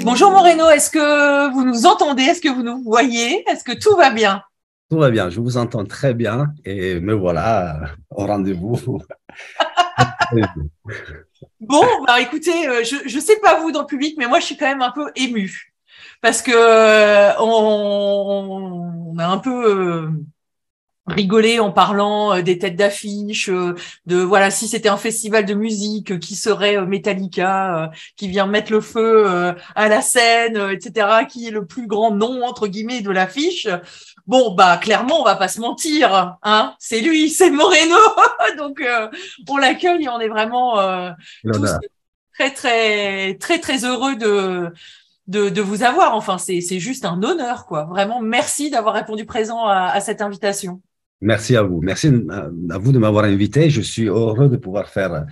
Bonjour Moreno, est-ce que vous nous entendez? Est-ce que vous nous voyez? Est-ce que tout va bien? Tout va bien, je vous entends très bien et me voilà au rendez-vous. Bon, bah écoutez, je sais pas vous dans le public, mais moi je suis quand même un peu émue parce que on a un peu rigolé en parlant des têtes d'affiche, de voilà si c'était un festival de musique, qui serait Metallica, qui vient mettre le feu à la scène, etc., qui est le plus grand nom entre guillemets de l'affiche. Bon bah clairement on va pas se mentir, hein, c'est lui, c'est Moreno, donc on l'accueille et on est vraiment tous L'honneur. très heureux de vous avoir. Enfin c'est juste un honneur quoi. Vraiment merci d'avoir répondu présent à cette invitation. Merci à vous. Merci à vous de m'avoir invité. Je suis heureux de pouvoir faire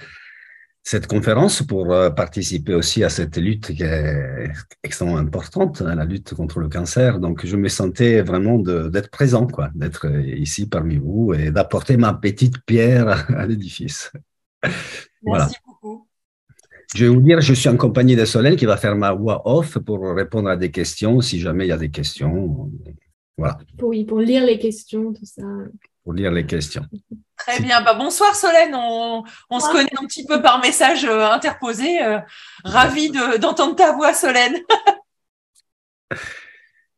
cette conférence pour participer aussi à cette lutte qui est extrêmement importante, hein, la lutte contre le cancer. Donc, je me sentais vraiment d'être présent, quoi, d'être ici parmi vous et d'apporter ma petite pierre à l'édifice. Voilà. Merci beaucoup. Je vais vous dire, je suis en compagnie de Solène qui va faire ma voix off pour répondre à des questions, si jamais il y a des questions. Voilà, Oui, pour lire les questions, tout ça. pour lire les questions. Très bien. Bah, bonsoir Solène. On se connaît un petit peu par message interposé. Ravi d'entendre ta voix, Solène.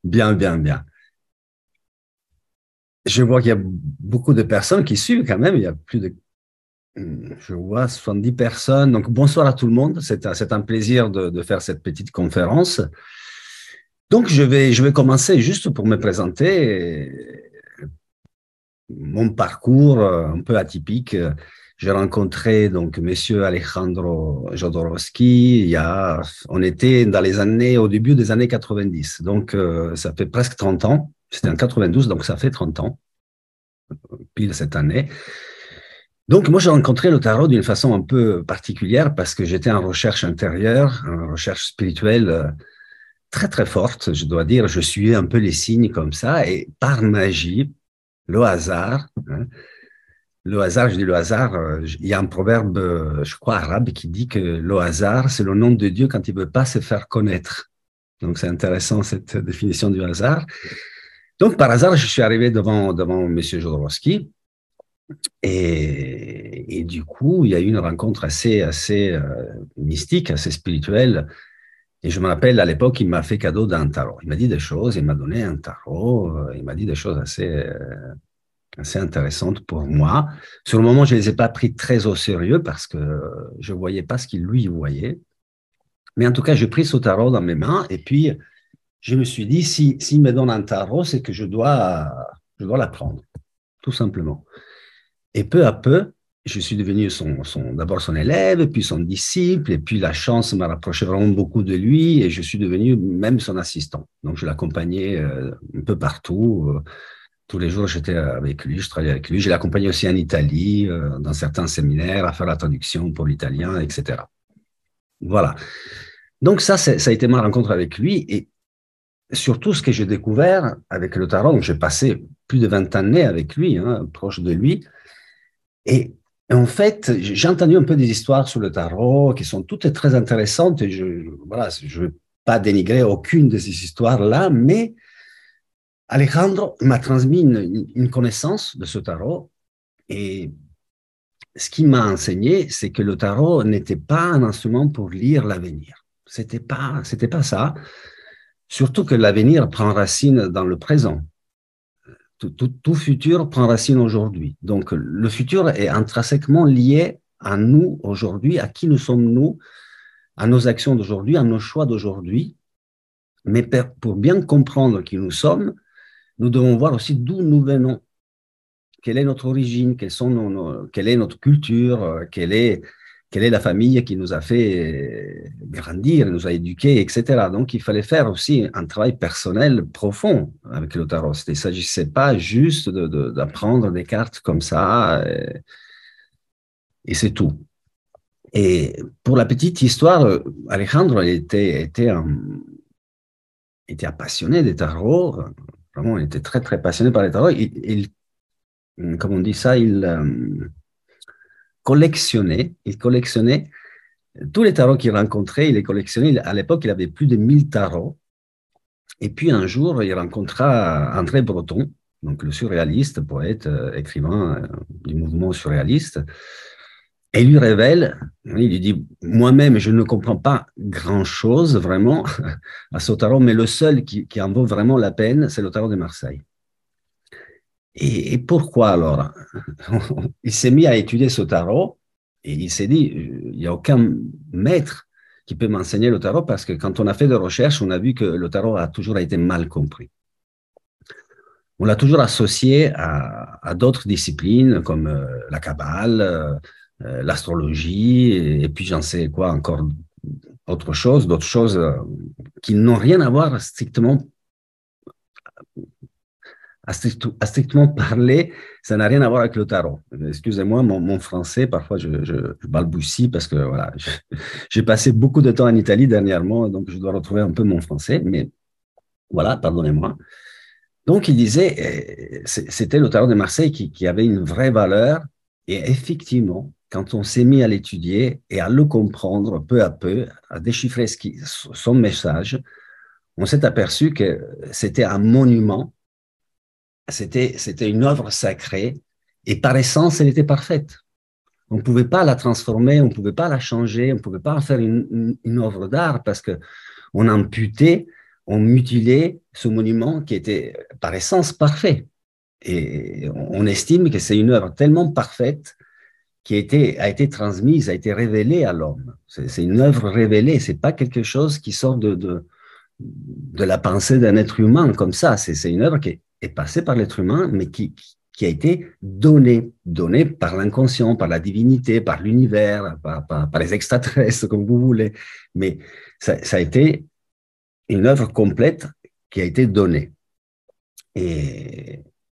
Bien, bien, bien. Je vois qu'il y a beaucoup de personnes qui suivent quand même. Il y a plus de, je vois, 70 personnes. Donc, bonsoir à tout le monde. C'est un plaisir de faire cette petite conférence. Donc, je vais commencer juste pour me présenter mon parcours un peu atypique. J'ai rencontré donc Monsieur Alejandro Jodorowsky. On était au début des années 90. Donc, ça fait presque 30 ans. C'était en 92, donc ça fait 30 ans, pile cette année. Donc, moi, j'ai rencontré le tarot d'une façon un peu particulière parce que j'étais en recherche intérieure, en recherche spirituelle très, très forte. Je dois dire, je suivais un peu les signes comme ça et par magie, le hasard, hein, le hasard, je dis le hasard, il y a un proverbe, je crois, arabe qui dit que le hasard, c'est le nom de Dieu quand il ne veut pas se faire connaître. Donc, c'est intéressant cette définition du hasard. Donc, par hasard, je suis arrivé devant M. Jodorowsky et du coup, il y a eu une rencontre assez mystique, assez spirituelle. Et je me rappelle, à l'époque, il m'a fait cadeau d'un tarot. Il m'a dit des choses, il m'a donné un tarot, il m'a dit des choses assez intéressantes pour moi. Sur le moment, je ne les ai pas pris très au sérieux parce que je ne voyais pas ce qu'il lui voyait. Mais en tout cas, j'ai pris ce tarot dans mes mains et puis je me suis dit, s'il me donne un tarot, c'est que je dois l'apprendre, tout simplement. Et peu à peu, je suis devenu d'abord son élève, puis son disciple, et puis la chance m'a rapproché vraiment beaucoup de lui, et je suis devenu même son assistant. Donc, je l'accompagnais un peu partout. Tous les jours, j'étais avec lui, je travaillais avec lui. Je l'ai accompagné aussi en Italie, dans certains séminaires, à faire la traduction pour l'italien, etc. Voilà. Donc, ça a été ma rencontre avec lui, et surtout ce que j'ai découvert avec le tarot, donc j'ai passé plus de 20 années avec lui, hein, proche de lui, et en fait, j'ai entendu un peu des histoires sur le tarot qui sont toutes très intéressantes et voilà, je ne veux pas dénigrer aucune de ces histoires-là, mais Alejandro m'a transmis une connaissance de ce tarot et ce qu'il m'a enseigné, c'est que le tarot n'était pas un instrument pour lire l'avenir. C'était pas ça. Surtout que l'avenir prend racine dans le présent. Tout futur prend racine aujourd'hui. Donc, le futur est intrinsèquement lié à nous aujourd'hui, à qui nous sommes nous, à nos actions d'aujourd'hui, à nos choix d'aujourd'hui. Mais pour bien comprendre qui nous sommes, nous devons voir aussi d'où nous venons, quelle est notre origine, quelle est notre culture, quelle est la famille qui nous a fait grandir, nous a éduqués, etc. Donc, il fallait faire aussi un travail personnel profond avec le tarot. Il ne s'agissait pas juste d'apprendre des cartes comme ça et c'est tout. Et pour la petite histoire, Alejandro était un passionné des tarots. Vraiment, il était très, très passionné par les tarots. Comme on dit ça, il collectionnait tous les tarots qu'il rencontrait, il les collectionnait. À l'époque, il avait plus de 1000 tarots. Et puis un jour, il rencontra André Breton, donc le surréaliste, poète, écrivain du mouvement surréaliste. Et il lui révèle, il lui dit, moi-même, je ne comprends pas grand-chose vraiment à ce tarot, mais le seul qui en vaut vraiment la peine, c'est le tarot de Marseille. Et pourquoi alors? Il s'est mis à étudier ce tarot et il s'est dit, il n'y a aucun maître qui peut m'enseigner le tarot parce que quand on a fait des recherches, on a vu que le tarot a toujours été mal compris. On l'a toujours associé à d'autres disciplines comme la Kabbale, l'astrologie, et puis j'en sais quoi encore, d'autres choses qui n'ont rien à voir à strictement parler, ça n'a rien à voir avec le tarot. Excusez-moi, mon français, parfois je balbutie parce que voilà, j'ai passé beaucoup de temps en Italie dernièrement, donc je dois retrouver un peu mon français, mais voilà, pardonnez-moi. Donc il disait, c'était le tarot de Marseille qui avait une vraie valeur, et effectivement, quand on s'est mis à l'étudier et à le comprendre peu à peu, à déchiffrer son message, on s'est aperçu que c'était un monument, c'était une œuvre sacrée, et par essence, elle était parfaite. On ne pouvait pas la transformer, on ne pouvait pas la changer, on ne pouvait pas en faire une œuvre d'art parce qu'on amputait, on mutilait ce monument qui était par essence parfait. Et on estime que c'est une œuvre tellement parfaite qui a été transmise, a été révélée à l'homme. C'est une œuvre révélée, ce n'est pas quelque chose qui sort de la pensée d'un être humain comme ça. C'est une œuvre qui est passée par l'être humain, mais qui a été donnée par l'inconscient, par la divinité, par l'univers, par les extraterrestres, comme vous voulez. Mais ça a été une œuvre complète qui a été donnée.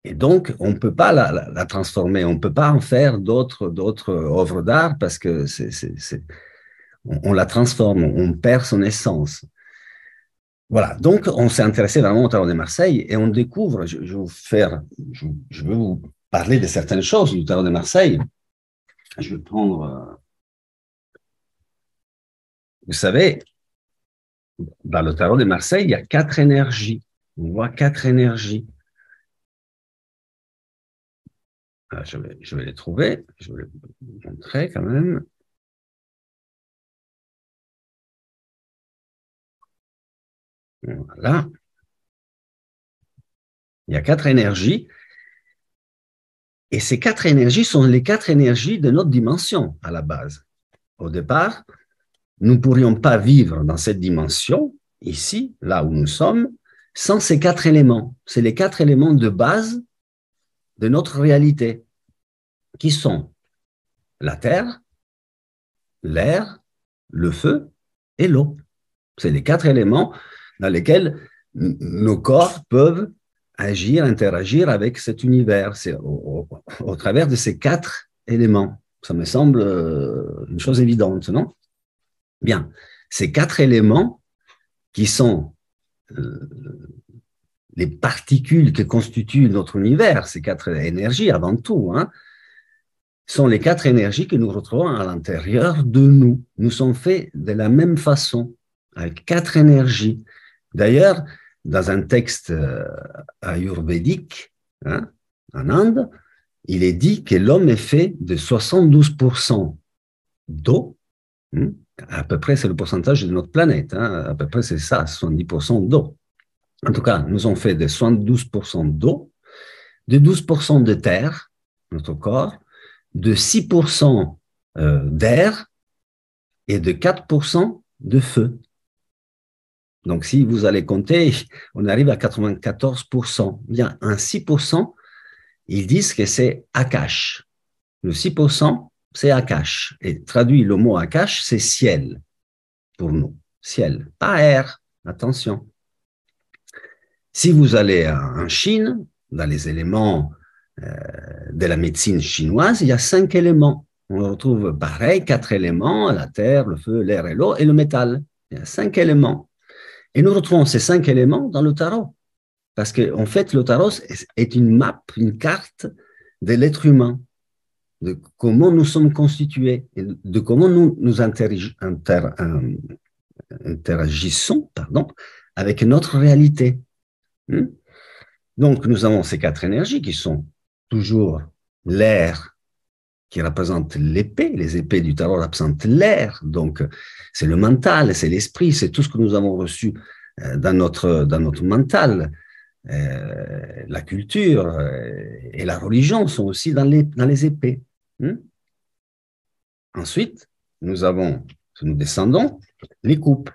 Et donc, on ne peut pas la transformer, on ne peut pas en faire d'autres œuvres d'art parce que on la transforme, on perd son essence. Voilà, donc on s'est intéressé vraiment au tarot de Marseille et on découvre, je veux vous parler de certaines choses du tarot de Marseille. Je vais prendre, vous savez, dans le tarot de Marseille, il y a 4 énergies. On voit 4 énergies. Je vais les trouver, je vais les montrer quand même. Voilà. Il y a 4 énergies. Et ces 4 énergies sont les 4 énergies de notre dimension à la base. Au départ, nous ne pourrions pas vivre dans cette dimension, ici, là où nous sommes, sans ces 4 éléments. C'est les 4 éléments de base de notre réalité, qui sont la terre, l'air, le feu et l'eau. C'est les 4 éléments dans lesquels nos corps peuvent agir, interagir avec cet univers. C'est au travers de ces 4 éléments. Ça me semble une chose évidente, non? Bien, ces 4 éléments qui sont les particules qui constituent notre univers, ces 4 énergies avant tout, hein, sont les 4 énergies que nous retrouvons à l'intérieur de nous. Nous sommes faits de la même façon, avec 4 énergies. D'ailleurs, dans un texte ayurvédique, hein, en Inde, il est dit que l'homme est fait de 72% d'eau, à peu près c'est le pourcentage de notre planète, hein, à peu près c'est ça, 70% d'eau. En tout cas, nous sommes faits de 72% d'eau, de 12% de terre, notre corps, de 6% d'air et de 4% de feu. Donc, si vous allez compter, on arrive à 94%. Bien, un 6%, ils disent que c'est Akash. Le 6%, c'est Akash. Et traduit le mot Akash, c'est ciel pour nous. Ciel, pas air. Attention. Si vous allez en Chine, dans les éléments de la médecine chinoise, il y a 5 éléments. On retrouve pareil, 4 éléments, la terre, le feu, l'air et l'eau, et le métal. Il y a 5 éléments. Et nous retrouvons ces 5 éléments dans le tarot. Parce qu'en fait, le tarot est une map, une carte de l'être humain. de comment nous sommes constitués, et de comment nous interagissons avec notre réalité. Donc, nous avons ces 4 énergies qui sont toujours l'air, qui représente l'épée. Les épées du tarot représentent l'air. Donc, c'est le mental, c'est l'esprit, c'est tout ce que nous avons reçu dans notre mental. La culture et la religion sont aussi dans les épées. Ensuite, nous descendons les coupes,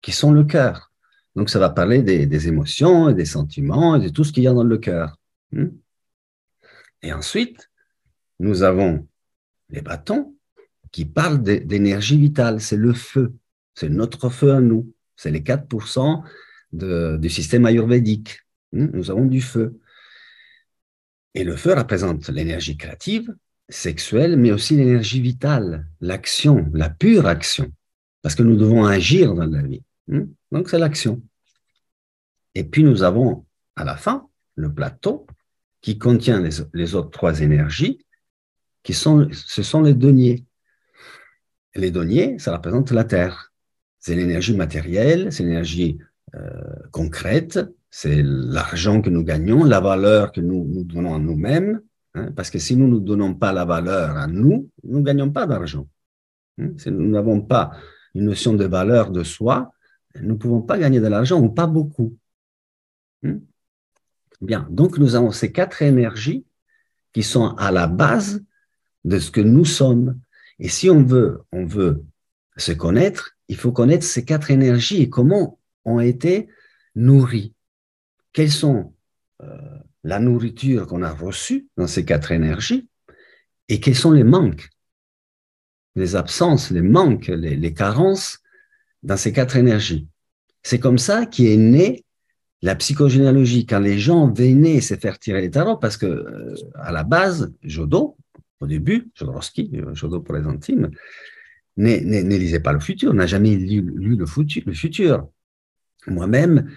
qui sont le cœur. Donc, ça va parler des émotions, et des sentiments, et de tout ce qu'il y a dans le cœur. Et ensuite, nous avons les bâtons qui parlent d'énergie vitale. C'est le feu. C'est notre feu à nous. C'est les 4% du système ayurvédique. Nous avons du feu. Et le feu représente l'énergie créative, sexuelle, mais aussi l'énergie vitale, l'action, la pure action. Parce que nous devons agir dans la vie. Donc, c'est l'action. Et puis, nous avons, à la fin, le plateau qui contient les autres 3 énergies, ce sont les deniers. Et les deniers, ça représente la terre. C'est l'énergie matérielle, c'est l'énergie concrète, c'est l'argent que nous gagnons, la valeur que nous donnons à nous-mêmes, parce que si nous ne donnons pas la valeur à nous, nous ne gagnons pas d'argent. Si nous n'avons pas une notion de valeur de soi, nous ne pouvons pas gagner de l'argent ou pas beaucoup. Bien, donc nous avons ces 4 énergies qui sont à la base de ce que nous sommes. Et si on veut se connaître, il faut connaître ces 4 énergies et comment ont été nourries. Quelles sont la nourriture qu'on a reçue dans ces 4 énergies et quels sont les manques, les absences, les manques, les carences dans ces 4 énergies. C'est comme ça qu'est née la psychogénéalogie. Quand les gens venaient se faire tirer les tarots, parce que à la base, Jodot, au début, Jodorowsky, Jodot pour les intimes, ne lisait pas le futur, n'a jamais lu le futur. Moi-même,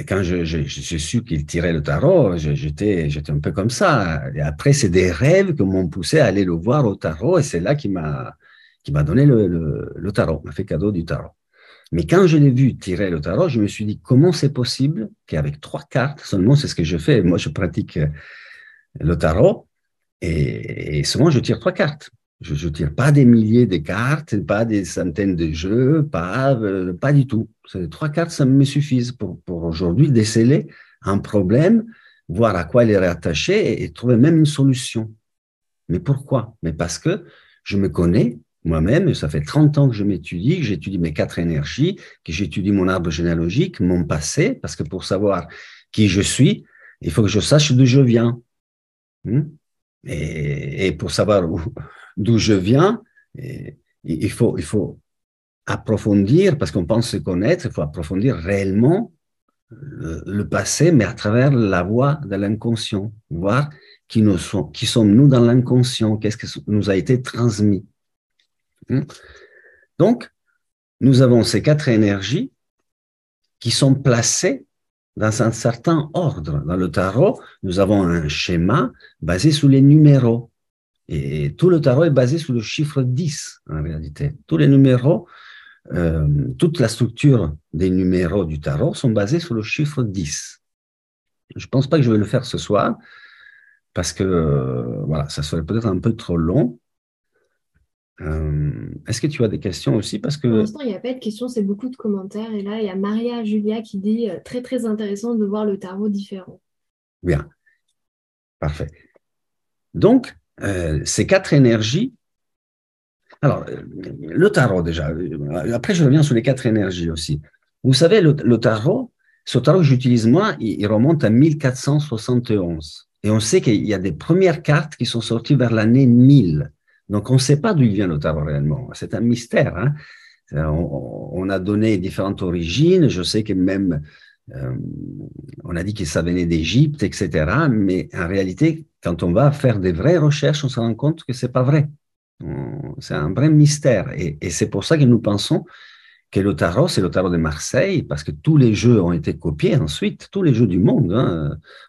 quand j'ai su qu'il tirait le tarot, j'étais un peu comme ça. Et après, c'est des rêves qui m'ont poussé à aller le voir au tarot, et c'est là qu'il m'a donné le tarot, m'a fait cadeau du tarot. Mais quand je l'ai vu tirer le tarot, je me suis dit, comment c'est possible qu'avec 3 cartes, seulement c'est ce que je fais, moi je pratique le tarot, et souvent je tire 3 cartes. Je ne tire pas des milliers de cartes, pas des centaines de jeux, pas du tout. 3 cartes, ça me suffit pour aujourd'hui déceler un problème, voir à quoi il est rattaché et trouver même une solution. Mais pourquoi? Mais parce que je me connais moi-même, ça fait 30 ans que je m'étudie, que j'étudie mes 4 énergies, que j'étudie mon arbre généalogique, mon passé, parce que pour savoir qui je suis, il faut que je sache d'où je viens. Et pour savoir d'où je viens, il faut approfondir, parce qu'on pense se connaître, il faut approfondir réellement le passé, mais à travers la voie de l'inconscient, voir qui sommes-nous dans l'inconscient, qu'est-ce que nous a été transmis. Donc, nous avons ces 4 énergies qui sont placées dans un certain ordre. Dans le tarot, nous avons un schéma basé sur les numéros. Et tout le tarot est basé sur le chiffre 10, en réalité. Tous les numéros, toute la structure des numéros du tarot sont basés sur le chiffre 10. Je ne pense pas que je vais le faire ce soir, parce que voilà, ça serait peut-être un peu trop long. Est-ce que tu as des questions aussi? Parce que... Pour l'instant, il n'y a pas de questions, c'est beaucoup de commentaires. Et là, il y a Maria Julia qui dit très très intéressant de voir le tarot différent. Bien, parfait. Donc, ces 4 énergies. Alors, le tarot déjà. Après, je reviens sur les 4 énergies aussi. Vous savez, le tarot, ce tarot que j'utilise moi, il remonte à 1471. Et on sait qu'il y a des premières cartes qui sont sorties vers l'année 1000. Donc, on ne sait pas d'où il vient le tarot réellement. C'est un mystère. Hein? On a donné différentes origines. Je sais que même, on a dit que ça venait d'Égypte, etc. Mais en réalité, quand on va faire des vraies recherches, on se rend compte que ce n'est pas vrai. C'est un vrai mystère. Et c'est pour ça que nous pensons que le tarot, c'est le tarot de Marseille, parce que tous les jeux ont été copiés ensuite, tous les jeux du monde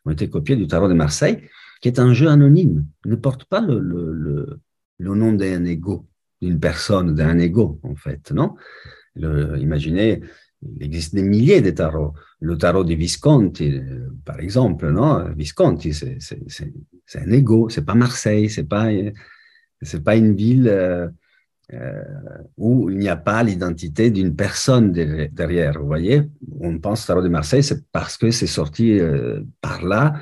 ont été copiés du tarot de Marseille, qui est un jeu anonyme. Il ne porte pas le nom d'un ego, d'une personne, d'un ego, en fait, non? Imaginez, il existe des milliers de tarots. Le tarot de Visconti, par exemple, non? Visconti, c'est un ego, c'est pas Marseille, c'est pas une ville où il n'y a pas l'identité d'une personne derrière. Vous voyez, on pense au tarot de Marseille, c'est parce que c'est sorti par là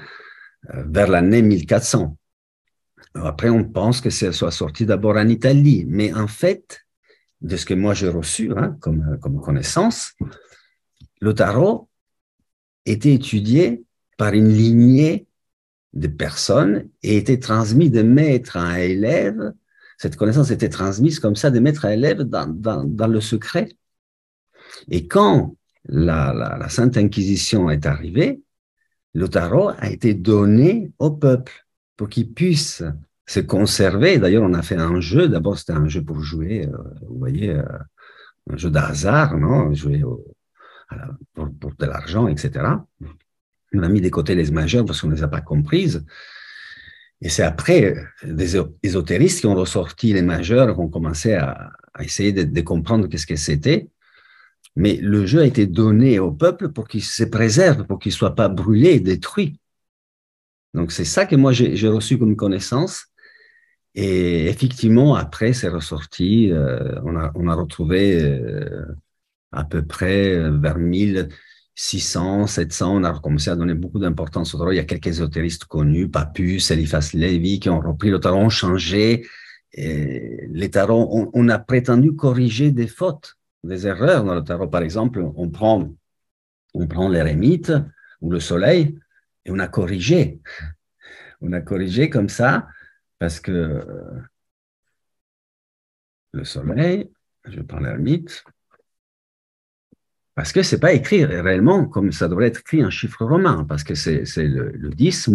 vers l'année 1400. Après, on pense que ça soit sorti d'abord en Italie, mais en fait, de ce que moi j'ai reçu comme connaissance, le tarot était étudié par une lignée de personnes et était transmis de maître à élève. Cette connaissance était transmise comme ça de maître à élève dans le secret. Et quand la Sainte Inquisition est arrivée, le tarot a été donné au peuple pour qu'il puisse se conserver. D'ailleurs, on a fait un jeu. D'abord, c'était un jeu pour jouer, vous voyez, un jeu de hasard, non? Jouer pour de l'argent, etc. On a mis de côté les majeures parce qu'on ne les a pas comprises. Et c'est après des ésotéristes qui ont ressorti les majeures, qui ont commencé à essayer de comprendre qu'est-ce que c'était. Mais le jeu a été donné au peuple pour qu'il se préserve, pour qu'il ne soit pas brûlé, détruit. Donc, c'est ça que moi, j'ai reçu comme connaissance. Et effectivement, après, c'est ressorti. On a retrouvé à peu près vers 1600, 700, on a commencé à donner beaucoup d'importance au tarot. Il y a quelques ésotéristes connus, Papus, Eliphas Lévy, qui ont repris le tarot, ont changé. Et les tarots, on a prétendu corriger des fautes, des erreurs dans le tarot. Par exemple, on prend l'ermite ou le soleil et on a corrigé. On a corrigé comme ça parce que le soleil, je prends l'ermite, parce que ce n'est pas écrit réellement comme ça devrait être écrit en chiffre romain, parce que c'est le 10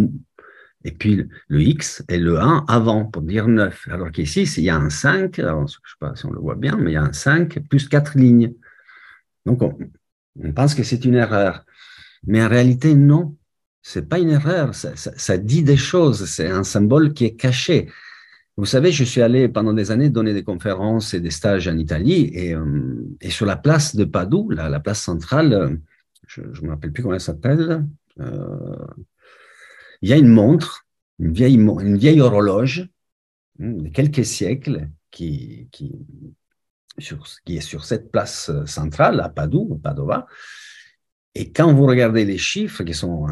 et puis le X et le 1 avant pour dire 9. Alors qu'ici, il y a un 5, alors, je ne sais pas si on le voit bien, mais il y a un 5 plus 4 lignes. Donc, on pense que c'est une erreur. Mais en réalité, non, ce n'est pas une erreur, ça dit des choses, c'est un symbole qui est caché. Vous savez, je suis allé pendant des années donner des conférences et des stages en Italie et sur la place de Padoue, la place centrale, je ne me rappelle plus comment elle s'appelle, il y a une montre, une vieille horloge de quelques siècles qui est sur cette place centrale à Padoue, Padova. Et quand vous regardez les chiffres qui sont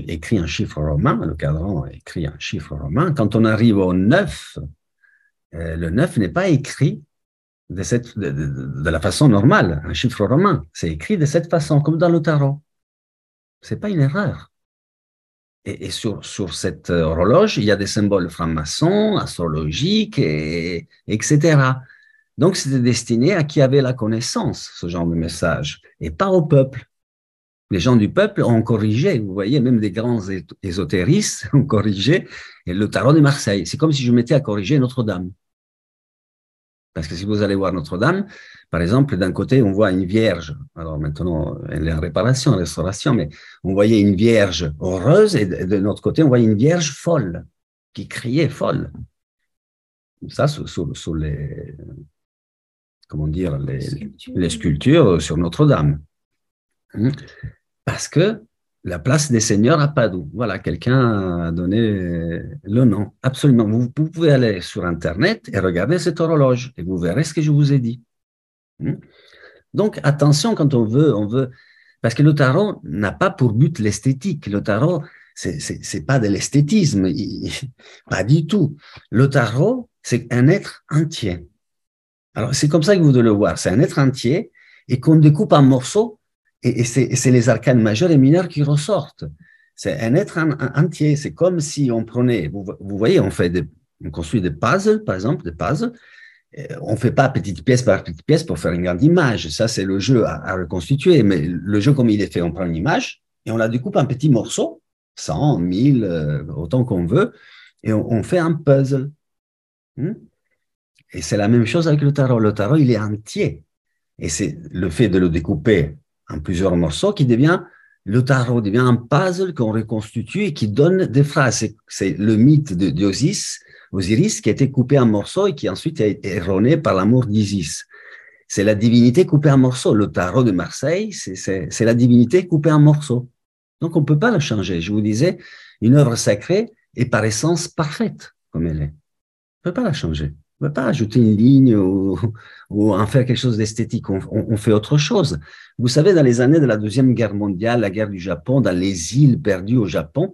écrits en chiffres romains, le cadran est écrit en chiffres romains, quand on arrive au 9, le 9 n'est pas écrit de la façon normale, un chiffre romain. C'est écrit de cette façon, comme dans le tarot. Ce n'est pas une erreur. Et sur cette horloge, il y a des symboles francs-maçons, astrologiques, etc. Donc, c'était destiné à qui avait la connaissance, ce genre de message, et pas au peuple. Les gens du peuple ont corrigé, vous voyez, même des grands ésotéristes ont corrigé le tarot de Marseille. C'est comme si je mettais à corriger Notre-Dame. Parce que si vous allez voir Notre-Dame, par exemple, d'un côté, on voit une vierge. Alors maintenant, elle est en réparation, en restauration, mais on voyait une vierge heureuse et de notre côté, on voyait une vierge folle, qui criait folle. Ça, sous les, comment dire, les sculptures sur Notre-Dame. Parce que la place des seigneurs à Padoue. Voilà, quelqu'un a donné le nom. Absolument. Vous pouvez aller sur Internet et regarder cette horloge et vous verrez ce que je vous ai dit. Donc, attention quand on veut, parce que le tarot n'a pas pour but l'esthétique. Le tarot, c'est pas de l'esthétisme, pas du tout. Le tarot, c'est un être entier. Alors, c'est comme ça que vous devez le voir. C'est un être entier et qu'on découpe en morceaux. Et c'est les arcanes majeures et mineures qui ressortent. C'est un être entier. C'est comme si on prenait, vous voyez, on construit des puzzles, par exemple, des puzzles. On ne fait pas petite pièce par petite pièce pour faire une grande image. Ça, c'est le jeu à reconstituer. Mais le jeu, comme il est fait, on prend une image et on la découpe en petits morceaux, 100, 1000, autant qu'on veut, et on fait un puzzle. Et c'est la même chose avec le tarot. Le tarot, il est entier. Et c'est le fait de le découper en plusieurs morceaux qui devient, le tarot devient un puzzle qu'on reconstitue et qui donne des phrases. C'est le mythe de d'Iosis Osiris qui a été coupé en morceaux et qui ensuite a été erroné par l'amour d'Isis. C'est la divinité coupée en morceaux. Le tarot de Marseille, c'est la divinité coupée en morceaux. Donc, on ne peut pas le changer. Je vous disais, une œuvre sacrée est par essence parfaite, comme elle est. On ne peut pas la changer. On ne peut pas ajouter une ligne ou en faire quelque chose d'esthétique. On fait autre chose. Vous savez, dans les années de la Deuxième Guerre mondiale, la guerre du Japon, dans les îles perdues au Japon,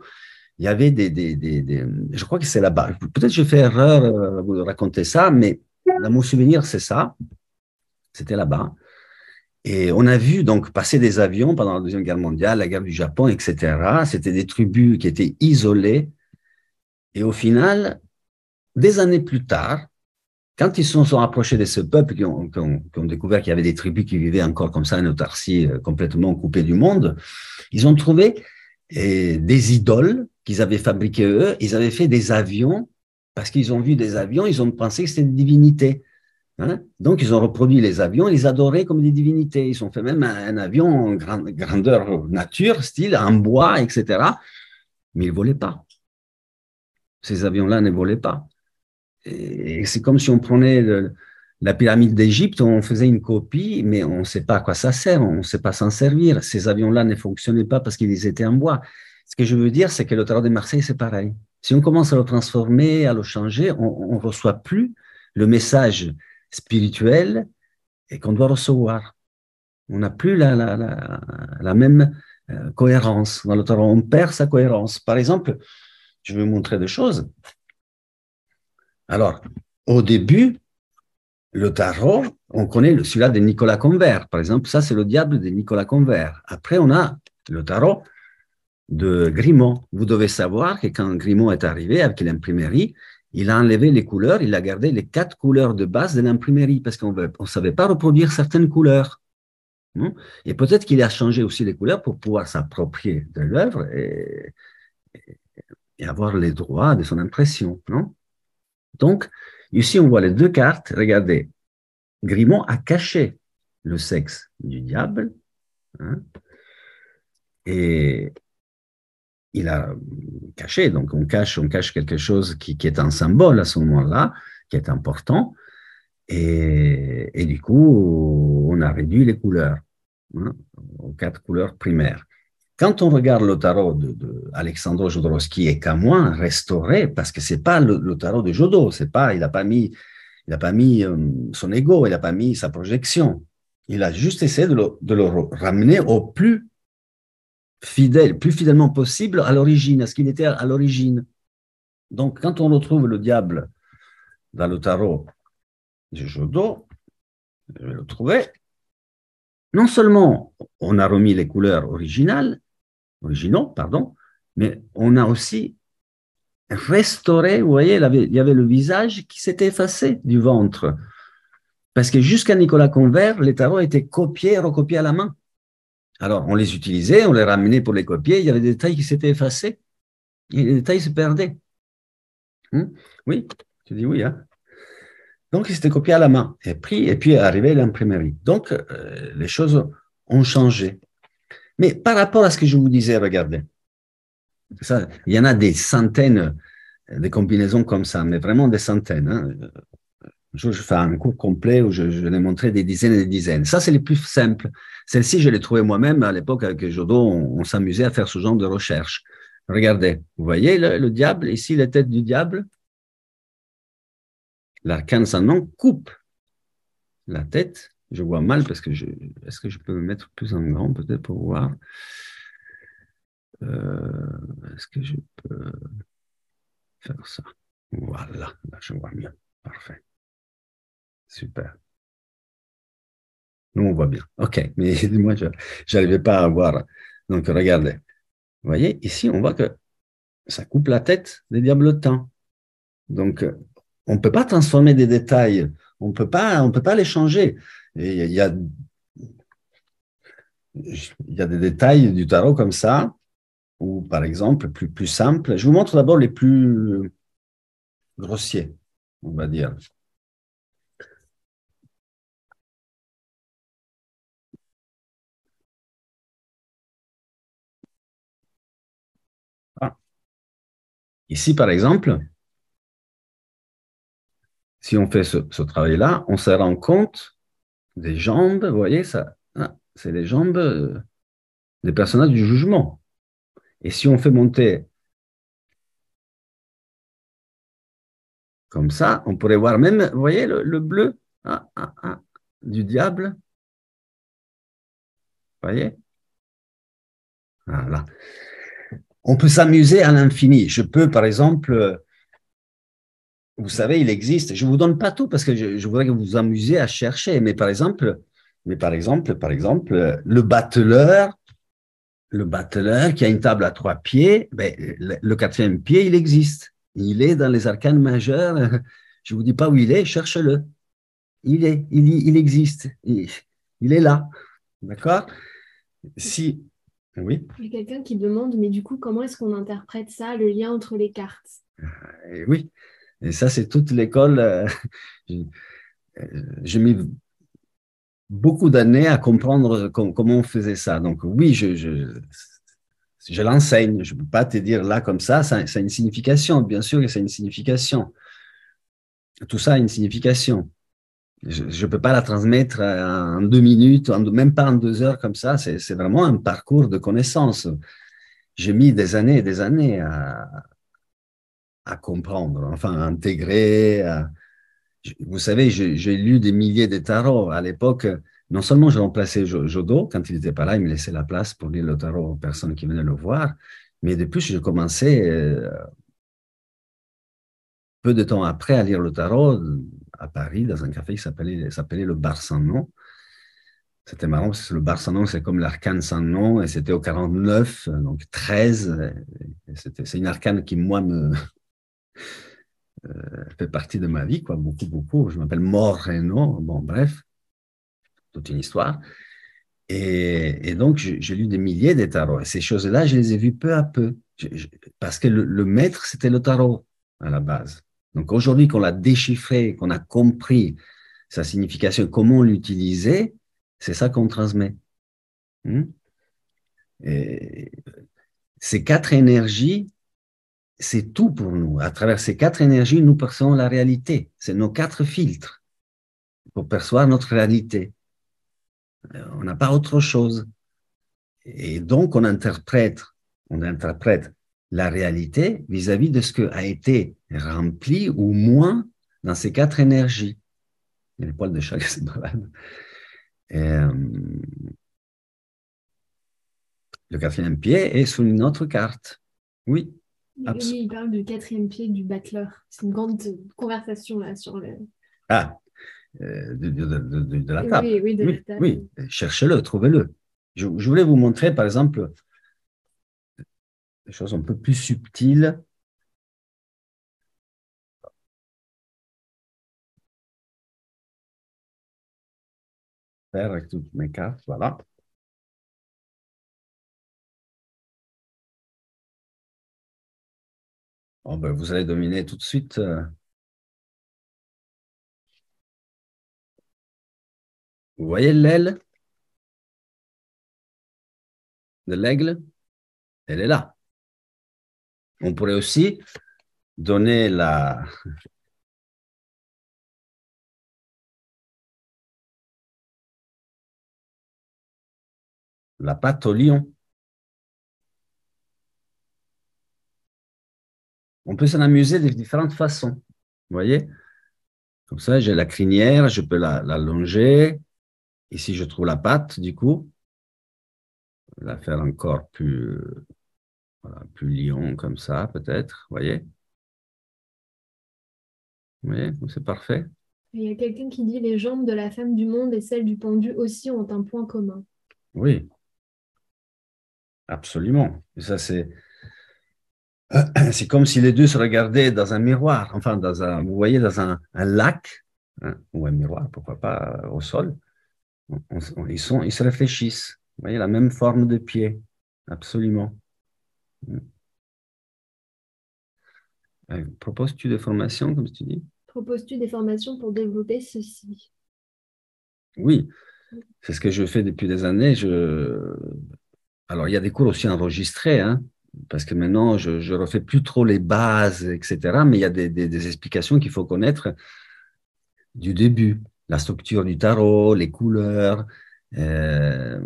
il y avait je crois que c'est là-bas. Peut-être que je fais erreur à vous raconter ça, mais dans mon souvenir, c'est ça. C'était là-bas. Et on a vu donc passer des avions pendant la Deuxième Guerre mondiale, la guerre du Japon, etc. C'était des tribus qui étaient isolées. Et au final, des années plus tard, quand ils se sont approchés de ce peuple, qui ont découvert qu'il y avait des tribus qui vivaient encore comme ça, en autarcie, complètement coupées du monde, ils ont trouvé des idoles qu'ils avaient fabriquées eux. Ils avaient fait des avions, parce qu'ils ont vu des avions, ils ont pensé que c'était des divinités. Hein? Donc, ils ont reproduit les avions, ils les adoraient comme des divinités. Ils ont fait même un avion en grandeur nature, style en bois, etc. Mais ils ne volaient pas. Ces avions-là ne volaient pas. Et c'est comme si on prenait la pyramide d'Égypte, on faisait une copie, mais on ne sait pas à quoi ça sert, on ne sait pas s'en servir. Ces avions-là ne fonctionnaient pas parce qu'ils étaient en bois. Ce que je veux dire, c'est que le tarot de Marseille, c'est pareil. Si on commence à le transformer, à le changer, on ne reçoit plus le message spirituel et qu'on doit recevoir. On n'a plus la même cohérence. Dans le tarot, on perd sa cohérence. Par exemple, je vais vous montrer des choses. Alors, au début, le tarot, on connaît celui-là de Nicolas Convert. Par exemple, ça, c'est le diable de Nicolas Convert. Après, on a le tarot de Grimont. Vous devez savoir que quand Grimont est arrivé avec l'imprimerie, il a enlevé les couleurs, il a gardé les 4 couleurs de base de l'imprimerie parce qu'on ne savait pas reproduire certaines couleurs. Et peut-être qu'il a changé aussi les couleurs pour pouvoir s'approprier de l'œuvre et avoir les droits de son impression. Non? Donc, ici, on voit les 2 cartes. Regardez, Grimont a caché le sexe du diable, hein, et il a caché, donc on cache quelque chose qui est un symbole à ce moment-là, qui est important, et du coup, on a réduit les couleurs, hein, aux 4 couleurs primaires. Quand on regarde le tarot d'Alexandre Jodorowsky et Camoin restauré, parce que ce n'est pas le tarot de Jodot, il n'a pas mis son ego, il n'a pas mis sa projection. Il a juste essayé de le ramener au plus fidèlement possible à l'origine, à ce qu'il était à l'origine. Donc, quand on retrouve le diable dans le tarot de Jodot, je vais le trouver, non seulement on a remis les couleurs originaux, mais on a aussi restauré, vous voyez, il y avait le visage qui s'était effacé du ventre. Parce que jusqu'à Nicolas Convert, les tarots étaient copiés et recopiés à la main. Alors, on les utilisait, on les ramenait pour les copier, il y avait des détails qui s'étaient effacés. Et les détails se perdaient. Oui, tu dis oui. Hein? Donc, ils s'étaient copiés à la main et puis arrivé l'imprimerie. Donc, les choses ont changé. Mais par rapport à ce que je vous disais, regardez, ça, il y en a des centaines de combinaisons comme ça, mais vraiment des centaines. Hein. Je fais un cours complet où je l'ai montré des dizaines et des dizaines. Ça, c'est les plus simples. Celle-ci, je l'ai trouvée moi-même à l'époque avec Jodot. On s'amusait à faire ce genre de recherche. Regardez, vous voyez le diable, ici, la tête du diable. L'arcane sans nom coupe la tête. Je vois mal parce que est-ce que je peux me mettre plus en grand peut-être pour voir est-ce que je peux faire ça? Voilà, là, je vois mieux. Parfait. Super. Nous, on voit bien. OK, mais moi, je n'arrivais pas à voir. Donc, regardez. Vous voyez, ici, on voit que ça coupe la tête des diablotins. Donc, on ne peut pas transformer des détails. On peut pas les changer. Et il y a des détails du tarot comme ça, ou par exemple, plus simple. Je vous montre d'abord les plus grossiers, on va dire. Ah. Ici, par exemple, Si on fait ce travail-là, on se rend compte des jambes, vous voyez, ça, c'est les jambes des personnages du jugement. Et si on fait monter comme ça, on pourrait voir même, vous voyez, le bleu du diable. Vous voyez? Voilà. On peut s'amuser à l'infini. Je peux, par exemple, vous savez, il existe, je ne vous donne pas tout parce que je voudrais que vous vous amusiez à chercher, mais par exemple, le battleur qui a une table à 3 pieds, ben, le quatrième pied, il existe. Il est dans les arcanes majeurs. Je ne vous dis pas où il est, cherche-le. Il existe. Il est là. D'accord? Si, oui. Il y a quelqu'un qui demande, mais du coup, comment est-ce qu'on interprète ça, le lien entre les cartes? Et oui. Et ça, c'est toute l'école. J'ai mis beaucoup d'années à comprendre comment on faisait ça. Donc oui, je l'enseigne. Je ne peux pas te dire là comme ça a une signification. Bien sûr que ça a une signification. Tout ça a une signification. Je ne peux pas la transmettre en 2 minutes, même pas en 2 heures comme ça. C'est vraiment un parcours de connaissances. J'ai mis des années et des années à comprendre, enfin à intégrer. Vous savez, j'ai lu des milliers de tarots. À l'époque, non seulement je remplaçais Jodo, quand il n'était pas là, il me laissait la place pour lire le tarot aux personnes qui venaient le voir, mais de plus, je commençais peu de temps après à lire le tarot à Paris, dans un café qui s'appelait le Bar Sans Nom. C'était marrant parce que le Bar Sans Nom, c'est comme l'arcane sans nom, et c'était au 49, donc 13. C'est une arcane qui, moi, me fait partie de ma vie, quoi, beaucoup, beaucoup. Je m'appelle Moreno, bon, bref, toute une histoire. Et donc, j'ai lu des milliers de tarots. Et ces choses-là, je les ai vues peu à peu. Parce que le maître, c'était le tarot à la base. Donc, aujourd'hui, qu'on l'a déchiffré, qu'on a compris sa signification, comment l'utiliser, c'est ça qu'on transmet. Et ces 4 énergies, c'est tout pour nous. À travers ces 4 énergies, nous percevons la réalité. C'est nos 4 filtres pour percevoir notre réalité. On n'a pas autre chose. Et donc, on interprète la réalité vis-à-vis de ce qui a été rempli ou moins dans ces 4 énergies. Il y a les poils de chat qui se baladent. Le 4e pied est sur une autre carte. Oui. Oui, il parle du 4e pied du battleur. C'est une grande conversation là sur le... De la table. Oui, de la table. Oui, cherchez-le, trouvez-le. Je voulais vous montrer, par exemple, des choses un peu plus subtiles. Faire avec toutes mes cartes, voilà. Bon, ben, vous allez dominer tout de suite. Vous voyez l'aile de l'aigle? Elle est là. On pourrait aussi donner la patte au lion. On peut s'en amuser de différentes façons. Vous voyez? Comme ça, j'ai la crinière, je peux la longer. Ici, je trouve la patte, du coup. La faire encore plus, voilà, plus lion, comme ça, peut-être. Vous voyez? Vous voyez? C'est parfait. Il y a quelqu'un qui dit les jambes de la femme du monde et celles du pendu aussi ont un point commun. Oui, absolument. Et ça, c'est comme si les deux se regardaient dans un miroir, enfin, vous voyez, dans un lac, hein, ou un miroir, pourquoi pas, au sol. Ils se réfléchissent. Vous voyez, la même forme de pied. Absolument. Proposes-tu des formations, comme tu dis? Proposes-tu des formations pour développer ceci? Oui, c'est ce que je fais depuis des années. Alors, il y a des cours aussi enregistrés, hein, parce que maintenant, je ne refais plus trop les bases, etc. Mais il y a des explications qu'il faut connaître du début, la structure du tarot, les couleurs. Euh,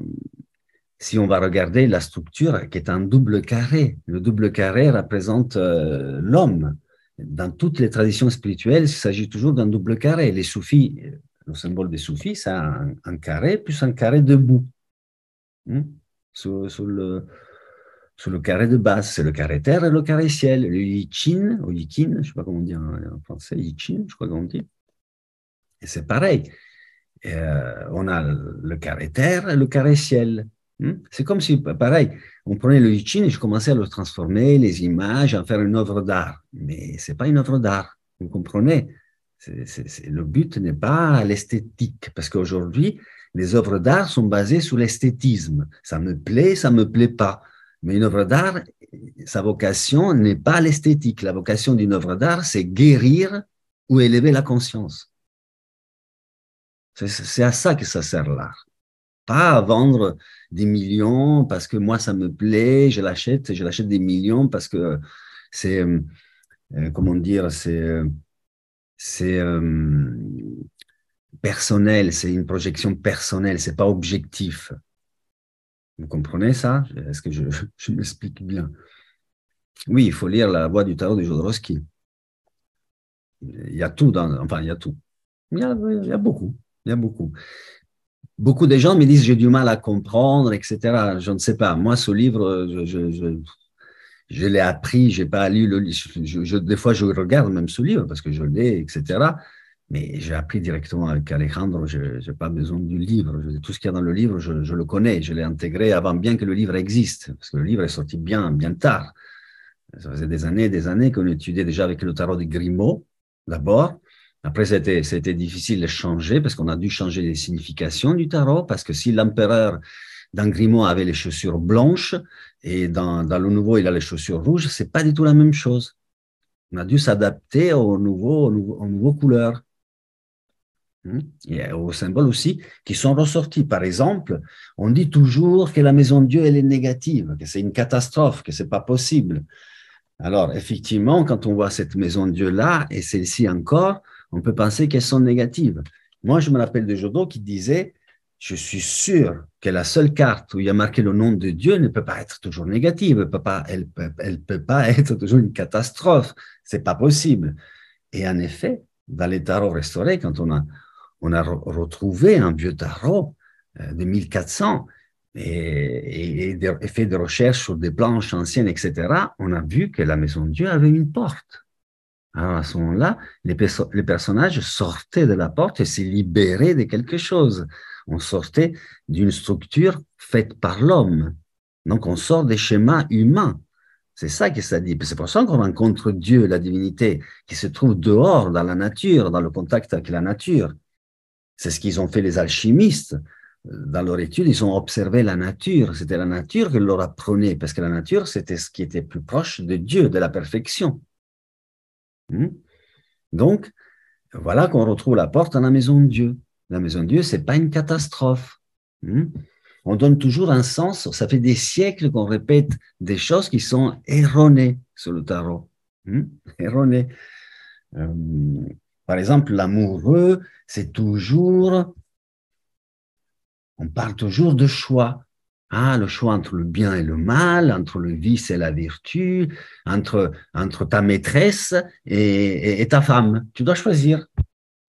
Si on va regarder la structure qui est un double carré, le double carré représente l'homme. Dans toutes les traditions spirituelles, il s'agit toujours d'un double carré. Les soufis, le symbole des soufis, c'est un carré plus un carré debout. Hmm? Sous sous le carré de base, c'est le carré terre et le carré ciel. Le yichin, ou yikin, je ne sais pas comment on dit en français, yichin, je crois qu'on dit. Et c'est pareil. On a le carré terre et le carré ciel. C'est comme si, pareil, on prenait le I Ching et je commençais à le transformer, les images, à faire une œuvre d'art. Mais ce n'est pas une œuvre d'art, vous comprenez? Le but n'est pas l'esthétique, parce qu'aujourd'hui, les œuvres d'art sont basées sur l'esthétisme. Ça me plaît pas. Mais une œuvre d'art, sa vocation n'est pas l'esthétique. La vocation d'une œuvre d'art, c'est guérir ou élever la conscience. C'est à ça que ça sert l'art. Pas à vendre des millions parce que moi ça me plaît, je l'achète des millions parce que c'est, comment dire, c'est personnel, c'est une projection personnelle, c'est pas objectif. Vous comprenez ça? Est-ce que je m'explique bien? Oui, il faut lire La Voix du tarot de Jodorowsky. Il y a tout enfin, il y a tout. Il y a beaucoup. Il y a beaucoup. Beaucoup de gens me disent j'ai du mal à comprendre, etc. Je ne sais pas. Moi, ce livre, je l'ai appris, je n'ai pas lu le livre. Des fois, je regarde même ce livre parce que je l'ai, etc. Mais j'ai appris directement avec Alejandro. Je n'ai pas besoin du livre. Tout ce qu'il y a dans le livre, je le connais. Je l'ai intégré avant bien que le livre existe. Parce que le livre est sorti bien tard. Ça faisait des années qu'on étudiait déjà avec le tarot de Grimaud, d'abord. Après, c'était difficile de changer parce qu'on a dû changer les significations du tarot parce que si l'empereur dans Grimaud avait les chaussures blanches et dans le nouveau, il a les chaussures rouges, c'est pas du tout la même chose. On a dû s'adapter aux nouveaux couleurs. Et aux symboles aussi qui sont ressortis. Par exemple, on dit toujours que la maison de Dieu, elle est négative, que c'est une catastrophe, que c'est pas possible. Alors, effectivement, quand on voit cette maison de Dieu-là et celle-ci encore, on peut penser qu'elles sont négatives. Moi, je me rappelle de Jodo qui disait, je suis sûr que la seule carte où il y a marqué le nom de Dieu ne peut pas être toujours négative, elle peut pas être toujours une catastrophe, c'est pas possible. Et en effet, dans les tarots restaurés, quand on a retrouvé un vieux tarot de 1400, et fait des recherches sur des planches anciennes, etc., on a vu que la maison de Dieu avait une porte. Alors à ce moment-là, les personnages sortaient de la porte et se libéraient de quelque chose. On sortait d'une structure faite par l'homme. Donc on sort des schémas humains. C'est ça que ça dit. C'est pour ça qu'on rencontre Dieu, la divinité, qui se trouve dehors, dans la nature, dans le contact avec la nature. C'est ce qu'ils ont fait les alchimistes. Dans leur étude, ils ont observé la nature. C'était la nature qui leur apprenait, parce que la nature, c'était ce qui était plus proche de Dieu, de la perfection. Donc, voilà qu'on retrouve la porte à la maison de Dieu. La maison de Dieu, ce n'est pas une catastrophe. On donne toujours un sens. Ça fait des siècles qu'on répète des choses qui sont erronées sur le tarot. Erronées. Par exemple, l'amoureux, c'est toujours... On parle toujours de choix. Ah, le choix entre le bien et le mal, entre le vice et la vertu, entre ta maîtresse et ta femme. Tu dois choisir.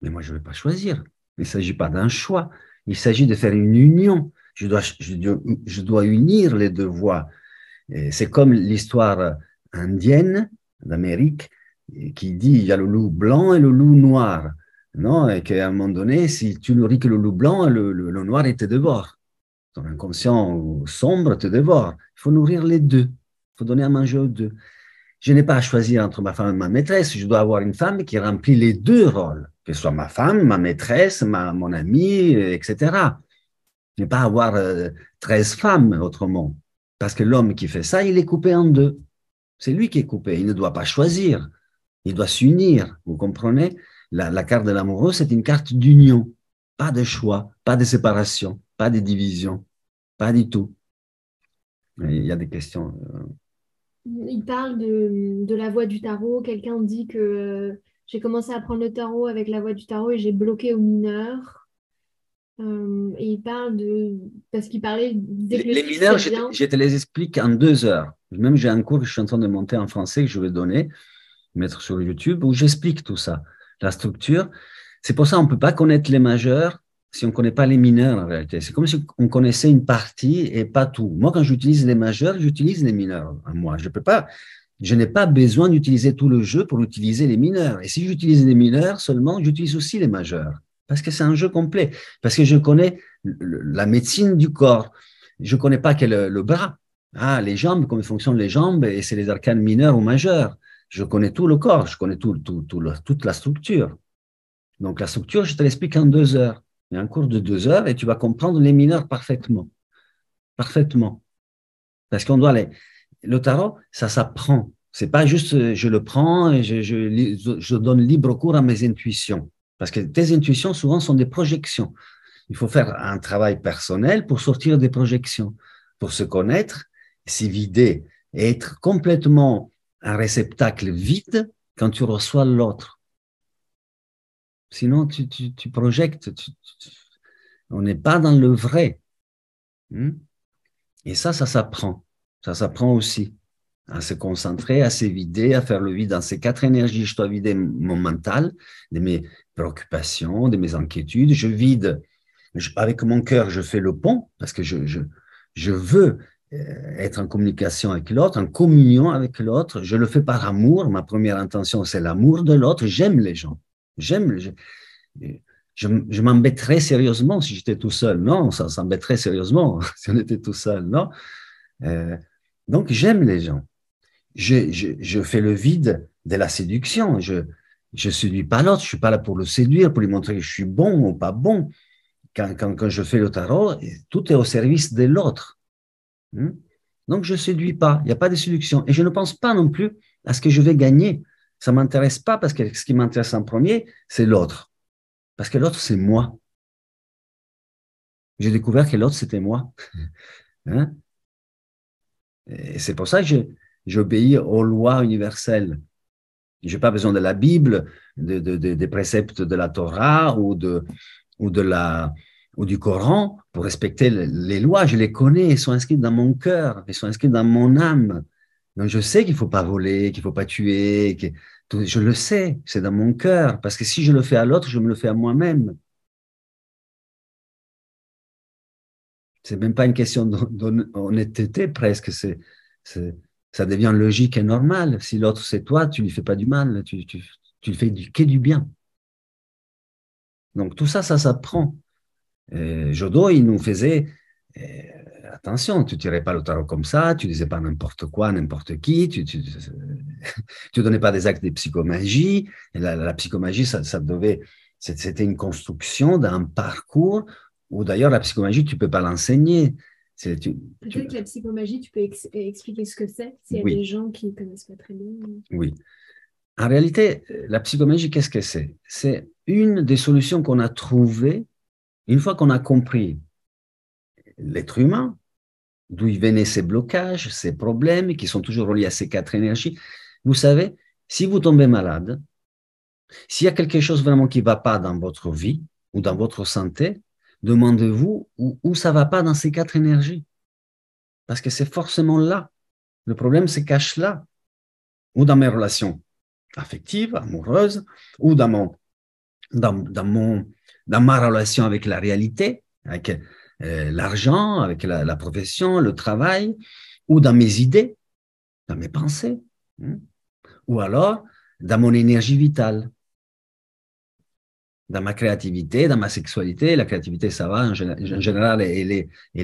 Mais moi, je ne vais pas choisir. Il ne s'agit pas d'un choix. Il s'agit de faire une union. Je dois unir les deux voies. C'est comme l'histoire indienne d'Amérique qui dit il y a le loup blanc et le loup noir. Non, et qu'à un moment donné, si tu nourris que le loup blanc, le noir, il te dévore. Ton inconscient sombre te dévore. Il faut nourrir les deux. Il faut donner à manger aux deux. Je n'ai pas à choisir entre ma femme et ma maîtresse. Je dois avoir une femme qui remplit les deux rôles, que ce soit ma femme, ma maîtresse, mon amie, etc. Je n'ai pas à avoir 13 femmes autrement. Parce que l'homme qui fait ça, il est coupé en deux. C'est lui qui est coupé. Il ne doit pas choisir. Il doit s'unir. Vous comprenez? La carte de l'amoureux, c'est une carte d'union. Pas de choix, pas de séparation, pas de division. Pas du tout. Il y a des questions. Il parle de la voix du tarot. Quelqu'un dit que j'ai commencé à prendre le tarot avec la voie du tarot et j'ai bloqué au mineur. Et il parle de... Parce qu'il parlait, il disait que le Les cycle, mineurs, c'est bien. je te les explique en 2 heures. Même j'ai un cours que je suis en train de monter en français que je vais donner, mettre sur YouTube, où j'explique tout ça, la structure. C'est pour ça qu'on ne peut pas connaître les majeurs si on ne connaît pas les mineurs en réalité. C'est comme si on connaissait une partie et pas tout. Moi, quand j'utilise les majeurs, j'utilise les mineurs. Moi, je n'ai pas besoin d'utiliser tout le jeu pour utiliser les mineurs. Et si j'utilise les mineurs seulement, j'utilise aussi les majeurs. Parce que c'est un jeu complet. Parce que je connais la médecine du corps. Je ne connais pas que le bras. Ah, les jambes, comment fonctionnent les jambes, et c'est les arcanes mineurs ou majeurs. Je connais tout le corps, je connais toute la structure. Donc, la structure, je te l'explique en 2 heures. Il y a un cours de 2 heures et tu vas comprendre les mineurs parfaitement. Parfaitement. Parce qu'on doit les. Le tarot, ça s'apprend. C'est pas juste je le prends et je donne libre cours à mes intuitions. Parce que tes intuitions, souvent, sont des projections. Il faut faire un travail personnel pour sortir des projections, pour se connaître, s'évider et être complètement un réceptacle vide quand tu reçois l'autre. Sinon, tu projectes, on n'est pas dans le vrai. Et ça s'apprend. Ça s'apprend aussi à se concentrer, à s'évider, à faire le vide dans ces 4 énergies. Je dois vider mon mental de mes préoccupations, de mes inquiétudes. Je vide, avec mon cœur, je fais le pont parce que je veux être en communication avec l'autre, en communion avec l'autre. Je le fais par amour. Ma première intention, c'est l'amour de l'autre. J'aime les gens. Je m'embêterais sérieusement si j'étais tout seul. Non, ça s'embêterait sérieusement si on était tout seul. Non. Donc, j'aime les gens. Je fais le vide de la séduction. Je ne séduis pas l'autre. Je ne suis pas là pour le séduire, pour lui montrer que je suis bon ou pas bon. Quand je fais le tarot, tout est au service de l'autre. Donc, je ne séduis pas. Il n'y a pas de séduction. Et je ne pense pas non plus à ce que je vais gagner. Ça ne m'intéresse pas parce que ce qui m'intéresse en premier, c'est l'autre. Parce que l'autre, c'est moi. J'ai découvert que l'autre, c'était moi. Et c'est pour ça que j'obéis aux lois universelles. Je n'ai pas besoin de la Bible, des préceptes de la Torah ou du Coran pour respecter les lois. Je les connais, elles sont inscrites dans mon cœur, elles sont inscrites dans mon âme. Donc je sais qu'il ne faut pas voler, qu'il ne faut pas tuer. Je le sais, c'est dans mon cœur. Parce que si je le fais à l'autre, je me le fais à moi-même. Ce n'est même pas une question d'honnêteté presque. Ça devient logique et normal. Si l'autre, c'est toi, tu ne lui fais pas du mal, tu lui fais que du bien. Donc tout ça, ça s'apprend. Jodo, il nous faisait attention, tu ne tirais pas le tarot comme ça, tu ne disais pas n'importe quoi, n'importe qui, tu ne donnais pas des actes de psychomagie. Et la psychomagie, c'était une construction d'un parcours où d'ailleurs la psychomagie, tu ne peux pas l'enseigner. Peut-être que la psychomagie, tu peux expliquer ce que c'est, s'il y a Oui. des gens qui ne connaissent pas très bien. Oui. En réalité, la psychomagie, qu'est-ce que c'est? C'est une des solutions qu'on a trouvées une fois qu'on a compris l'être humain, d'où il venait ces blocages, ces problèmes qui sont toujours reliés à ces 4 énergies. Vous savez, si vous tombez malade, s'il y a quelque chose vraiment qui ne va pas dans votre vie ou dans votre santé, demandez-vous où ça ne va pas dans ces 4 énergies. Parce que c'est forcément là. Le problème se cache là. Ou dans mes relations affectives, amoureuses, ou dans ma relation avec la réalité, avec l'argent, avec la profession, le travail, ou dans mes idées, dans mes pensées, ou alors dans mon énergie vitale, dans ma créativité, dans ma sexualité. La créativité, ça va, en général, elle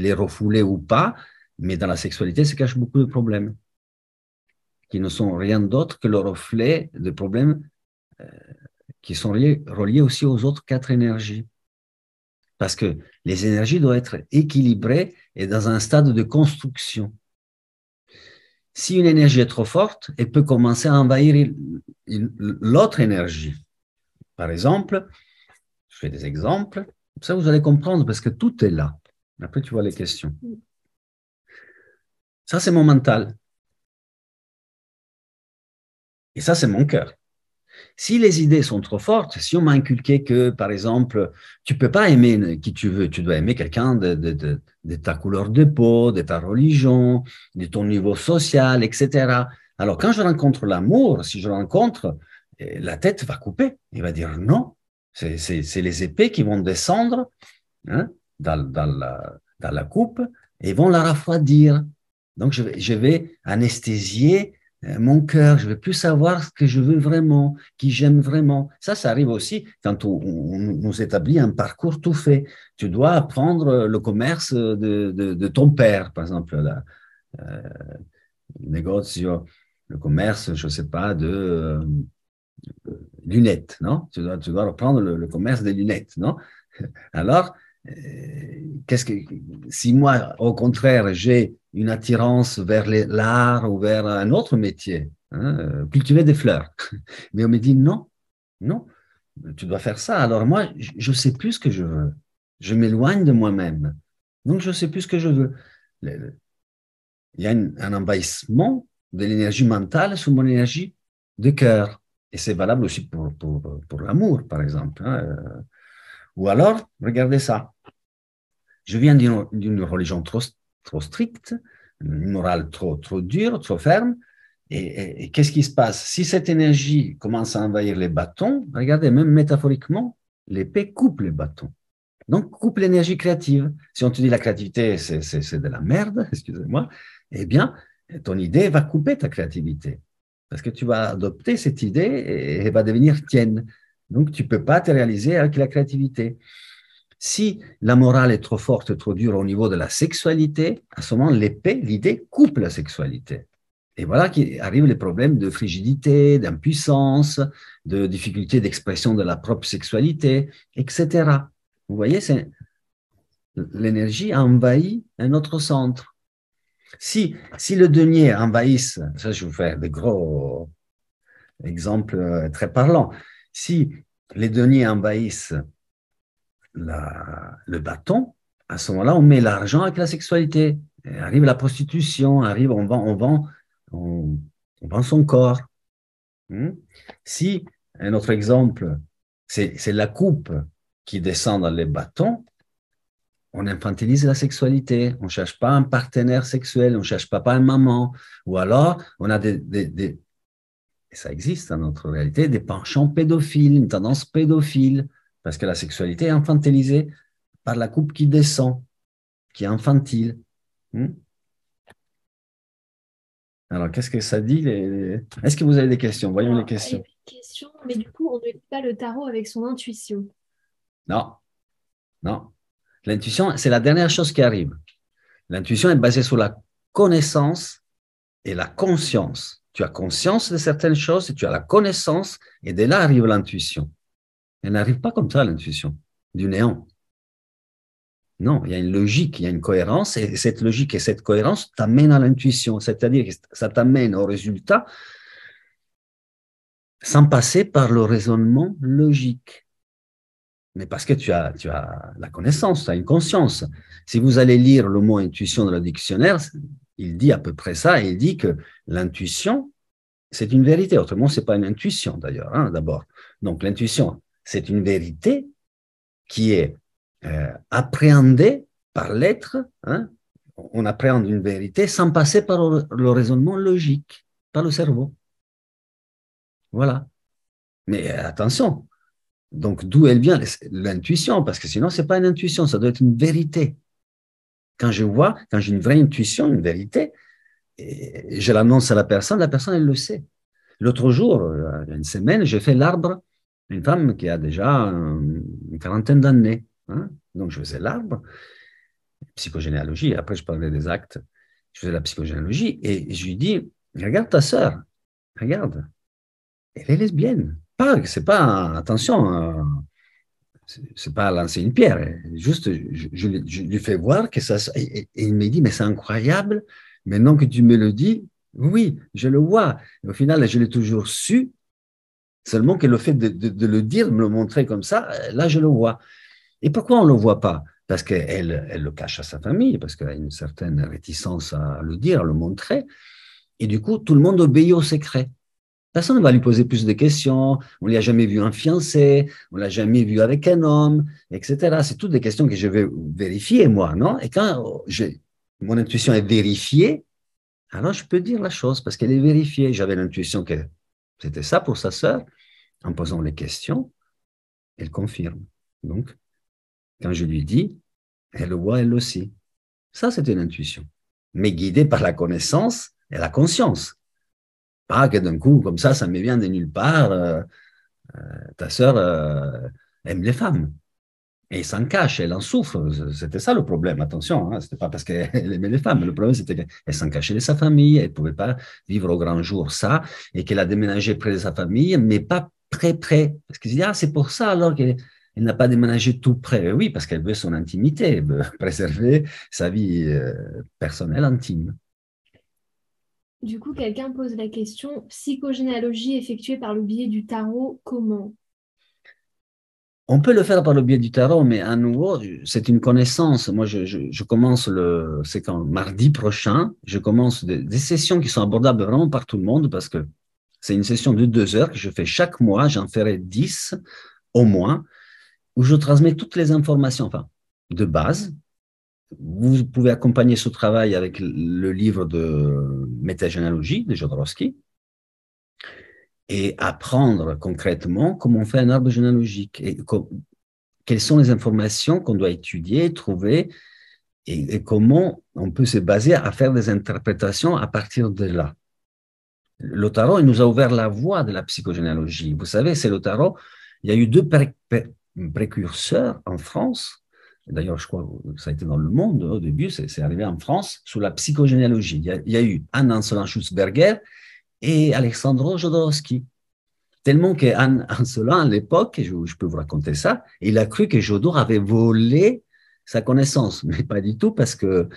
est refoulée ou pas, mais dans la sexualité se cachent beaucoup de problèmes qui ne sont rien d'autre que le reflet de problèmes qui sont reliés aussi aux autres 4 énergies. Parce que les énergies doivent être équilibrées et dans un stade de construction. Si une énergie est trop forte, elle peut commencer à envahir l'autre énergie. Par exemple, je fais des exemples, comme ça vous allez comprendre parce que tout est là. Après, tu vois les questions. Ça, c'est mon mental. Et ça, c'est mon cœur. Si les idées sont trop fortes, si on m'a inculqué que, par exemple, tu ne peux pas aimer qui tu veux, tu dois aimer quelqu'un de ta couleur de peau, de ta religion, de ton niveau social, etc. Alors, quand je rencontre l'amour, si je rencontre, la tête va couper. Il va dire non, c'est les épées qui vont descendre, hein, dans la coupe et vont la refroidir. Donc, je vais anesthésier mon cœur, je ne vais plus savoir ce que je veux vraiment, qui j'aime vraiment. Ça arrive aussi quand on nous établit un parcours tout fait. Tu dois apprendre le commerce de ton père, par exemple, le negozio, le commerce, je ne sais pas, de lunettes, non? Tu dois reprendre le commerce des lunettes, non? Alors, si moi, au contraire, j'ai une attirance vers l'art ou vers un autre métier, hein, cultiver des fleurs, mais on me dit non, non, tu dois faire ça. Alors moi, je ne sais plus ce que je veux. Je m'éloigne de moi-même. Donc, je ne sais plus ce que je veux. Il y a un envahissement de l'énergie mentale sur mon énergie de cœur. Et c'est valable aussi pour l'amour, par exemple. Hein. Ou alors, regardez ça. Je viens d'une religion trop stricte, une morale trop dure, trop ferme. Et qu'est-ce qui se passe? Si cette énergie commence à envahir les bâtons, regardez, même métaphoriquement, l'épée coupe les bâtons. Donc, coupe l'énergie créative. Si on te dit la créativité, c'est de la merde, excusez-moi, eh bien, ton idée va couper ta créativité. Parce que tu vas adopter cette idée et elle va devenir tienne. Donc, tu ne peux pas te réaliser avec la créativité. Si la morale est trop forte, trop dure au niveau de la sexualité, à ce moment, l'idée coupe la sexualité. Et voilà qu'arrivent les problèmes de frigidité, d'impuissance, de difficulté d'expression de la propre sexualité, etc. Vous voyez, l'énergie envahit un autre centre. Si le denier envahisse, ça je vais vous faire des gros exemples très parlants, si les deniers envahissent le bâton, à ce moment-là, on met l'argent avec la sexualité. Et arrive la prostitution, on vend son corps. Si, un autre exemple, c'est la coupe qui descend dans les bâtons, on infantilise la sexualité, on ne cherche pas un partenaire sexuel, on ne cherche pas un maman, ou alors on a et ça existe dans notre réalité, des penchants pédophiles, une tendance pédophile, parce que la sexualité est infantilisée par la coupe qui descend, qui est infantile. Alors, qu'est-ce que ça dit Est-ce que vous avez des questions? Voyons les questions. Une question, mais du coup, on ne lit pas le tarot avec son intuition. Non, non. L'intuition, c'est la dernière chose qui arrive. L'intuition est basée sur la connaissance et la conscience. Tu as conscience de certaines choses et tu as la connaissance, et de là arrive l'intuition. Elle n'arrive pas comme ça, l'intuition, du néant. Non, il y a une logique, il y a une cohérence, et cette logique et cette cohérence t'amènent à l'intuition, c'est-à-dire que ça t'amène au résultat sans passer par le raisonnement logique. Mais parce que tu as la connaissance, tu as une conscience. Si vous allez lire le mot intuition dans le dictionnaire, il dit à peu près ça, il dit que l'intuition, c'est une vérité. Autrement, ce n'est pas une intuition d'ailleurs, hein, d'abord. Donc l'intuition, c'est une vérité qui est appréhendée par l'être. Hein. On appréhende une vérité sans passer par le raisonnement logique, par le cerveau. Voilà. Mais attention, donc d'où elle vient l'intuition? Parce que sinon, ce n'est pas une intuition, ça doit être une vérité. Quand j'ai une vraie intuition, une vérité, et je l'annonce à la personne, elle le sait. L'autre jour, il y a une semaine, j'ai fait l'arbre, une femme qui a déjà une quarantaine d'années. Hein. Donc, je faisais l'arbre, psychogénéalogie, et après je parlais des actes, je faisais la psychogénéalogie, et je lui dis, regarde ta sœur, regarde, elle est lesbienne. C'est pas, attention, c'est pas lancer une pierre, juste je lui fais voir que ça, et il me dit, mais c'est incroyable, maintenant que tu me le dis, oui, je le vois. Et au final, je l'ai toujours su, seulement que le fait de le dire, de me le montrer comme ça, là, je le vois. Et pourquoi on ne le voit pas? Parce qu'elle le cache à sa famille, parce qu'elle a une certaine réticence à le dire, à le montrer. Et du coup, tout le monde obéit au secret. Personne ne va lui poser plus de questions. On ne l'a jamais vu un fiancé, on ne l'a jamais vu avec un homme, etc. C'est toutes des questions que je vais vérifier, moi, non? Et quand mon intuition est vérifiée, alors je peux dire la chose parce qu'elle est vérifiée. J'avais l'intuition que c'était ça pour sa sœur. En posant les questions, elle confirme. Donc, quand je lui dis, elle le voit elle aussi. Ça, c'était l'intuition, mais guidée par la connaissance et la conscience. Pas que d'un coup, comme ça me vient de nulle part, ta sœur aime les femmes. Et elle s'en cache, elle en souffre. C'était ça le problème, attention. Hein. Ce n'était pas parce qu'elle aimait les femmes. Le problème, c'était qu'elle s'en cachait de sa famille. Elle ne pouvait pas vivre au grand jour ça. Et qu'elle a déménagé près de sa famille, mais pas très près. Parce qu'elle se dit, ah, c'est pour ça alors qu'elle n'a pas déménagé tout près. Oui, parce qu'elle veut son intimité, elle veut préserver sa vie personnelle intime. Du coup, quelqu'un pose la question, psychogénéalogie effectuée par le biais du tarot, comment? On peut le faire par le biais du tarot, mais à nouveau, c'est une connaissance. Moi, je commence c'est quand mardi prochain, je commence des sessions qui sont abordables vraiment par tout le monde parce que c'est une session de 2 heures que je fais chaque mois. J'en ferai 10 au moins, où je transmets toutes les informations, enfin, de base. Vous pouvez accompagner ce travail avec le livre de métagénéalogie de Jodorowsky et apprendre concrètement comment on fait un arbre généalogique et quelles sont les informations qu'on doit étudier, trouver et comment on peut se baser à faire des interprétations à partir de là. Le tarot, il nous a ouvert la voie de la psychogénéalogie. Vous savez, c'est le tarot. Il y a eu deux précurseurs en France. D'ailleurs, je crois que ça a été dans le monde au début, c'est arrivé en France, sous la psychogénéalogie. Il y a eu Anne Ancelin-Schutzberger et Alexandre Jodorowsky. Tellement qu'Anne Ancelin, à l'époque, je peux vous raconter ça, il a cru que Jodor avait volé sa connaissance, mais pas du tout parce que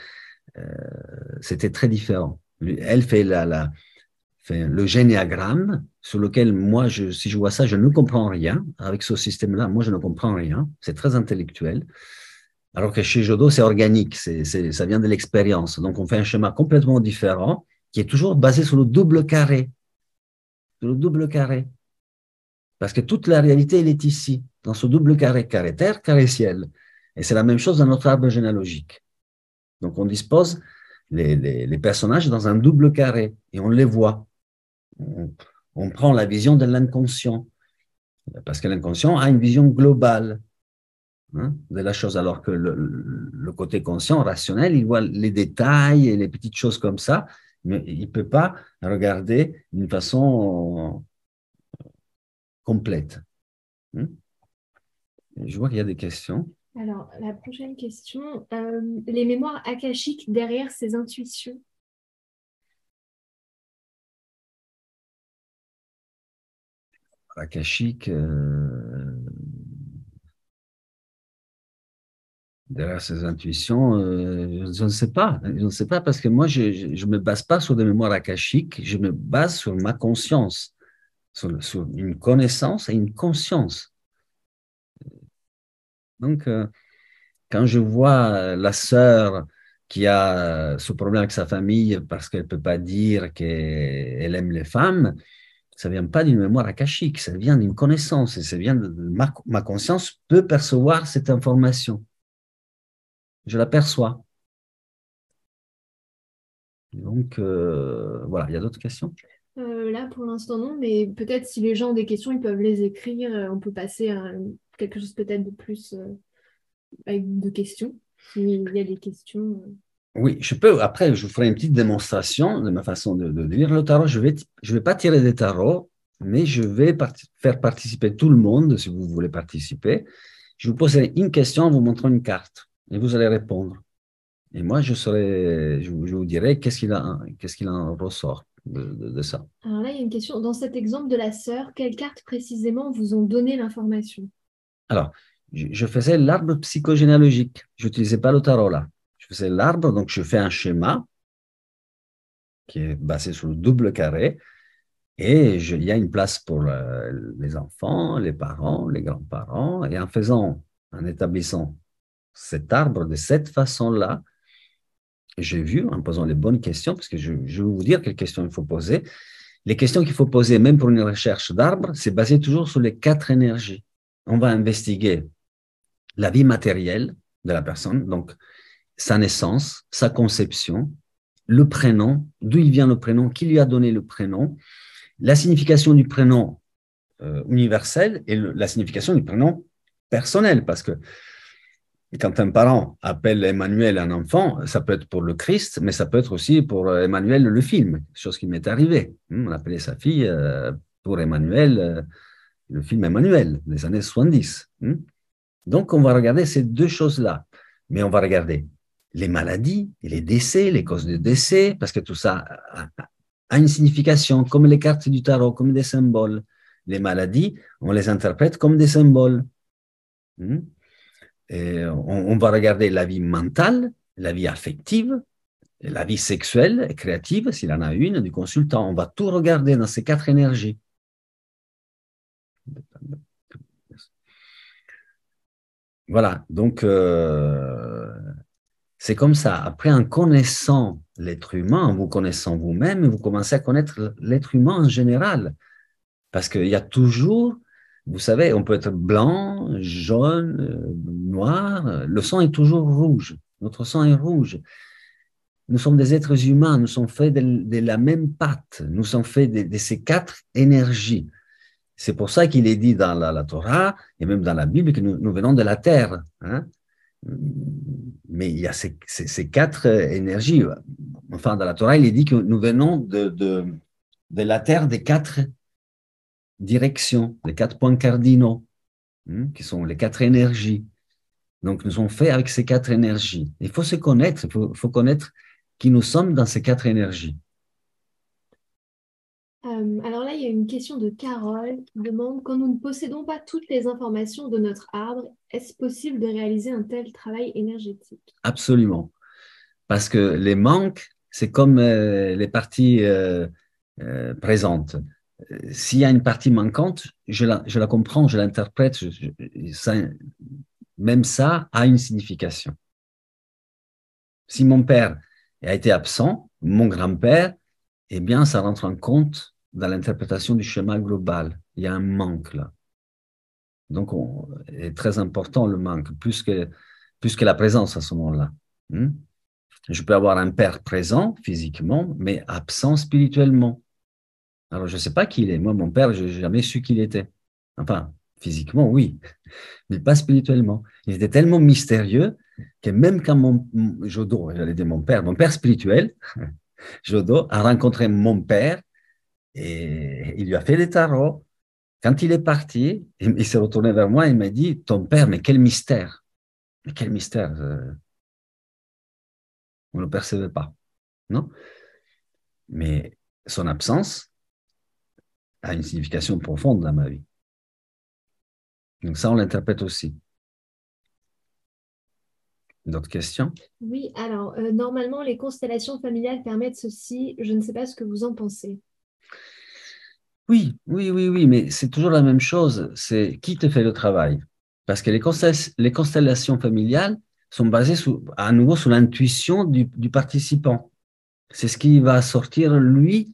c'était très différent. Elle fait le généagramme sur lequel moi, si je vois ça, je ne comprends rien. Avec ce système-là, moi, je ne comprends rien. C'est très intellectuel. Alors que chez Jodot, c'est organique, ça vient de l'expérience. Donc, on fait un schéma complètement différent qui est toujours basé sur le double carré. Sur le double carré. Parce que toute la réalité, elle est ici, dans ce double carré, carré terre, carré ciel. Et c'est la même chose dans notre arbre généalogique. Donc, on dispose les personnages dans un double carré et on les voit. On prend la vision de l'inconscient, parce que l'inconscient a une vision globale de la chose, alors que le côté conscient, rationnel, il voit les détails et les petites choses comme ça, mais il ne peut pas regarder d'une façon complète. Je vois qu'il y a des questions. Alors, la prochaine question, les mémoires akashiques derrière ces intuitions. Akashique, derrière ces intuitions, je ne sais pas. Je ne sais pas parce que moi, je ne me base pas sur des mémoires akashiques, je me base sur ma conscience, sur une connaissance et une conscience. Donc, quand je vois la sœur qui a ce problème avec sa famille parce qu'elle ne peut pas dire qu'elle aime les femmes, ça ne vient pas d'une mémoire akashique, ça vient d'une connaissance, et ça vient de ma conscience peut percevoir cette information. Je l'aperçois. Donc, voilà, il y a d'autres questions? Là, pour l'instant, non, mais peut-être si les gens ont des questions, ils peuvent les écrire. On peut passer à quelque chose peut-être de plus avec de questions, s'il y a des questions. Oui, je peux. Après, je vous ferai une petite démonstration de ma façon de lire le tarot. Je vais pas tirer des tarots, mais je vais faire participer tout le monde, si vous voulez participer. Je vous poserai une question en vous montrant une carte, et vous allez répondre. Et moi, je vous dirai qu'est-ce qu'il en ressort de ça. Alors là, il y a une question. Dans cet exemple de la sœur, quelles cartes précisément vous ont donné l'information? Alors, je faisais l'arbre psychogénéalogique. Je n'utilisais pas le tarot là. Je faisais l'arbre, donc je fais un schéma qui est basé sur le double carré. Et il y a une place pour les enfants, les parents, les grands-parents. Et en établissant cet arbre de cette façon-là, j'ai vu, en posant les bonnes questions, parce que je vais vous dire quelles questions il faut poser, les questions qu'il faut poser, même pour une recherche d'arbre, c'est basé toujours sur les 4 énergies. On va investiguer la vie matérielle de la personne, donc sa naissance, sa conception, le prénom, d'où il vient le prénom, qui lui a donné le prénom, la signification du prénom universel et la signification du prénom personnel, parce que quand un parent appelle Emmanuel un enfant, ça peut être pour le Christ, mais ça peut être aussi pour Emmanuel le film, chose qui m'est arrivée. On appelait sa fille pour Emmanuel, le film Emmanuel des années 70. Donc, on va regarder ces 2 choses-là, mais on va regarder les maladies et les décès, les causes de décès, parce que tout ça a une signification, comme les cartes du tarot, comme des symboles. Les maladies, on les interprète comme des symboles. Et on va regarder la vie mentale, la vie affective, la vie sexuelle et créative, s'il en a une, du consultant. On va tout regarder dans ces 4 énergies. Voilà, donc c'est comme ça. Après, en connaissant l'être humain, en vous connaissant vous-même, vous commencez à connaître l'être humain en général. Parce qu'il y a toujours, vous savez, on peut être blanc, jaune, noir, le sang est toujours rouge. Notre sang est rouge. Nous sommes des êtres humains, nous sommes faits de la même pâte, nous sommes faits de ces 4 énergies. C'est pour ça qu'il est dit dans la Torah et même dans la Bible que nous venons de la terre. Hein? Mais il y a ces 4 énergies. Enfin, dans la Torah, il est dit que nous venons de la terre des 4 directions, les 4 points cardinaux, qui sont les 4 énergies. Donc, nous sommes faits avec ces 4 énergies. Il faut se connaître, il faut connaître qui nous sommes dans ces 4 énergies. Alors là, il y a une question de Carole qui demande, quand nous ne possédons pas toutes les informations de notre arbre, est-ce possible de réaliser un tel travail énergétique? Absolument. Parce que les manques, c'est comme les parties présentes. S'il y a une partie manquante, je la comprends, je l'interprète, même ça a une signification. Si mon père a été absent, mon grand-père, eh bien, ça rentre en compte dans l'interprétation du schéma global. Il y a un manque là. Donc, c'est très important le manque, plus que la présence à ce moment-là. Je peux avoir un père présent physiquement, mais absent spirituellement. Alors, je ne sais pas qui il est. Moi, mon père, je n'ai jamais su qui il était. Enfin, physiquement, oui, mais pas spirituellement. Il était tellement mystérieux que même quand Jodo, j'allais dire mon père spirituel, Jodo, a rencontré mon père et il lui a fait des tarots. Quand il est parti, il s'est retourné vers moi et il m'a dit, ton père, mais quel mystère. Mais quel mystère. On ne le percevait pas. Non? Mais son absence a une signification profonde dans ma vie. Donc ça, on l'interprète aussi. D'autres questions? Oui, alors normalement, les constellations familiales permettent ceci. Je ne sais pas ce que vous en pensez. Oui, mais c'est toujours la même chose. C'est qui te fait le travail? Parce que les constellations familiales sont basées à nouveau sur l'intuition du participant. C'est ce qui va sortir lui.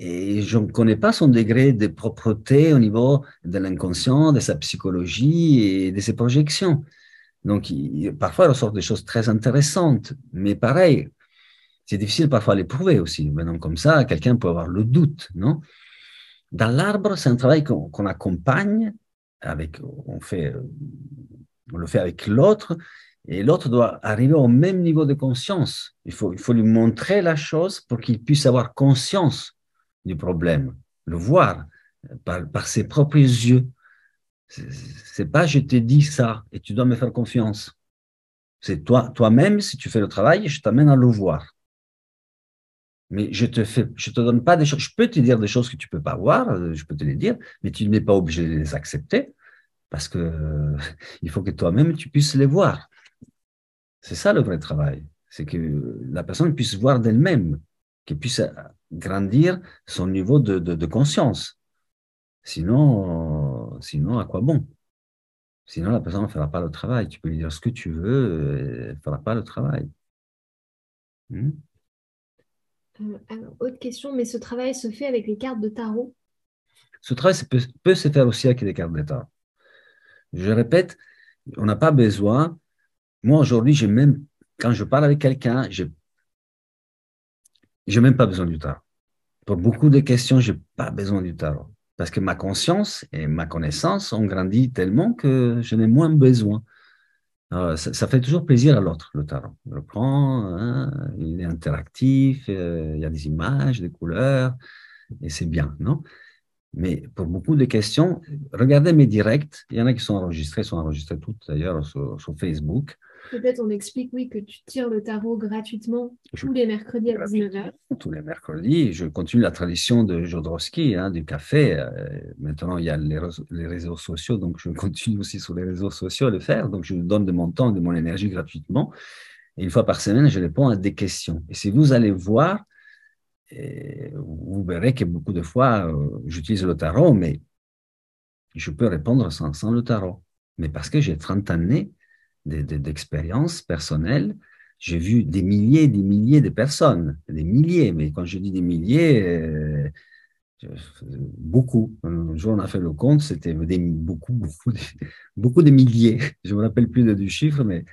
Et je ne connais pas son degré de propreté au niveau de l'inconscient, de sa psychologie et de ses projections. Donc, parfois, il ressort des choses très intéressantes. Mais pareil, c'est difficile parfois à l'éprouver aussi. Maintenant, comme ça, quelqu'un peut avoir le doute, non? Dans l'arbre, c'est un travail qu'on accompagne, on le fait avec l'autre, et l'autre doit arriver au même niveau de conscience. Il faut lui montrer la chose pour qu'il puisse avoir conscience du problème, le voir par ses propres yeux. C'est pas je t'ai dit ça et tu dois me faire confiance. C'est toi-même, si tu fais le travail, je t'amène à le voir. Mais je te donne pas des choses. Je peux te dire des choses que tu peux pas voir, je peux te les dire, mais tu n'es pas obligé de les accepter parce que il faut que toi-même tu puisses les voir. C'est ça le vrai travail. C'est que la personne puisse voir d'elle-même, qu'elle puisse grandir son niveau de conscience. Sinon, à quoi bon? Sinon, la personne ne fera pas le travail. Tu peux lui dire ce que tu veux, elle ne fera pas le travail. Alors, autre question, mais ce travail se fait avec les cartes de tarot? Ce travail peut se faire aussi avec des cartes de tarot. Je répète, on n'a pas besoin. Moi, aujourd'hui, quand je parle avec quelqu'un, je n'ai même pas besoin du tarot. Pour beaucoup de questions, je n'ai pas besoin du tarot. Parce que ma conscience et ma connaissance ont grandi tellement que je n'ai moins besoin. Alors, ça fait toujours plaisir à l'autre, le tarot. Je le prends, hein, il est interactif, il y a des images, des couleurs, et c'est bien, non? Mais pour beaucoup de questions, regardez mes directs, il y en a qui sont enregistrés toutes d'ailleurs sur Facebook. Peut-être on explique, oui, que tu tires le tarot gratuitement tous les mercredis à 19h. Tous les mercredis, je continue la tradition de Jodorowsky, hein, du café. Maintenant, il y a les réseaux sociaux, donc je continue aussi sur les réseaux sociaux à le faire. Donc, je donne de mon temps, de mon énergie gratuitement. Et une fois par semaine, je réponds à des questions. Et si vous allez voir, vous verrez que beaucoup de fois, j'utilise le tarot, mais je peux répondre sans le tarot. Mais parce que j'ai 30 années d'expérience personnelle, j'ai vu des milliers et des milliers de personnes, des milliers, mais quand je dis des milliers, beaucoup. Un jour, on a fait le compte, c'était beaucoup de milliers. Je ne me rappelle plus du chiffre, mais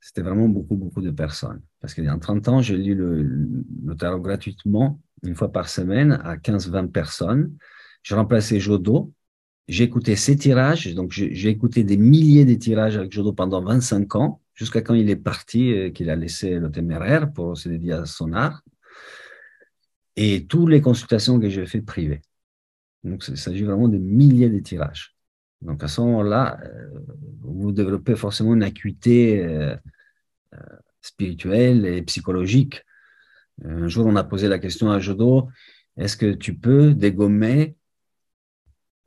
c'était vraiment beaucoup de personnes. Parce qu'en 30 ans, j'ai lu le tarot gratuitement, une fois par semaine, à 15-20 personnes. J'ai remplacé Jodo. J'ai écouté ses tirages, donc j'ai écouté des milliers de tirages avec Jodo pendant 25 ans, jusqu'à quand il est parti, qu'il a laissé le téméraire pour se dédier à son art. Et toutes les consultations que j'ai faites privées. Donc, il s'agit vraiment de milliers de tirages. Donc, à ce moment-là, vous développez forcément une acuité spirituelle et psychologique. Un jour, on a posé la question à Jodo, est-ce que tu peux dégommer,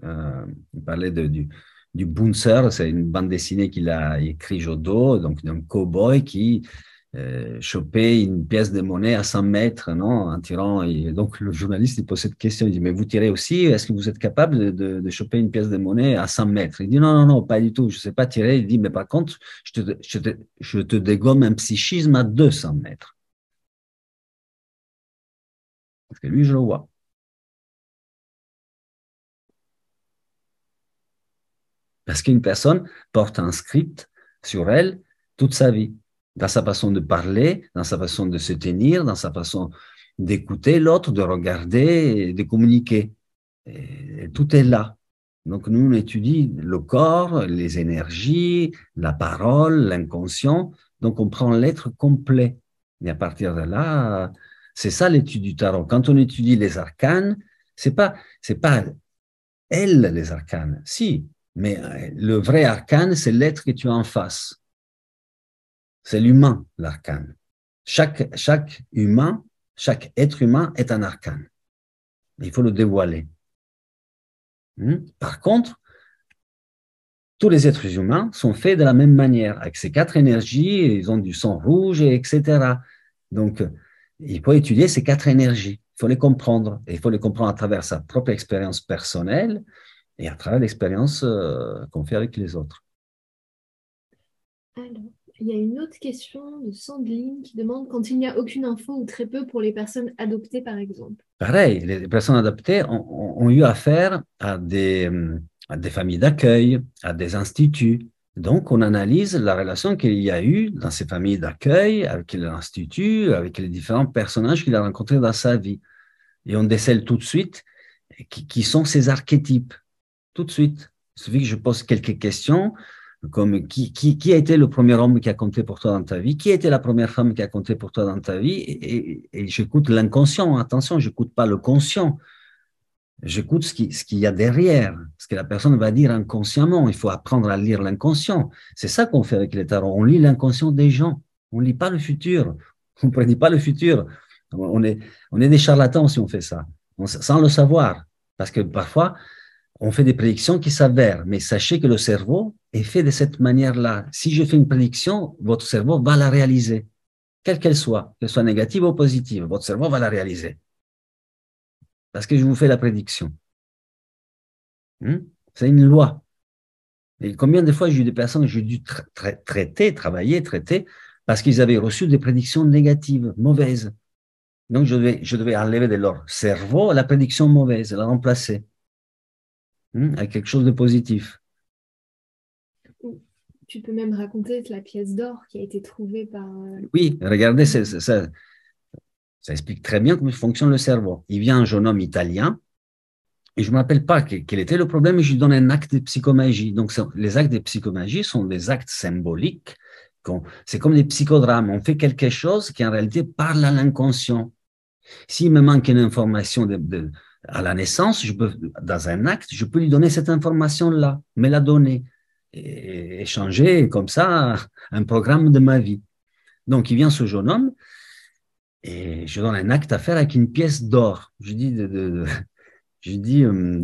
il parlait du Bouncer, c'est une bande dessinée qu'il a écrit Jodo, donc d'un cow-boy qui chopait une pièce de monnaie à 100 mètres, non, en tirant. Et donc, le journaliste, il pose cette question, il dit, mais vous tirez aussi, est-ce que vous êtes capable de choper une pièce de monnaie à 100 mètres? Il dit, non, pas du tout, je ne sais pas tirer. Il dit, mais par contre, je te dégomme un psychisme à 200 mètres. Parce que lui, je le vois. Parce qu'une personne porte un script sur elle toute sa vie, dans sa façon de parler, dans sa façon de se tenir, dans sa façon d'écouter l'autre, de regarder et de communiquer. Et tout est là. Donc, nous, on étudie le corps, les énergies, la parole, l'inconscient. Donc, on prend l'être complet. Et à partir de là, c'est ça l'étude du tarot. Quand on étudie les arcanes, c'est pas elles, les arcanes. Si, mais le vrai arcane, c'est l'être que tu as en face. C'est l'humain, l'arcane. Chaque humain, chaque être humain est un arcane. Il faut le dévoiler. Par contre, tous les êtres humains sont faits de la même manière, avec ces 4 énergies, ils ont du sang rouge, etc. Donc, il faut étudier ces 4 énergies, il faut les comprendre, et il faut les comprendre à travers sa propre expérience personnelle et à travers l'expérience qu'on fait avec les autres. Alors, il y a une autre question de Sandrine qui demande quand il n'y a aucune info ou très peu pour les personnes adoptées, par exemple. Pareil, les personnes adoptées ont eu affaire à des familles d'accueil, à des instituts. Donc, on analyse la relation qu'il y a eu dans ces familles d'accueil, avec l'institut, avec les différents personnages qu'il a rencontrés dans sa vie. Et on décèle tout de suite qui sont ces archétypes. Tout de suite. Il suffit que je pose quelques questions, comme qui a été le premier homme qui a compté pour toi dans ta vie, qui a été la première femme qui a compté pour toi dans ta vie, et j'écoute l'inconscient. Attention, je n'écoute pas le conscient. J'écoute ce qu'il y a derrière, ce que la personne va dire inconsciemment. Il faut apprendre à lire l'inconscient. C'est ça qu'on fait avec les tarots. On lit l'inconscient des gens. On ne lit pas le futur. On ne prédit pas le futur. On est des charlatans si on fait ça, sans le savoir. Parce que parfois, on fait des prédictions qui s'avèrent, mais sachez que le cerveau est fait de cette manière-là. Si je fais une prédiction, votre cerveau va la réaliser, quelle qu'elle soit négative ou positive, votre cerveau va la réaliser. Parce que je vous fais la prédiction. C'est une loi. Et combien de fois j'ai eu des personnes que j'ai dû traiter, parce qu'ils avaient reçu des prédictions négatives, mauvaises. Donc, je devais enlever de leur cerveau la prédiction mauvaise, la remplacer avec quelque chose de positif. Tu peux même raconter la pièce d'or qui a été trouvée par... Oui, regardez, ça explique très bien comment fonctionne le cerveau. Il vient un jeune homme italien, et je ne me rappelle pas quel était le problème, et je lui donne un acte de psychomagie. Donc, les actes de psychomagie sont des actes symboliques. C'est comme des psychodrames. On fait quelque chose qui, en réalité, parle à l'inconscient. S'il me manque une information à la naissance, dans un acte, je peux lui donner cette information-là, me la donner, et échanger comme ça un programme de ma vie. Donc, il vient ce jeune homme, et je donne un acte à faire avec une pièce d'or. Je dis de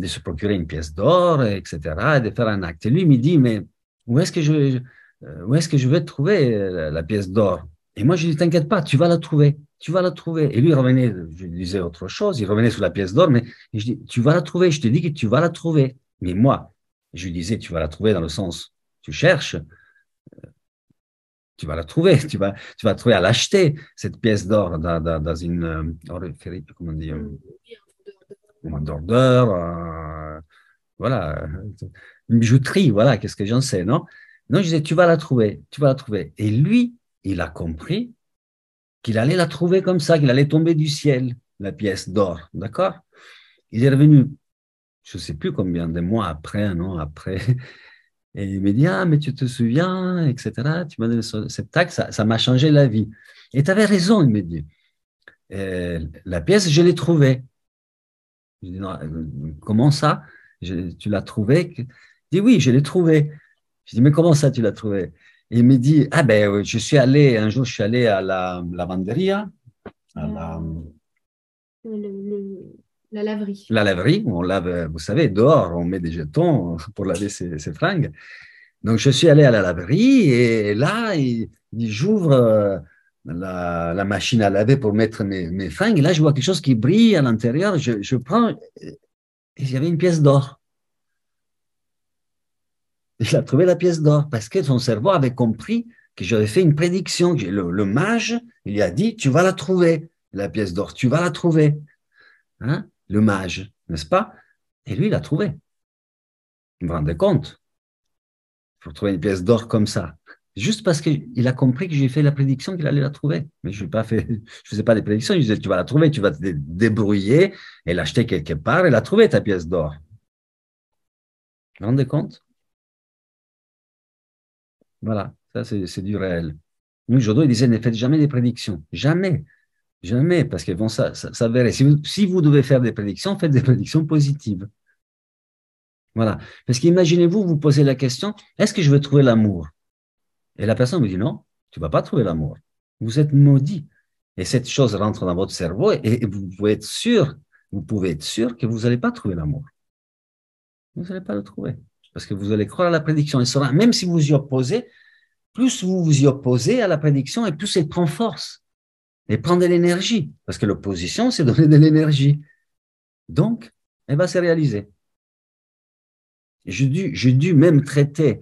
se procurer une pièce d'or, etc., et de faire un acte. Et lui me dit, mais où est-ce que je vais trouver la pièce d'or? Et moi, je lui dis, t'inquiète pas, tu vas la trouver. Tu vas la trouver. Et lui, il revenait, je lui disais autre chose, il revenait sur la pièce d'or, mais je dis, tu vas la trouver, je te dis que tu vas la trouver. Mais moi, je lui disais, tu vas la trouver dans le sens, tu cherches, tu vas la trouver, tu vas trouver à l'acheter, cette pièce d'or, dans une comment dire, une d'ordeur, voilà, une bijouterie, voilà, qu'est-ce que j'en sais, non? Non, je disais, tu vas la trouver, tu vas la trouver. Et lui, il a compris qu'il allait la trouver comme ça, qu'il allait tomber du ciel, la pièce d'or, d'accord? Il est revenu, je ne sais plus combien de mois après, un an après, et il me dit, ah, mais tu te souviens, etc., tu m'as donné cet acte, ça m'a changé la vie. Et tu avais raison, il me dit. La pièce, je l'ai trouvée. Je dis, non, comment ça? Tu l'as trouvée? Il dit, oui, je l'ai trouvée. Je dis, mais comment ça, tu l'as trouvée? Et il me dit, ah ben, un jour, je suis allé à la lavanderia, à la laverie. La laverie, où on lave, vous savez, dehors, on met des jetons pour laver ses fringues. Donc, je suis allé à la laverie et là, j'ouvre la machine à laver pour mettre mes fringues. Et là, je vois quelque chose qui brille à l'intérieur. Je prends, et il y avait une pièce d'or. Il a trouvé la pièce d'or parce que son cerveau avait compris que j'avais fait une prédiction. Le mage, il lui a dit, tu vas la trouver, la pièce d'or, tu vas la trouver. Hein? Le mage, n'est-ce pas? Et lui, il l'a trouvé. Vous vous rendez compte? Pour trouver une pièce d'or comme ça. Juste parce qu'il a compris que j'ai fait la prédiction qu'il allait la trouver. Mais je ne faisais pas des prédictions. Je disais, tu vas la trouver, tu vas te débrouiller et l'acheter quelque part et la trouver, ta pièce d'or. Vous vous rendez compte? Voilà, ça c'est du réel. Nous, Jodo, il disait, ne faites jamais des prédictions. Jamais. Jamais, parce qu'elles vont s'avérer. Si vous devez faire des prédictions, faites des prédictions positives. Voilà. Parce qu'imaginez-vous, vous posez la question, est-ce que je vais trouver l'amour? Et la personne vous dit non, tu ne vas pas trouver l'amour. Vous êtes maudit. Et cette chose rentre dans votre cerveau et vous pouvez être sûr que vous n'allez pas trouver l'amour. Vous n'allez pas le trouver. Parce que vous allez croire à la prédiction. Et même si vous y opposez, plus vous vous y opposez à la prédiction et plus elle prend force. Et prend de l'énergie. Parce que l'opposition, c'est donner de l'énergie. Donc, elle va se réaliser. J'ai dû même traiter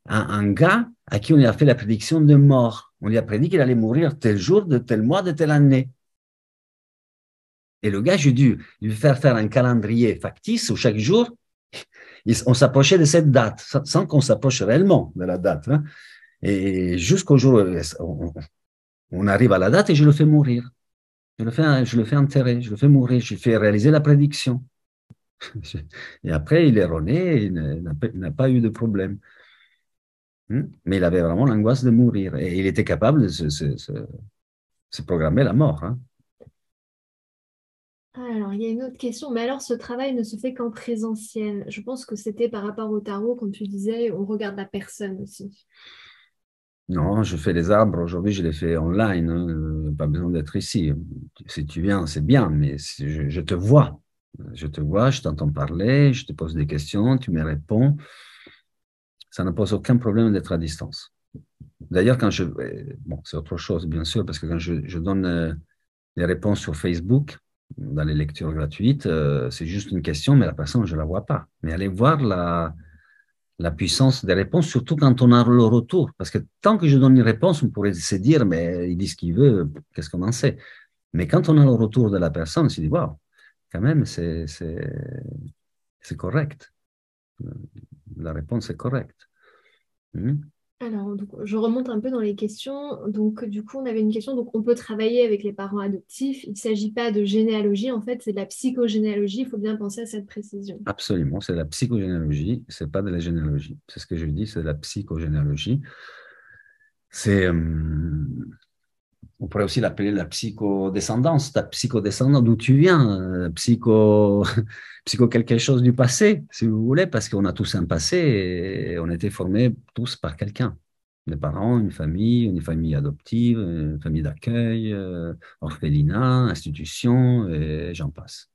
un gars à qui on lui a fait la prédiction de mort. On lui a prédit qu'il allait mourir tel jour, de tel mois, de telle année. Et le gars, j'ai dû lui faire un calendrier factice où chaque jour, on s'approchait de cette date, sans qu'on s'approche réellement de la date. Hein. Et jusqu'au jour où on arrive à la date et je le fais mourir. Je le fais enterrer, je le fais mourir, je fais réaliser la prédiction. Et après, il est rené, il n'a pas eu de problème. Mais il avait vraiment l'angoisse de mourir. Et il était capable de se programmer la mort. Hein. Alors, il y a une autre question. Mais alors, ce travail ne se fait qu'en présentiel. Je pense que c'était par rapport au tarot, quand tu disais, on regarde la personne aussi. Non, je fais les arbres. Aujourd'hui, je les fais online. Hein. Pas besoin d'être ici. Si tu viens, c'est bien, mais je te vois. Je te vois, je t'entends parler, je te pose des questions, tu me réponds. Ça ne pose aucun problème d'être à distance. D'ailleurs, bon, c'est autre chose, bien sûr, parce que quand je donne les réponses sur Facebook, dans les lectures gratuites, c'est juste une question, mais la personne, je ne la vois pas. Mais allez voir la puissance des réponses, surtout quand on a le retour. Parce que tant que je donne une réponse, on pourrait se dire, mais il dit ce qu'il veut, qu'est-ce qu'on en sait? Mais quand on a le retour de la personne, on se dit, waouh, quand même, c'est correct. La réponse est correcte. Hmm. Alors, donc, je remonte un peu dans les questions. Donc, du coup, on avait une question. Donc, on peut travailler avec les parents adoptifs. Il ne s'agit pas de généalogie. En fait, c'est de la psychogénéalogie. Il faut bien penser à cette précision. Absolument, c'est de la psychogénéalogie, c'est pas de la généalogie. C'est ce que je dis, c'est de la psychogénéalogie. C'est, on pourrait aussi l'appeler la psychodescendance, ta psychodescendance, d'où tu viens, psycho quelque chose du passé, si vous voulez, parce qu'on a tous un passé et on a été formés tous par quelqu'un. Des parents, une famille adoptive, une famille d'accueil, orphelinat, institution, et j'en passe.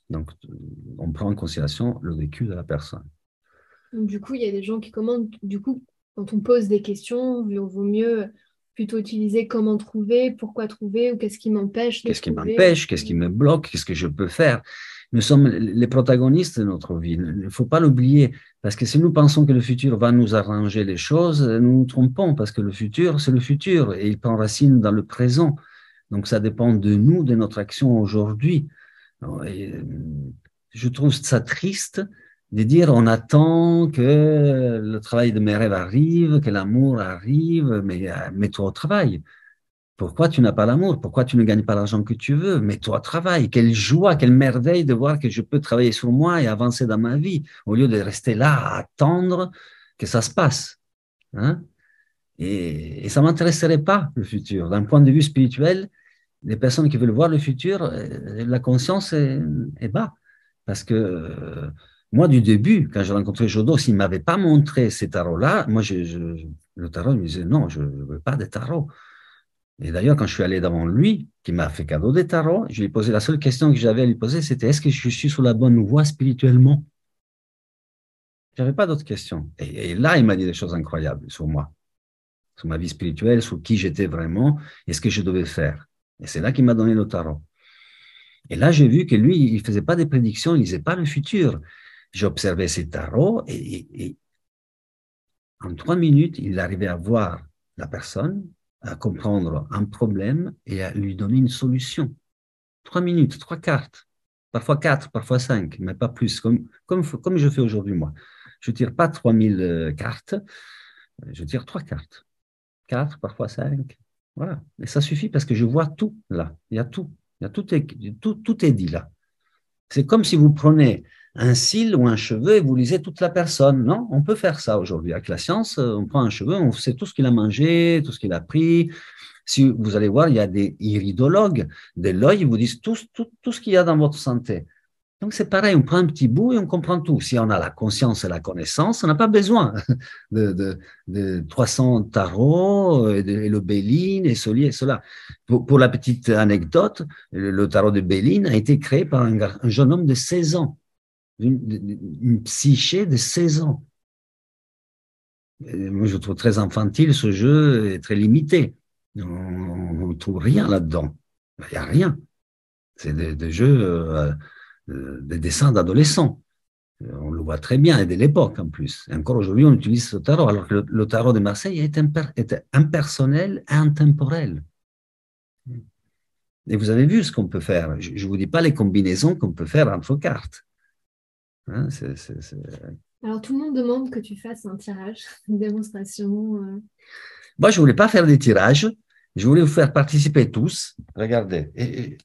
Donc, on prend en considération le vécu de la personne. Donc, du coup, il y a des gens qui commandent. Du coup, quand on pose des questions, il vaut mieux plutôt utiliser comment trouver, pourquoi trouver ou qu'est-ce qui m'empêche de Qu'est-ce qui trouver. m'empêche? Qu'est-ce qui me bloque? Qu'est-ce que je peux faire? Nous sommes les protagonistes de notre vie. Il ne faut pas l'oublier. Parce que si nous pensons que le futur va nous arranger les choses, nous nous trompons. Parce que le futur, c'est le futur. Et il prend racine dans le présent. Donc, ça dépend de nous, de notre action aujourd'hui. Et je trouve ça triste de dire on attend que le travail de mes rêves arrive, que l'amour arrive, mais mets-toi au travail. Pourquoi tu n'as pas l'amour? Pourquoi tu ne gagnes pas l'argent que tu veux? Mets-toi au travail. Quelle joie, quelle merveille de voir que je peux travailler sur moi et avancer dans ma vie, au lieu de rester là à attendre que ça se passe. Hein? Et ça ne m'intéresserait pas, le futur. D'un point de vue spirituel, les personnes qui veulent voir le futur, la conscience est bas. Parce que moi, du début, quand j'ai rencontré Jodo, s'il ne m'avait pas montré ces tarots-là, moi, le tarot, il me disait non, je ne veux pas de tarot. Et d'ailleurs, quand je suis allé devant lui, qui m'a fait cadeau des tarots, je lui ai posé la seule question que j'avais à lui poser, c'était est-ce que je suis sur la bonne voie spirituellement? Je n'avais pas d'autres questions. Et là, il m'a dit des choses incroyables sur moi, sur ma vie spirituelle, sur qui j'étais vraiment et ce que je devais faire. Et c'est là qu'il m'a donné le tarot. Et là, j'ai vu que lui, il ne faisait pas des prédictions, il ne disait pas le futur. J'observais ses tarots et en 3 minutes, il arrivait à voir la personne, à comprendre un problème et à lui donner une solution. 3 minutes, 3 cartes, parfois 4, parfois 5, mais pas plus, comme je fais aujourd'hui moi. Je ne tire pas 3000 cartes, je tire 3 cartes. 4, parfois 5. Voilà. Et ça suffit parce que je vois tout là. Il y a tout. Tout est dit là. C'est comme si vous prenez un cil ou un cheveu et vous lisez toute la personne. Non, on peut faire ça aujourd'hui. Avec la science, on prend un cheveu, on sait tout ce qu'il a mangé, tout ce qu'il a pris. Si vous allez voir, il y a des iridologues de l'œil, ils vous disent tout ce qu'il y a dans votre santé. Donc, c'est pareil, on prend un petit bout et on comprend tout. Si on a la conscience et la connaissance, on n'a pas besoin de 300 tarots et le Béline et ceci et cela. Pour la petite anecdote, le tarot de Béline a été créé par un jeune homme de 16 ans, une psyché de 16 ans. Et moi, je trouve très infantile ce jeu et très limité. On ne trouve rien là-dedans. Il n'y a rien. C'est des jeux, des dessins d'adolescents. On le voit très bien, et de l'époque en plus. Et encore aujourd'hui, on utilise ce tarot, alors que le tarot de Marseille est impersonnel et intemporel. Et vous avez vu ce qu'on peut faire. Je ne vous dis pas les combinaisons qu'on peut faire entre cartes. Hein, Alors, tout le monde demande que tu fasses un tirage, une démonstration. Moi, je ne voulais pas faire des tirages. Je voulais vous faire participer tous. Regardez. Et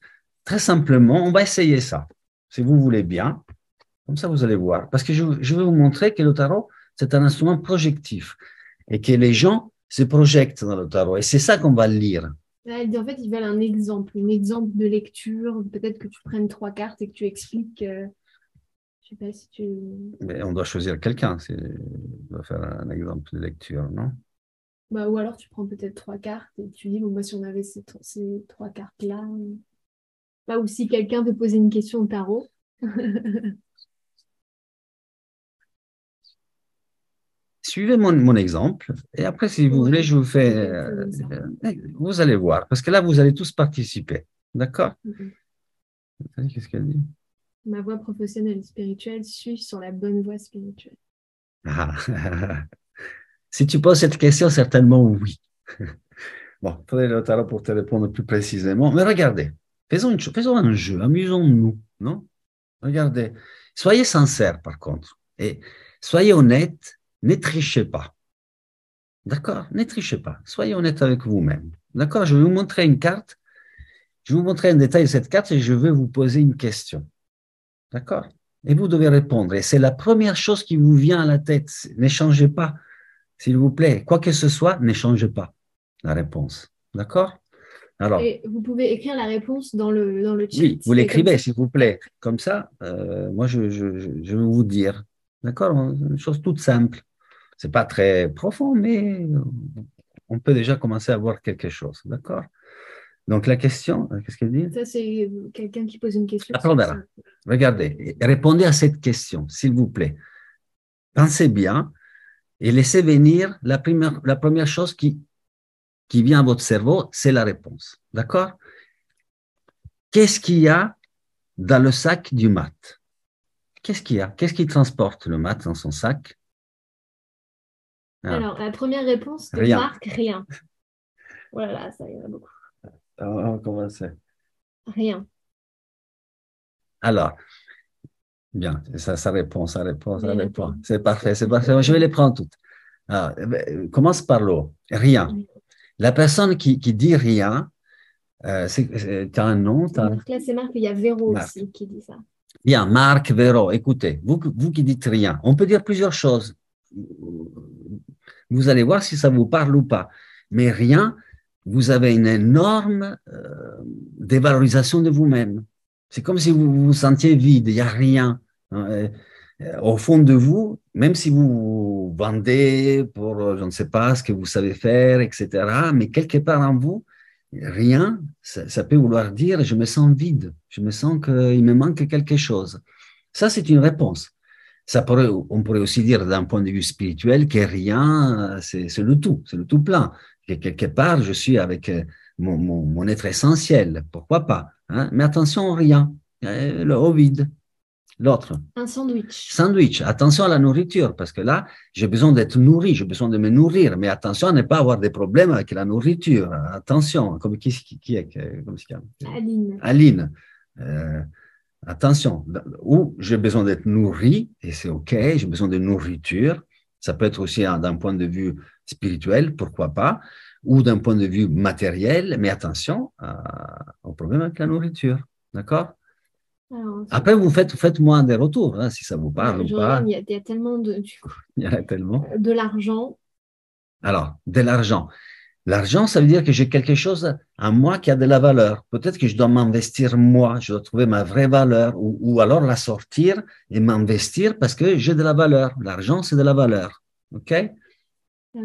très simplement, on va essayer ça. Si vous voulez bien. Comme ça, vous allez voir. Parce que je vais vous montrer que le tarot, c'est un instrument projectif et que les gens se projettent dans le tarot. Et c'est ça qu'on va lire. En fait, ils veulent un exemple de lecture. Peut-être que tu prennes 3 cartes et que tu expliques. Je sais pas si tu. Mais on doit choisir quelqu'un. On doit faire un exemple de lecture, non? Bah, ou alors tu prends peut-être 3 cartes et tu dis, bon, moi, si on avait ces 3 cartes-là. Bah, ou si quelqu'un veut poser une question au tarot. Suivez mon exemple. Et après, si vous voulez, je vous fais. Vous allez voir. Parce que là, vous allez tous participer. D'accord? Qu'est-ce qu'elle dit? Ma voie professionnelle et spirituelle suit sur la bonne voie spirituelle. Ah. Si tu poses cette question, certainement oui. Bon, il faudrait le tarot pour te répondre plus précisément. Mais regardez, faisons un jeu, amusons-nous, non? Regardez, soyez sincères par contre, et soyez honnêtes, ne trichez pas. D'accord? Ne trichez pas. Soyez honnête avec vous-même. D'accord? Je vais vous montrer une carte. Je vais vous montrer un détail de cette carte et je vais vous poser une question. D'accord? Et vous devez répondre. Et c'est la première chose qui vous vient à la tête. N'échangez pas, s'il vous plaît. Quoi que ce soit, n'échangez pas la réponse. D'accord? Alors, Et vous pouvez écrire la réponse dans le chat. oui, vous Et comme l'écrivez, ça, s'il vous plaît. Comme ça, moi, je vais vous dire. D'accord? Une chose toute simple. C'est pas très profond, mais on peut déjà commencer à voir quelque chose. D'accord? Donc, la question, qu'est-ce qu'elle dit? ça c'est quelqu'un qui pose une question. Après, on verra. Regardez, répondez à cette question, s'il vous plaît. Pensez bien et laissez venir la première chose qui vient à votre cerveau, c'est la réponse. D'accord? Qu'est-ce qu'il y a dans le sac du mat? Qu'est-ce qu'il y a? Qu'est-ce qui transporte le mat dans son sac? Ah, Alors, la première réponse de rien. Marc, rien. Voilà, ça y en a beaucoup. On va commencer. Rien. Alors, bien, ça répond, ça répond, ça Il y en a répond. plein. C'est parfait, c'est parfait. Je vais les prendre toutes. Alors, commence par l'eau. Rien. La personne qui dit rien, tu as un nom, Marc, là, c'est Marc, il y a Véro Marc. aussi qui dit ça. Bien, Marc, Véro, écoutez, vous qui dites rien, on peut dire plusieurs choses. Vous allez voir si ça vous parle ou pas. Mais rien, vous avez une énorme dévalorisation de vous-même. C'est comme si vous vous sentiez vide, il n'y a rien. Au fond de vous, même si vous vous vendez pour, je ne sais pas, ce que vous savez faire, etc., mais quelque part en vous, rien, ça peut vouloir dire je me sens vide, je me sens qu'il me manque quelque chose. Ça, c'est une réponse. On pourrait aussi dire d'un point de vue spirituel que rien, c'est le tout plein. Que quelque part, je suis avec mon être essentiel, pourquoi pas, hein? Mais attention, rien, au vide. L'autre, Un sandwich. sandwich, attention à la nourriture, parce que là, j'ai besoin d'être nourri, j'ai besoin de me nourrir, mais attention à ne pas avoir des problèmes avec la nourriture. Attention, comme qui est, comme Aline. Aline. Attention, ou j'ai besoin d'être nourri, et c'est OK, j'ai besoin de nourriture. Ça peut être aussi d'un point de vue spirituel, pourquoi pas, ou d'un point de vue matériel, mais attention au problème avec la nourriture. D'accord? Alors, Après, faites-moi des retours, hein, si ça vous parle ou je pas. regarde, il y a tellement de, du coup, Il y en a tellement. de l'argent. Alors, de l'argent. L'argent, ça veut dire que j'ai quelque chose en moi qui a de la valeur. Peut-être que je dois m'investir moi, je dois trouver ma vraie valeur, ou alors la sortir et m'investir parce que j'ai de la valeur. L'argent, c'est de la valeur. OK?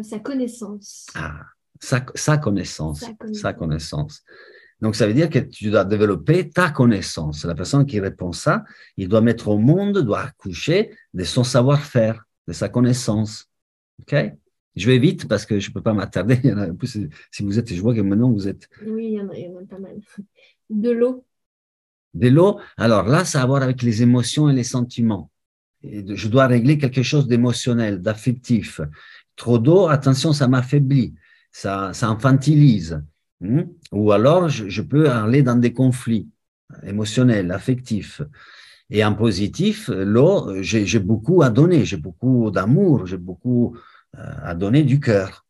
Sa connaissance. Ah, sa connaissance. Sa connaissance. Sa connaissance. Donc, ça veut dire que tu dois développer ta connaissance. La personne qui répond ça, il doit mettre au monde, doit accoucher de son savoir-faire, de sa connaissance. OK? Je vais vite parce que je ne peux pas m'attarder. En plus, si vous êtes, je vois que maintenant vous êtes Oui, il y en a pas mal. De l'eau. de l'eau. Alors là, ça a à voir avec les émotions et les sentiments. Et je dois régler quelque chose d'émotionnel, d'affectif. Trop d'eau, attention, ça m'affaiblit, ça infantilise. Ou alors, je peux aller dans des conflits émotionnels, affectifs. Et en positif, l'eau, j'ai beaucoup à donner, j'ai beaucoup d'amour, j'ai beaucoup à donner du cœur.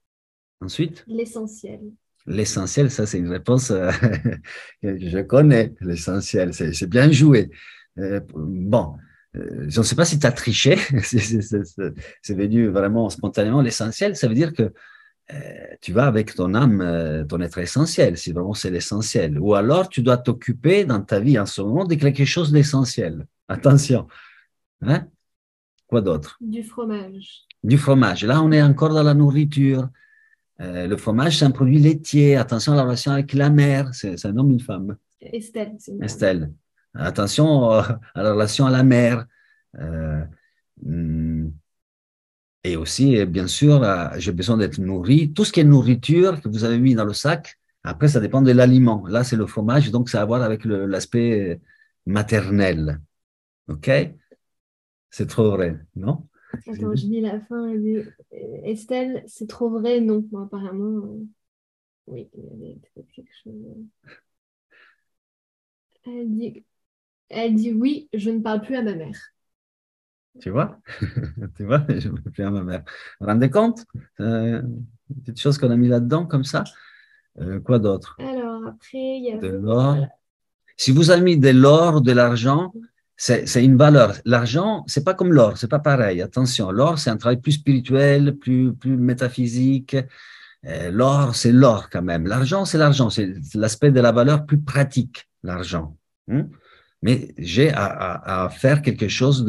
Ensuite, L'essentiel. l'essentiel, ça c'est une réponse que je connais, l'essentiel, c'est bien joué. Bon, je ne sais pas si tu as triché, c'est venu vraiment spontanément. L'essentiel, ça veut dire que tu vas avec ton âme, ton être essentiel, si vraiment c'est l'essentiel. Ou alors tu dois t'occuper dans ta vie en ce moment de quelque chose d'essentiel. Attention. Hein? Quoi d'autre? Du fromage. Du fromage. Là, on est encore dans la nourriture. Le fromage, c'est un produit laitier. Attention à la relation avec la mère. C'est un homme, une femme. Estelle, c'est une femme. Estelle. Attention à la relation à la mère. Euh, hum, et aussi, bien sûr, j'ai besoin d'être nourri. Tout ce qui est nourriture que vous avez mis dans le sac, après, ça dépend de l'aliment. Là, c'est le fromage, donc ça a à voir avec l'aspect maternel. OK? C'est trop vrai, non? Attends, je lis la fin. Estelle, c'est trop vrai, non. Bon, apparemment. Oui, il y avait peut-être quelque chose. Elle dit, elle dit oui, je ne parle plus à ma mère. Tu vois? Tu vois, je me fais à ma mère. Vous vous rendez compte? Une petite chose qu'on a mis là-dedans, comme ça. Quoi d'autre? Alors, après, il y De avait. l'or. Si vous avez mis de l'or, de l'argent, c'est une valeur. L'argent, c'est pas comme l'or, c'est pas pareil. Attention, l'or, c'est un travail plus spirituel, plus métaphysique. L'or, c'est l'or quand même. L'argent, c'est l'argent. C'est l'aspect de la valeur plus pratique, l'argent. Hein. Mais j'ai à faire quelque chose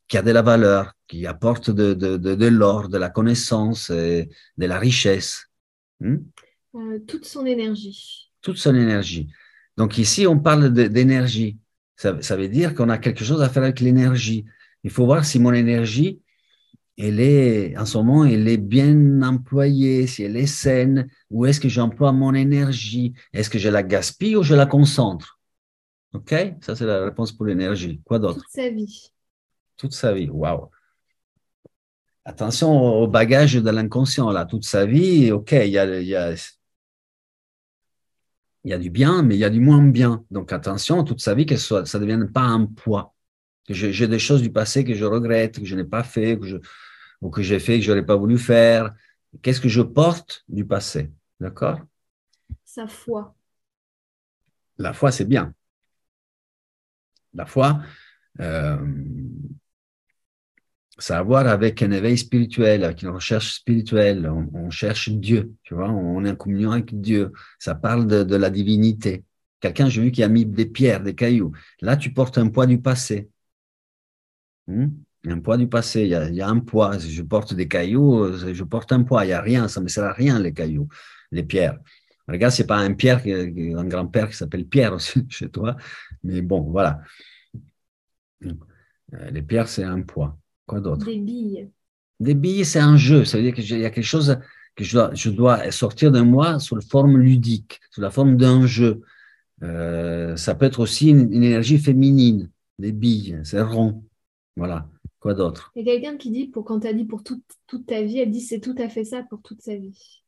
qui a de la valeur, qui apporte de l'or, de la connaissance, et de la richesse. Hein. Toute son énergie. Toute son énergie. Donc ici, on parle d'énergie. Ça veut dire qu'on a quelque chose à faire avec l'énergie. Il faut voir si mon énergie, elle est, en ce moment, elle est bien employée, si elle est saine, où est-ce que j'emploie mon énergie? Est-ce que je la gaspille ou je la concentre? OK? Ça, c'est la réponse pour l'énergie. Quoi d'autre? Toute sa vie. Toute sa vie. Waouh! Attention au bagage de l'inconscient, là. Toute sa vie, OK, il y a du bien, mais il y a du moins bien. Donc attention, toute sa vie, que ça ne devienne pas un poids. Que j'ai des choses du passé que je regrette, que je n'ai pas fait, ou que j'ai fait que je n'aurais pas voulu faire. Qu'est-ce que je porte du passé? D'accord? Sa foi. La foi, c'est bien. La foi, euh, ça a à voir avec un éveil spirituel, avec une recherche spirituelle. On cherche Dieu, tu vois, on est en communion avec Dieu. Ça parle de la divinité. Quelqu'un, j'ai vu, qui a mis des pierres, des cailloux. Là, tu portes un poids du passé. Un poids du passé, il y a un poids. Si je porte des cailloux, je porte un poids. Il n'y a rien, ça ne me sert à rien, les cailloux, les pierres. Regarde, ce n'est pas un Pierre, un grand-père qui s'appelle Pierre aussi chez toi. Mais bon, voilà. Les pierres, c'est un poids. Quoi d'autre? Des billes. Des billes, c'est un jeu. Ça veut dire qu'il y a quelque chose que je dois sortir de moi sous la forme ludique, sous la forme d'un jeu. Ça peut être aussi une énergie féminine. Des billes, c'est rond. Voilà. Quoi d'autre? Il y a quelqu'un qui dit, quand tu as dit pour toute ta vie, elle dit c'est tout à fait ça pour toute sa vie.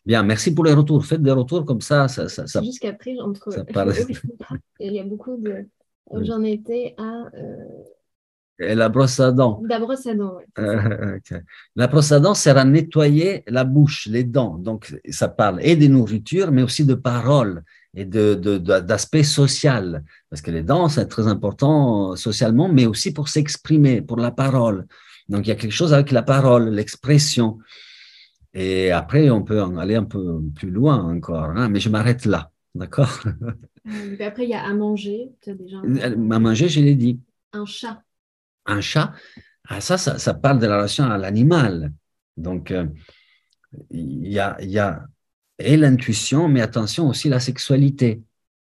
Bien, merci pour les retours. Faites des retours comme ça. C'est juste qu'après, ça parle. il y a beaucoup de. Oui. J'en étais à. Et la brosse à dents. La brosse à dents, ouais. Okay. La brosse à dents sert à nettoyer la bouche, les dents. Donc, ça parle et des nourritures, mais aussi de paroles et d'aspect social. Parce que les dents, c'est très important socialement, mais aussi pour s'exprimer, pour la parole. Donc, il y a quelque chose avec la parole, l'expression. Et après, on peut en aller un peu plus loin encore, hein, mais je m'arrête là. D'accord? Donc après, il y a à manger. Tu as déjà À manger, je l'ai dit. un chat. Un chat, ah, ça parle de la relation à l'animal. Donc, il y a et l'intuition, mais attention aussi la sexualité.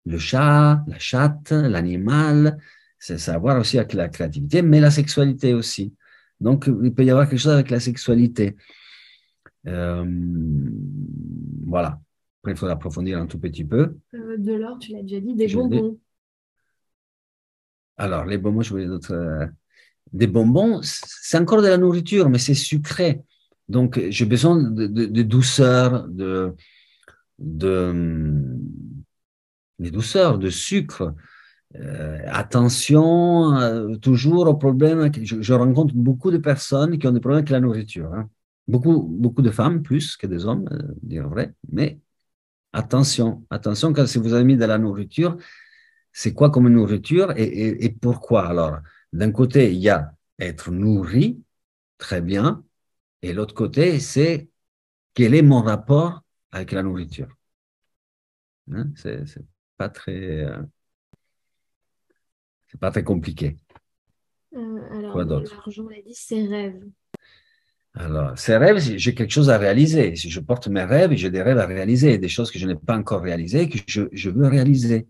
Le chat, la chatte, l'animal, c'est à voir aussi avec la créativité, mais la sexualité aussi. Donc, il peut y avoir quelque chose avec la sexualité. Voilà. Après, il faut approfondir un tout petit peu. De l'or, tu l'as déjà dit. Des bonbons. Alors, les bonbons, je voulais d'autres. Des bonbons, c'est encore de la nourriture, mais c'est sucré. Donc, j'ai besoin de douceur, de douceur, de sucre. Attention toujours au problème. Je rencontre beaucoup de personnes qui ont des problèmes avec la nourriture. Hein. Beaucoup de femmes, plus que des hommes, dire vrai. Mais attention, quand si vous avez mis de la nourriture, c'est quoi comme nourriture et pourquoi? Alors, d'un côté, il y a être nourri, très bien, et l'autre côté, c'est quel est mon rapport avec la nourriture. Hein? C'est pas très, c'est pas très compliqué. Alors, Quoi d'autre? l'argent, elle a dit ses rêves. Alors, ces rêves, j'ai quelque chose à réaliser. Si je porte mes rêves, j'ai des rêves à réaliser, des choses que je n'ai pas encore réalisées, que je veux réaliser,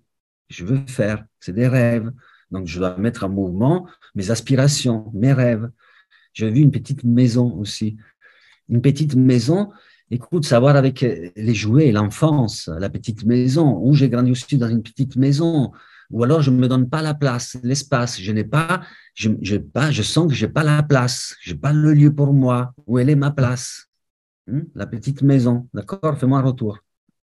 je veux faire. C'est des rêves. Donc, je dois mettre en mouvement mes aspirations, mes rêves. J'ai vu une petite maison aussi. Une petite maison, écoute, savoir avec les jouets, l'enfance, la petite maison, où j'ai grandi aussi dans une petite maison, ou alors je ne me donne pas la place, l'espace. Je n'ai pas, je sens que je n'ai pas la place, je n'ai pas le lieu pour moi. Où elle est ma place? La petite maison, d'accord? Fais-moi un retour.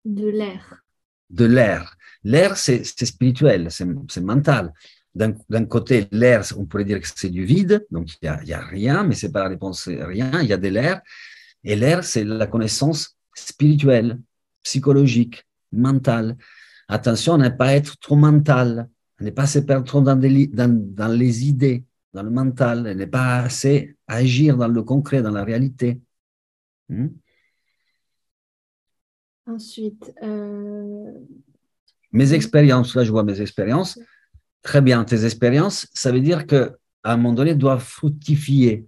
De l'air. De l'air. L'air, c'est spirituel, c'est mental. D'un côté, l'air, on pourrait dire que c'est du vide, donc il y a rien, mais c'est pas la réponse, c'est rien, il y a de l'air. Et l'air, c'est la connaissance spirituelle, psychologique, mentale. Attention à ne pas être trop mental, à ne pas se perdre trop dans les idées, dans le mental, à ne pas assez agir dans le concret, dans la réalité. Ensuite, Mes expériences, là je vois mes expériences, très bien, tes expériences, ça veut dire qu'à un moment donné, doivent fructifier.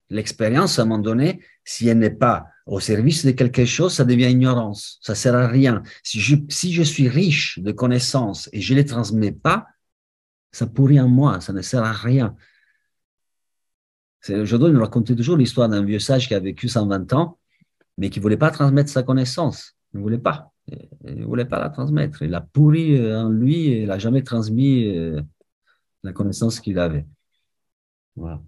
L'expérience, à un moment donné, si elle n'est pas au service de quelque chose, ça devient ignorance, ça ne sert à rien. Si je suis riche de connaissances et je ne les transmets pas, ça pourrit en moi, ça ne sert à rien. Je dois nous raconter toujours l'histoire d'un vieux sage qui a vécu 120 ans, mais qui ne voulait pas transmettre sa connaissance. Il ne voulait pas. Il ne voulait pas la transmettre. Il a pourri en lui et il n'a jamais transmis la connaissance qu'il avait. Voilà.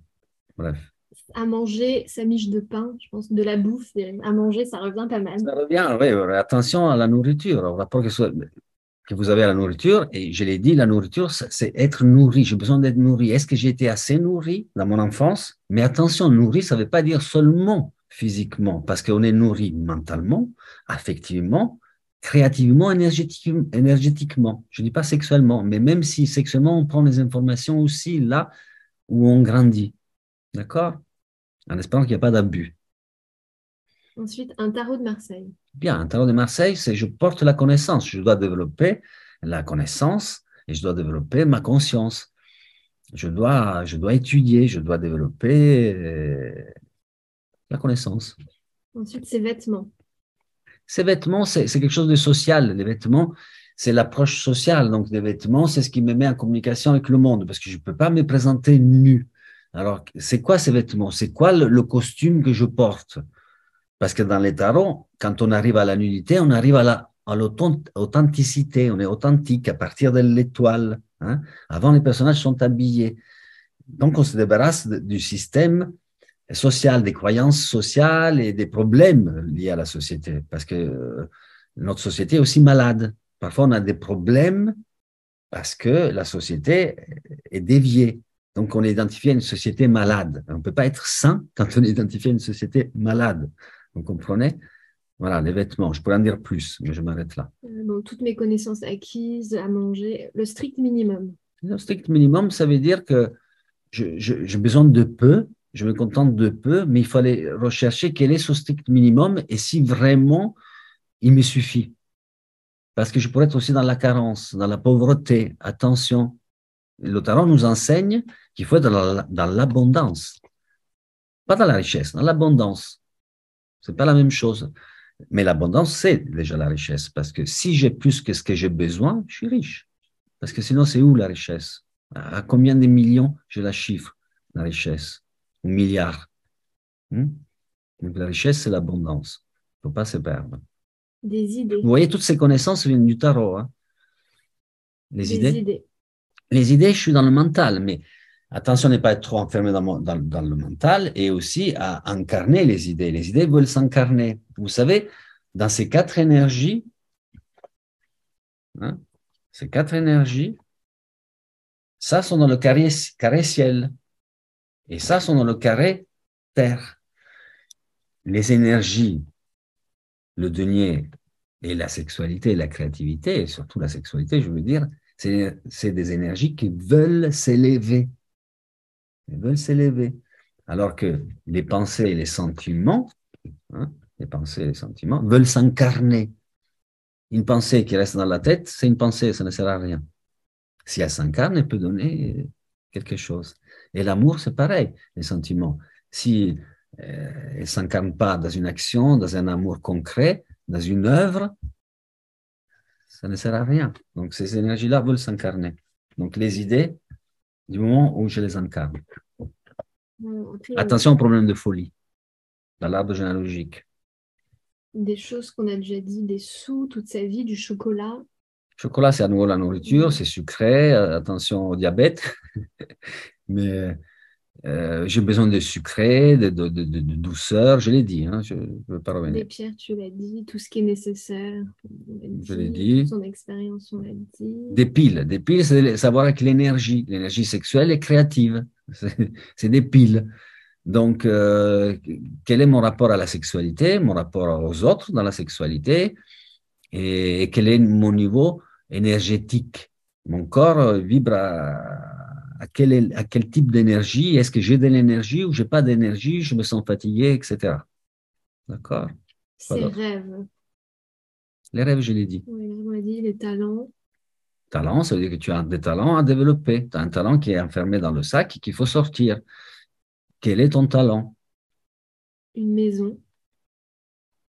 Bref. à manger sa miche de pain, je pense, de la bouffe, à manger, ça revient pas mal. Ça revient, oui, attention à la nourriture, au rapport que vous avez à la nourriture. Et je l'ai dit, la nourriture, c'est être nourri. J'ai besoin d'être nourri. Est-ce que j'ai été assez nourri dans mon enfance? Mais attention, nourri, ça ne veut pas dire seulement physiquement, parce qu'on est nourri mentalement, affectivement, créativement, énergétiquement. Je ne dis pas sexuellement, mais même si sexuellement, on prend les informations aussi là où on grandit. D'accord? En espérant qu'il n'y a pas d'abus. Ensuite, un tarot de Marseille. Bien, un tarot de Marseille, c'est je porte la connaissance. Je dois développer la connaissance et je dois développer ma conscience. Je dois étudier, je dois développer la connaissance. Ensuite, ses vêtements. Ces vêtements, c'est quelque chose de social. Les vêtements, c'est l'approche sociale. Donc, les vêtements, c'est ce qui me met en communication avec le monde parce que je ne peux pas me présenter nu. Alors, c'est quoi ces vêtements? C'est quoi le costume que je porte? Parce que dans les tarots, quand on arrive à la nudité, on arrive à l'authenticité. On est authentique à partir de l'étoile. Hein. Avant, les personnages sont habillés. Donc, on se débarrasse du système social, des croyances sociales et des problèmes liés à la société. Parce que notre société est aussi malade. Parfois, on a des problèmes parce que la société est déviée. Donc, on est identifié à une société malade. On ne peut pas être sain quand on est identifié à une société malade. Vous comprenez? Voilà, les vêtements. Je pourrais en dire plus, mais je m'arrête là. Bon, toutes mes connaissances acquises, à manger, le strict minimum. Le strict minimum, ça veut dire que j'ai besoin de peu, je me contente de peu, mais il faut aller rechercher quel est ce strict minimum et si vraiment il me suffit. Parce que je pourrais être aussi dans la carence, dans la pauvreté. Attention, le tarot nous enseigne qu'il faut être dans l'abondance. Pas dans la richesse, dans l'abondance. Ce n'est pas la même chose. Mais l'abondance, c'est déjà la richesse. Parce que si j'ai plus que ce que j'ai besoin, je suis riche. Parce que sinon, c'est où la richesse? À combien de millions je la chiffre, la richesse? Ou milliards? Donc la richesse, c'est l'abondance. Il ne faut pas se perdre. Des idées. Vous voyez, toutes ces connaissances viennent du tarot. Hein. Les idées. Les idées, je suis dans le mental, mais attention à ne pas être trop enfermé dans le mental et aussi à incarner les idées. Les idées veulent s'incarner. Vous savez, dans ces quatre énergies, ces quatre énergies, ça sont dans le carré ciel et ça sont dans le carré terre. Les énergies, le denier et la sexualité et la créativité, et surtout la sexualité, je veux dire, c'est des énergies qui veulent s'élever. Elles veulent s'élever. Alors que les pensées et les sentiments, les pensées et les sentiments veulent s'incarner. Une pensée qui reste dans la tête, c'est une pensée, ça ne sert à rien. Si elle s'incarne, elle peut donner quelque chose. Et l'amour, c'est pareil, les sentiments. Si elle ne s'incarne pas dans une action, dans un amour concret, dans une œuvre, ça ne sert à rien. Donc, ces énergies-là veulent s'incarner. Donc, les idées, du moment où je les incarne. Attention au problème de folie, dans l'arbre généalogique. Des choses qu'on a déjà dit, des sous, toute sa vie, du chocolat. Chocolat, c'est à nouveau la nourriture, c'est sucré, attention au diabète. Mais J'ai besoin de sucré, de douceur, je l'ai dit, hein, je ne veux pas Des revenir. pierres, tu l'as dit. Tout ce qui est nécessaire, on l'a Je l'ai dit. dit. Son expérience, on l'a dit. Des piles, c'est savoir avec l'énergie sexuelle et créative. C'est des piles. Donc, quel est mon rapport à la sexualité, mon rapport aux autres dans la sexualité et quel est mon niveau énergétique? Mon corps vibre à quel type d'énergie? Est-ce que j'ai de l'énergie ou j'ai pas d'énergie? Je me sens fatigué, etc. D'accord? Pas Ses d'autre. rêves. Les rêves, je l'ai dit. Oui, on l'a dit. Les talents. Talent, ça veut dire que tu as des talents à développer. Tu as un talent qui est enfermé dans le sac et qu'il faut sortir. Quel est ton talent? Une maison.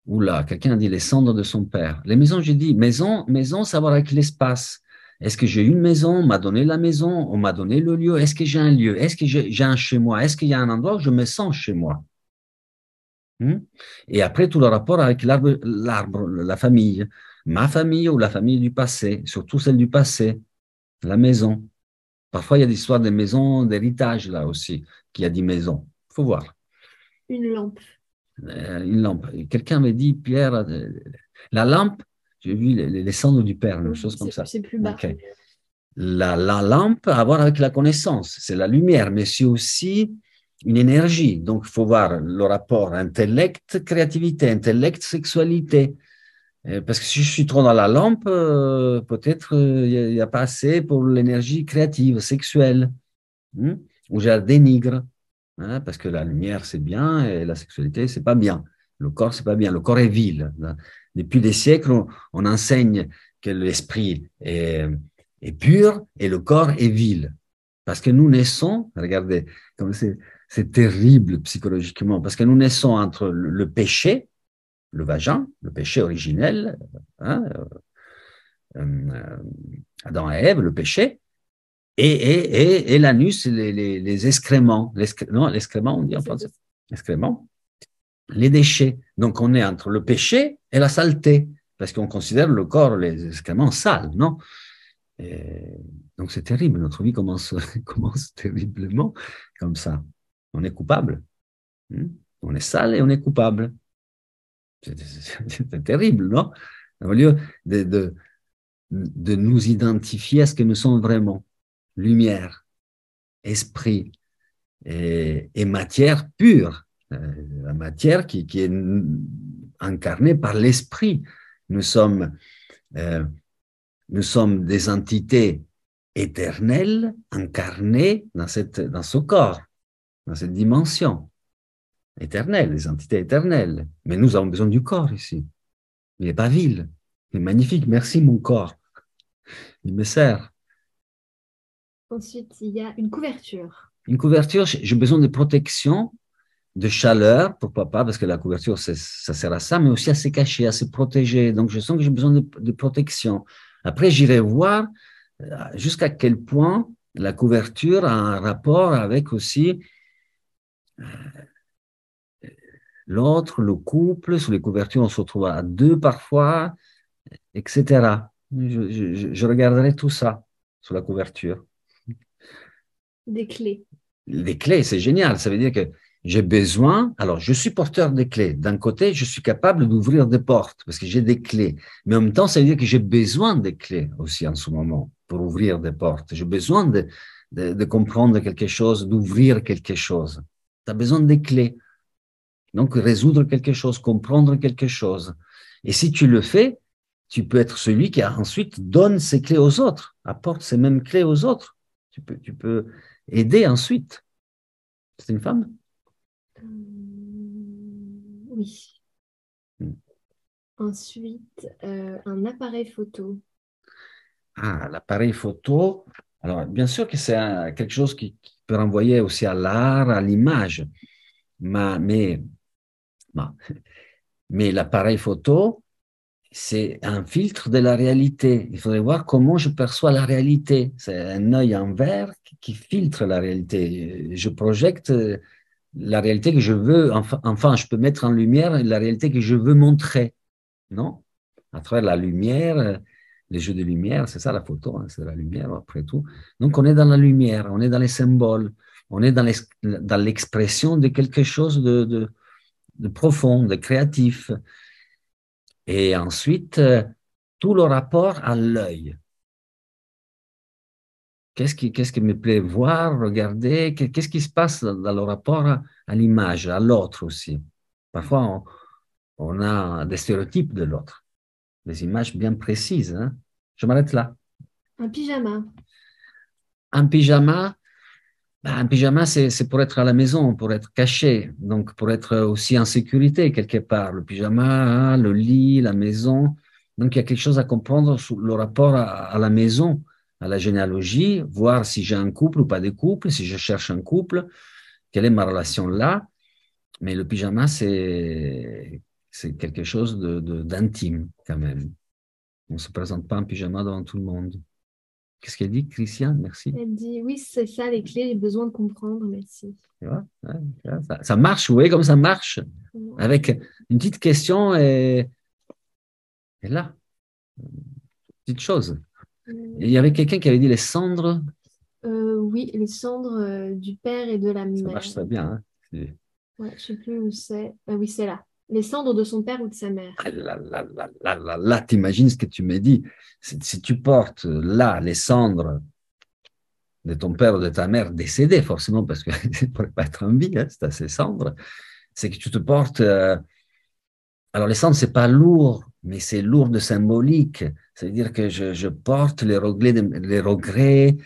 Oula, quelqu'un a dit les cendres de son père. Les maisons, j'ai dit maison, savoir avec l'espace. Est-ce que j'ai une maison? On m'a donné la maison, on m'a donné le lieu. Est-ce que j'ai un lieu? Est-ce que j'ai un chez moi? Est-ce qu'il y a un endroit où je me sens chez moi? Et après, tout le rapport avec l'arbre, la famille. Ma famille ou la famille du passé, surtout celle du passé, la maison. Parfois, il y a des histoires de maisons d'héritage là aussi, qui a dit maison. Il faut voir. Une lampe. Une lampe. Quelqu'un m'a dit, Pierre, la lampe, j'ai vu les cendres du père, une chose comme ça. C'est plus bas. Okay. La lampe a à voir avec la connaissance, c'est la lumière, mais c'est aussi une énergie. Donc, il faut voir le rapport intellect-créativité, intellect-sexualité. Parce que si je suis trop dans la lampe, peut-être il n'y a pas assez pour l'énergie créative, sexuelle, ou je la dénigre. Hein, parce que la lumière, c'est bien, et la sexualité, c'est pas bien. Le corps, c'est pas bien. Le corps est vil. Depuis des siècles, on enseigne que l'esprit est pur et le corps est vil. Parce que nous naissons, regardez, comme c'est terrible psychologiquement, parce que nous naissons entre le péché, le vagin, le péché originel, hein, Adam et Ève, le péché, et l'anus, les excréments. Non, l'excrément, on dit en français. Excréments. Les déchets. Donc, on est entre le péché et la saleté, parce qu'on considère le corps, les excréments, sales, non? Donc, c'est terrible. Notre vie commence terriblement comme ça. On est coupable. On est sale et on est coupable. C'est terrible, non? Au lieu de nous identifier à ce que nous sommes vraiment. Lumière, esprit et matière pure, la matière qui est incarnée par l'esprit. Nous sommes des entités éternelles incarnées dans ce corps, dans cette dimension éternelle, des entités éternelles. Mais nous avons besoin du corps ici. Il n'est pas vil, il est magnifique. Merci mon corps, il me sert. Ensuite, il y a une couverture. Une couverture, j'ai besoin de protection, de chaleur, pourquoi pas, parce que la couverture, ça sert à ça, mais aussi à se cacher, à se protéger. Donc, je sens que j'ai besoin de protection. Après, j'irai voir jusqu'à quel point la couverture a un rapport avec aussi l'autre, le couple. Sous les couvertures, on se retrouve à deux parfois, etc. Je regarderai tout ça sous la couverture. Des clés. Les clés, c'est génial. Ça veut dire que j'ai besoin, alors je suis porteur des clés. D'un côté, je suis capable d'ouvrir des portes parce que j'ai des clés. Mais en même temps, ça veut dire que j'ai besoin des clés aussi en ce moment pour ouvrir des portes. J'ai besoin de comprendre quelque chose, d'ouvrir quelque chose. Tu as besoin des clés. Donc, résoudre quelque chose, comprendre quelque chose. Et si tu le fais, tu peux être celui qui ensuite donne ses clés aux autres, apporte ces mêmes clés aux autres. Tu peux aider ensuite. C'est une femme? Oui. Ensuite, un appareil photo. Ah, l'appareil photo. Alors, bien sûr que c'est quelque chose qui peut renvoyer aussi à l'art, à l'image. Mais l'appareil photo, c'est un filtre de la réalité. Il faudrait voir comment je perçois la réalité. C'est un œil en verre qui filtre la réalité. Je projette la réalité que je veux, enfin, je peux mettre en lumière la réalité que je veux montrer, non? À travers la lumière, les jeux de lumière, c'est ça la photo, hein, c'est la lumière après tout. Donc, on est dans la lumière, on est dans les symboles, On est dans l'expression de quelque chose de profond, de créatif. Et ensuite, tout le rapport à l'œil. Qu'est-ce qui me plaît voir, regarder? Qu'est-ce qui se passe dans le rapport à l'image, à l'autre aussi? Parfois, on a des stéréotypes de l'autre, des images bien précises. Hein. Je m'arrête là. Un pyjama. Un un pyjama, c'est pour être à la maison, pour être caché, donc pour être aussi en sécurité quelque part. Le pyjama, hein, le lit, la maison. Donc il y a quelque chose à comprendre sur le rapport à la maison, à la généalogie, voir si j'ai un couple ou pas de couple, si je cherche un couple, quelle est ma relation là. Mais le pyjama, c'est quelque chose d'intime quand même. On ne se présente pas en pyjama devant tout le monde. Qu'est-ce qu'elle dit, Christiane? Merci. Elle dit, oui, c'est ça les clés, les besoins de comprendre, merci. Tu vois, ouais, ça marche, vous voyez comme ça marche. Avec une petite question et là, petite chose. Il y avait quelqu'un qui avait dit les cendres. Oui, les cendres du père et de la Ça mère. marche très bien. Hein. Ouais, je ne sais plus où c'est. Oui, c'est là. Les cendres de son père ou de sa mère. Ah là, t'imagines ce que tu me dis. Si tu portes là les cendres de ton père ou de ta mère décédés, forcément, parce que ça ne pourrait pas être en vie, hein, c'est assez cendre, c'est que tu te portes. Alors, les cendres, ce n'est pas lourd, mais c'est lourd de symbolique. C'est-à-dire que je porte les regrets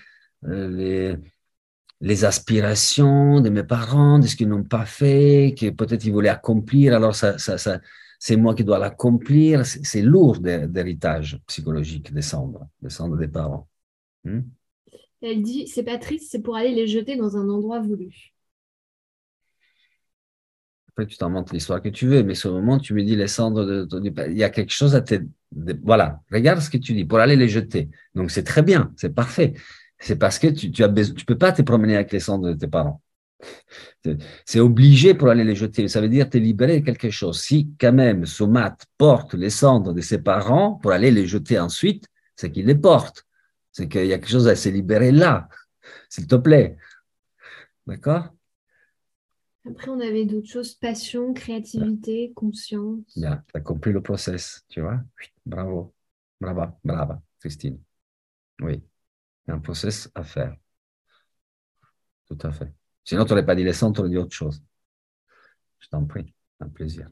les aspirations de mes parents, de ce qu'ils n'ont pas fait, que peut-être ils voulaient accomplir, alors c'est moi qui dois l'accomplir. C'est lourd d'héritage psychologique, des cendres des parents. Hmm? Elle dit, c'est pas triste, c'est pour aller les jeter dans un endroit voulu. Après, tu t'inventes l'histoire que tu veux, mais ce moment, tu me dis les cendres il y a quelque chose à te. Voilà, regarde ce que tu dis, pour aller les jeter. Donc, c'est très bien, c'est parfait. C'est parce que tu peux pas te promener avec les cendres de tes parents. C'est obligé pour aller les jeter. Ça veut dire te libérer de quelque chose. Si quand même Somat porte les cendres de ses parents pour aller les jeter ensuite, c'est qu'il les porte. C'est qu'il y a quelque chose à se libérer là, s'il te plaît. D'accord? Après, on avait d'autres choses, passion, créativité, conscience. Bien, tu as compris le process, tu vois? Bravo, brava, Christine. Oui, il y a un process à faire, tout à fait. Sinon, tu n'aurais pas dit les cendres, tu aurais dit autre chose. Je t'en prie, un plaisir.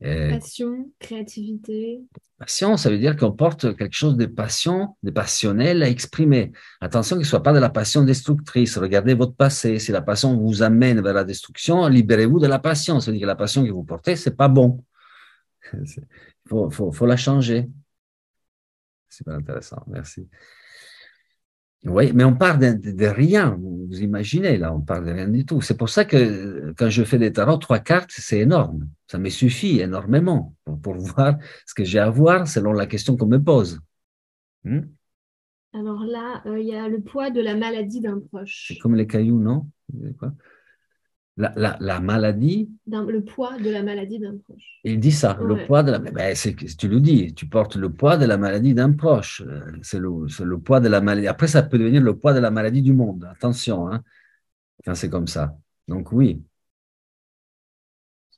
Et Passion, créativité. passion, ça veut dire qu'on porte quelque chose de passion, de passionnel à exprimer. Attention qu'il ne soit pas de la passion destructrice. Regardez votre passé. Si la passion vous amène vers la destruction, libérez-vous de la passion. C'est-à-dire que la passion que vous portez, ce n'est pas bon. Il faut la changer. C'est pas intéressant. Merci. Oui, mais on parle de rien, vous imaginez, là, on parle de rien du tout. C'est pour ça que quand je fais des tarots, 3 cartes, c'est énorme. Ça me suffit énormément pour voir ce que j'ai à voir selon la question qu'on me pose. Alors là, il y a le poids de la maladie d'un C'est proche. comme les cailloux, non? Quoi la maladie, Le poids de la maladie d'un proche. il dit ça, le Ouais. poids de la. Ben, tu le dis, tu portes le poids de la maladie d'un proche. C'est le poids de la maladie. Après, ça peut devenir le poids de la maladie du monde. Attention, hein, quand c'est comme ça. Donc, oui.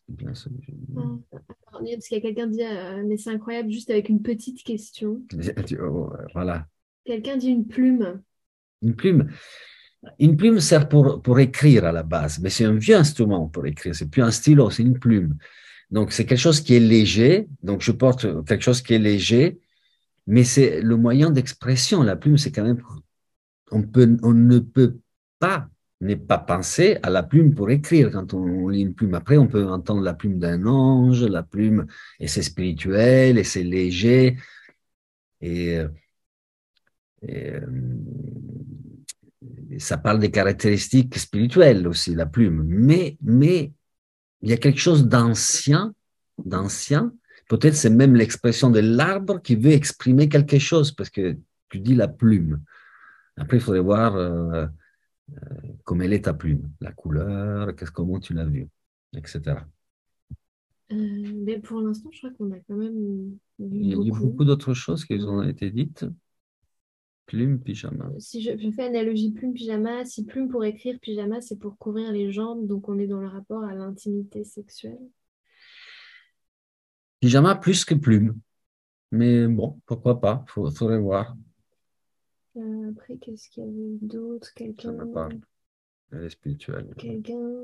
C'est bien ça que j'ai dit. Alors, parce qu'il y a quelqu'un qui dit, mais c'est incroyable, juste avec une petite question. Voilà. Quelqu'un dit une plume. Une plume. Une plume sert pour écrire à la base, mais c'est un vieux instrument pour écrire. C'est plus un stylo, c'est une plume. Donc, c'est quelque chose qui est léger. Donc, je porte quelque chose qui est léger, mais c'est le moyen d'expression. La plume, c'est quand même. On ne peut pas ne pas penser à la plume pour écrire quand on lit une plume. Après, on peut entendre la plume d'un ange, la plume, et c'est spirituel, et c'est léger. Et, et, ça parle des caractéristiques spirituelles aussi, la plume. Mais il y a quelque chose d'ancien. Peut-être c'est même l'expression de l'arbre qui veut exprimer quelque chose, parce que tu dis la plume. Après, il faudrait voir comment elle est ta plume, la couleur, comment tu l'as vue, etc. Mais pour l'instant, je crois qu'on a quand même Il y a eu beaucoup. beaucoup d'autres choses qui ont été dites. Plume, pyjama. Si je fais analogie plume-pyjama, si plume pour écrire, pyjama, c'est pour couvrir les jambes, donc on est dans le rapport à l'intimité sexuelle. Pyjama plus que plume. Mais bon, pourquoi pas, faudrait voir. Après, qu'est-ce qu'il y avait d'autre? Ça me parle. Elle est spirituelle. Quelqu'un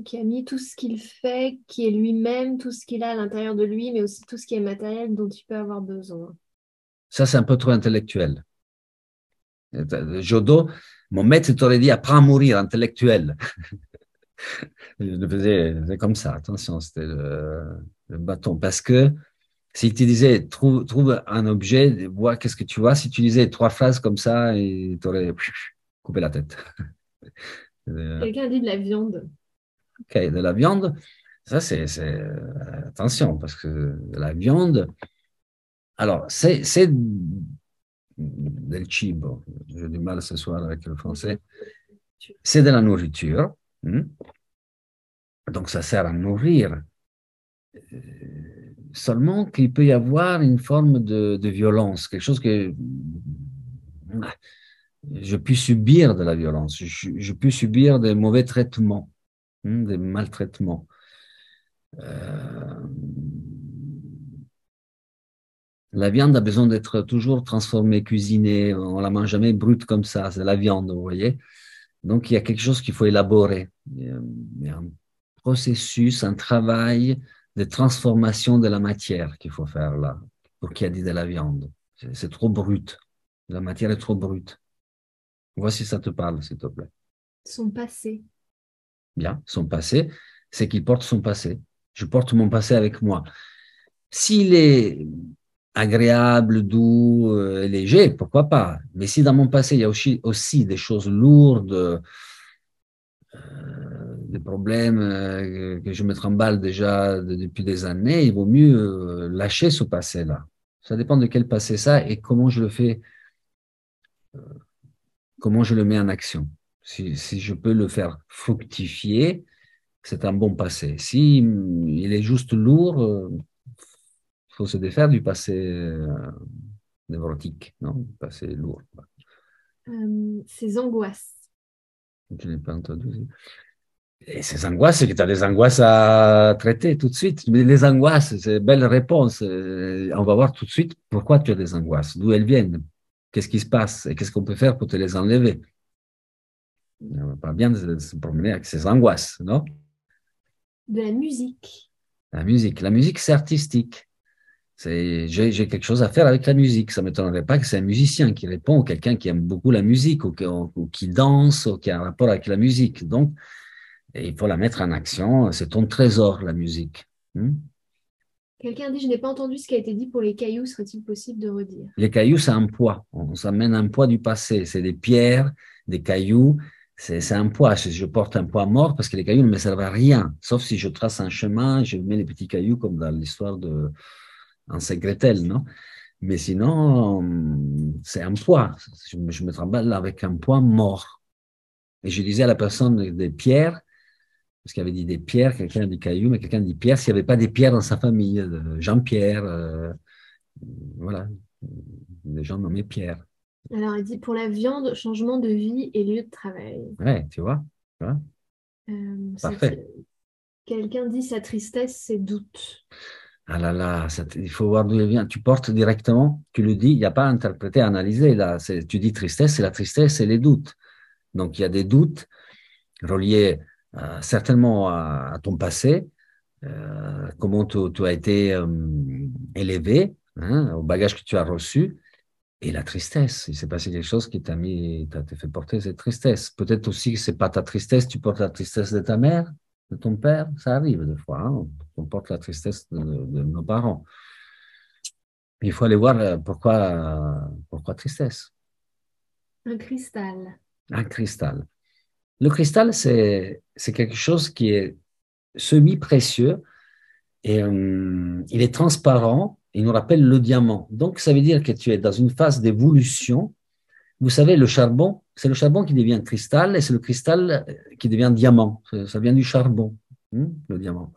qui a mis tout ce qu'il fait, qui est lui-même, tout ce qu'il a à l'intérieur de lui, mais aussi tout ce qui est matériel dont il peut avoir besoin. Ça, c'est un peu trop intellectuel. Jodo, mon maître t'aurait dit apprends à mourir intellectuel. Je le faisais comme ça, attention, c'était le bâton. Parce que si tu disais trouve un objet, vois qu'est-ce que tu vois, si tu disais 3 phrases comme ça, il t'aurait coupé la tête. Quelqu'un a dit de la viande. Ok, de la viande, ça c'est attention, parce que de la viande, alors c'est del cibo, j'ai du mal ce soir avec le français, c'est de la nourriture, donc ça sert à nourrir. Seulement qu'il peut y avoir une forme de violence, quelque chose que je puis subir de la violence, je puis subir des mauvais traitements, des maltraitements. La viande a besoin d'être toujours transformée, cuisinée, on ne la mange jamais brute comme ça, c'est la viande, vous voyez. Donc il y a quelque chose qu'il faut élaborer. Il y a un processus, un travail de transformation de la matière qu'il faut faire là, pour qu'il y ait de la viande. C'est trop brut. La matière est trop brute. Vois si ça te parle, s'il te plaît. Son passé. Bien, son passé, c'est qu'il porte son passé. Je porte mon passé avec moi. S'il est agréable, doux, léger, pourquoi pas. Mais si dans mon passé, il y a aussi des choses lourdes, des problèmes que je me trimballe déjà depuis des années, il vaut mieux lâcher ce passé-là. Ça dépend de quel passé ça et comment je le fais, comment je le mets en action. Si je peux le faire fructifier, c'est un bon passé. Si il est juste lourd, il faut se défaire du passé névrotique, non? Du passé lourd. Ses angoisses. Je n'ai pas entendu. Et ces angoisses, c'est que tu as des angoisses à traiter tout de suite. Mais les angoisses, c'est une belle réponse. On va voir tout de suite pourquoi tu as des angoisses, d'où elles viennent, qu'est-ce qui se passe et qu'est-ce qu'on peut faire pour te les enlever. On va pas bien de se promener avec ces angoisses, non? De la musique. La musique, c'est artistique. J'ai quelque chose à faire avec la musique. Ça ne m'étonnerait pas que c'est un musicien qui répond ou quelqu'un qui aime beaucoup la musique ou qui danse ou qui a un rapport avec la musique. Donc, et il faut la mettre en action. C'est ton trésor, la musique. Quelqu'un dit, je n'ai pas entendu ce qui a été dit pour les cailloux, serait-il possible de redire? Les cailloux, c'est un poids. On s'amène un poids du passé. C'est des pierres, des cailloux. C'est un poids. Je porte un poids mort parce que les cailloux ne me servent à rien. Sauf si je trace un chemin, je mets les petits cailloux comme dans l'histoire de Hansel et Gretel, non? Mais sinon, c'est un poids. Je me trimballe avec un poids mort. Et je disais à la personne des pierres, parce qu'il avait dit des pierres, quelqu'un dit cailloux, mais quelqu'un dit pierre, s'il n'y avait pas des pierres dans sa famille, Jean-Pierre, voilà, des gens nommés Pierre. Alors, elle dit, pour la viande, changement de vie et lieu de travail. Ouais, tu vois, parfait. Quelqu'un dit, sa tristesse, ses doutes. Ah là là, il faut voir d'où elle vient. Tu portes directement, tu le dis, il n'y a pas à interpréter, à analyser. Là, tu dis tristesse, c'est la tristesse et les doutes. Donc, il y a des doutes reliés certainement à ton passé, comment tu as été élevé, au bagage que tu as reçu, et la tristesse. Il s'est passé quelque chose qui t'a fait porter cette tristesse. Peut-être aussi que ce n'est pas ta tristesse, tu portes la tristesse de ta mère, de ton père, ça arrive des fois. On porte la tristesse de nos parents. Il faut aller voir pourquoi tristesse. Un cristal. Un cristal. Le cristal, c'est quelque chose qui est semi-précieux et il est transparent. Il nous rappelle le diamant. Donc, ça veut dire que tu es dans une phase d'évolution. Vous savez, le charbon, c'est le charbon qui devient cristal et c'est le cristal qui devient diamant. Ça vient du charbon, le diamant.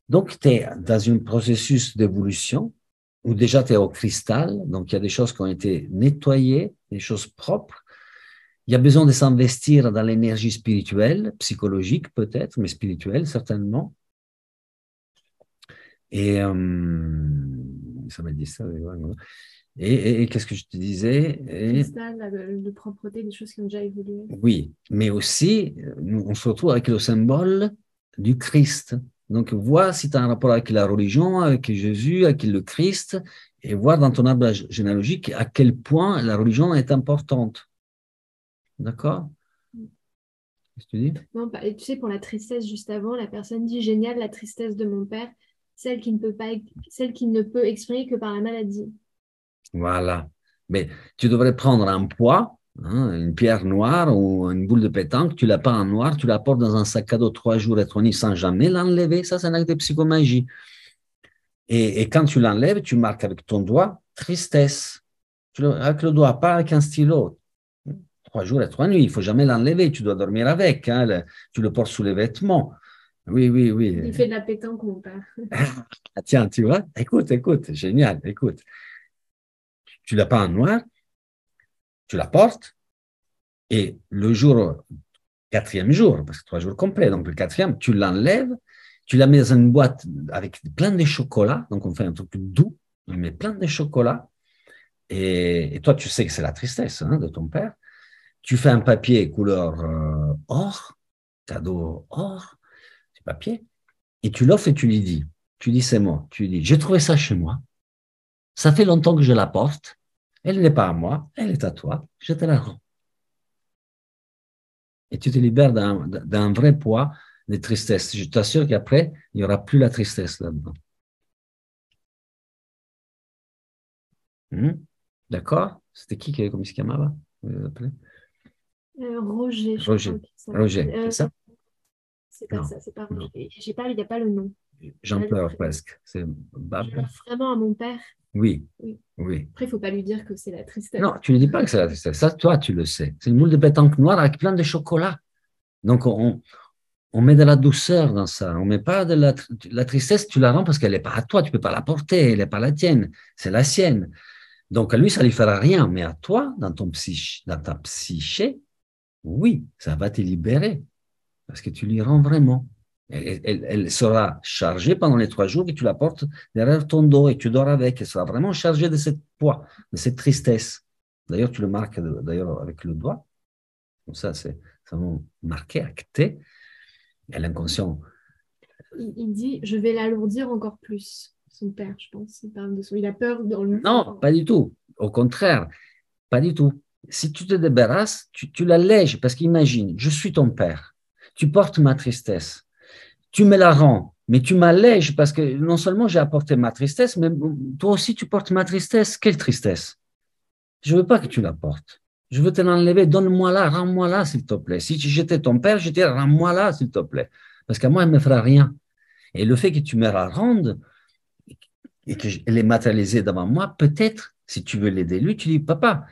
Donc, tu es dans un processus d'évolution où déjà tu es au cristal, donc il y a des choses qui ont été nettoyées, des choses propres. Il y a besoin de s'investir dans l'énergie spirituelle, psychologique peut-être, mais spirituelle certainement. Et ça m'a dit ça. Et qu'est-ce que je te disais? Cristal, de propreté, des choses qui ont déjà évolué. Oui, mais aussi, on se retrouve avec le symbole du Christ. Donc, vois si tu as un rapport avec la religion, avec Jésus, avec le Christ, et voir dans ton arbre généalogique à quel point la religion est importante. D'accord? Qu'est-ce que tu dis? Non, tu sais, pour la tristesse, juste avant, la personne dit génial, la tristesse de mon père, celle qui ne peut exprimer que par la maladie. Voilà. Mais tu devrais prendre un poids, hein, une pierre noire ou une boule de pétanque, tu la peins en noir, tu la portes dans un sac à dos 3 jours et 3 nuits sans jamais l'enlever. Ça, c'est un acte de psychomagie. Et quand tu l'enlèves, tu marques avec ton doigt tristesse. Avec le doigt, pas avec un stylo. 3 jours et 3 nuits, il ne faut jamais l'enlever, tu dois dormir avec, hein, tu le portes sous les vêtements. Oui, oui, oui. Il fait de la pétanque, mon père. Ah, tiens, tu vois, écoute, génial, écoute. Tu l'as pas en noir, tu la portes, et le jour, 4e jour, parce que 3 jours complets, donc le 4e, tu l'enlèves, tu la mets dans une boîte avec plein de chocolat, donc on fait un truc doux, on met plein de chocolat, et toi, tu sais que c'est la tristesse, hein, de ton père. Tu fais un papier couleur or, cadeau or, du papier, et tu l'offres et tu lui dis, ces mots, tu lui dis, j'ai trouvé ça chez moi, ça fait longtemps que je la porte, elle n'est pas à moi, elle est à toi, je te la rends. Et tu te libères d'un vrai poids de tristesse. Je t'assure qu'après, il n'y aura plus la tristesse là-dedans. D'accord? C'était qui avait comme Scamava? Roger, je Roger. crois que ça. Roger, c'est ça? C'est pas Non. ça, c'est pas Roger. Il n'y a pas le nom. J'en pleure presque. C'est Baba. Vraiment à mon père. Oui. Oui. Oui. Après, il ne faut pas lui dire que c'est la tristesse. Non, tu ne dis pas que c'est la tristesse. Ça, toi, tu le sais. C'est une boule de pétanque noire avec plein de chocolat. Donc, on met de la douceur dans ça. On met pas de la tristesse, tu la rends parce qu'elle n'est pas à toi. Tu ne peux pas la porter. Elle n'est pas la tienne. C'est la sienne. Donc, à lui, ça ne lui fera rien. Mais à toi, dans ta psyché, oui, ça va te libérer. Parce que tu lui rends vraiment. Elle sera chargée pendant les 3 jours et tu la portes derrière ton dos et tu dors avec. Elle sera vraiment chargée de cette poids, de cette tristesse. D'ailleurs, tu le marques avec le doigt. Comme ça, c'est vraiment marqué, acté. Et l'inconscient. Il dit, je vais l'alourdir encore plus. Son père, je pense. Il a peur dans le... Non, pas du tout. Au contraire, pas du tout. Si tu te débarrasses, tu l'allèges. Parce qu'imagine, je suis ton père. Tu portes ma tristesse. Tu me la rends, mais tu m'allèges parce que non seulement j'ai apporté ma tristesse, mais toi aussi tu portes ma tristesse. Quelle tristesse? Je ne veux pas que tu la portes. Je veux te l'enlever. Donne-moi-la, rends-moi-la, s'il te plaît. Si j'étais ton père, je dirais, rends-moi-la, s'il te plaît. Parce qu'à moi, elle ne me fera rien. Et le fait que tu me la rendes et qu'elle est matérialisée devant moi, peut-être, si tu veux l'aider lui, tu dis, papa,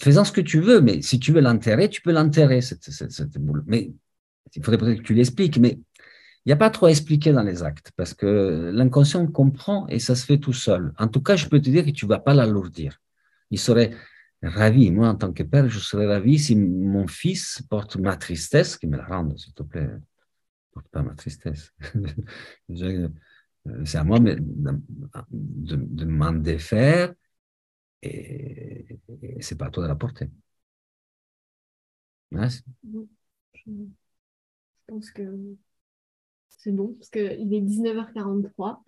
fais-en ce que tu veux, mais si tu veux l'enterrer, tu peux l'enterrer, cette boule. Mais il faudrait peut-être que tu l'expliques, mais il n'y a pas trop à expliquer dans les actes, parce que l'inconscient comprend et ça se fait tout seul. En tout cas, je peux te dire que tu ne vas pas l'alourdir. Il serait ravi, moi en tant que père, je serais ravi si mon fils porte ma tristesse, qu'il me la rende, s'il te plaît. Porte pas ma tristesse. C'est à moi de m'en défaire et ce n'est pas à toi de la porter. Ouais, je pense que c'est bon, parce qu'il est 19h43.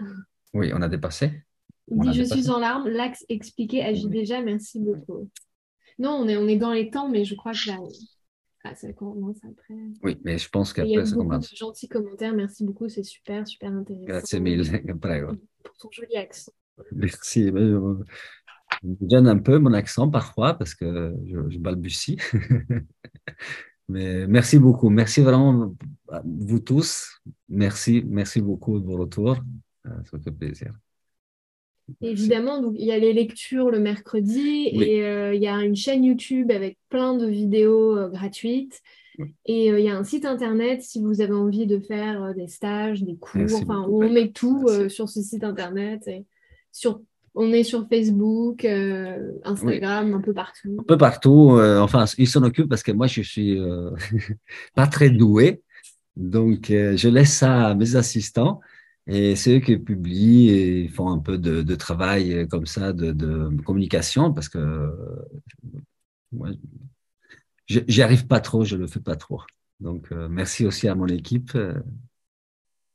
oui, on a dépassé. Il dit, je suis en larmes, l'axe expliqué agit déjà, merci beaucoup. Non, on est dans les temps, mais je crois que là, ça commence après. Oui, mais je pense qu'après, il y a ça beaucoup commence. de gentils commentaires, merci beaucoup, c'est super, super intéressant. Grazie mille, prego. Pour ton joli accent. Merci. Je me gêne un peu mon accent parfois parce que je balbutie. Mais merci beaucoup. Merci vraiment à vous tous. Merci beaucoup de vos retours. Ça fait plaisir. Évidemment, donc, il y a les lectures le mercredi Oui. et il y a une chaîne YouTube avec plein de vidéos gratuites. Et il y a un site internet si vous avez envie de faire des stages, des cours. Merci Enfin, beaucoup. on met tout Merci. sur ce site internet. Et on est sur Facebook, Oui, Instagram, un peu partout. un peu partout. Enfin, ils s'en occupent parce que moi, je suis pas très doué. Donc, je laisse ça à mes assistants et c'est eux qui publient et font un peu de travail comme ça, de communication parce que moi, j'y arrive pas trop, je le fais pas trop. Donc, merci aussi à mon équipe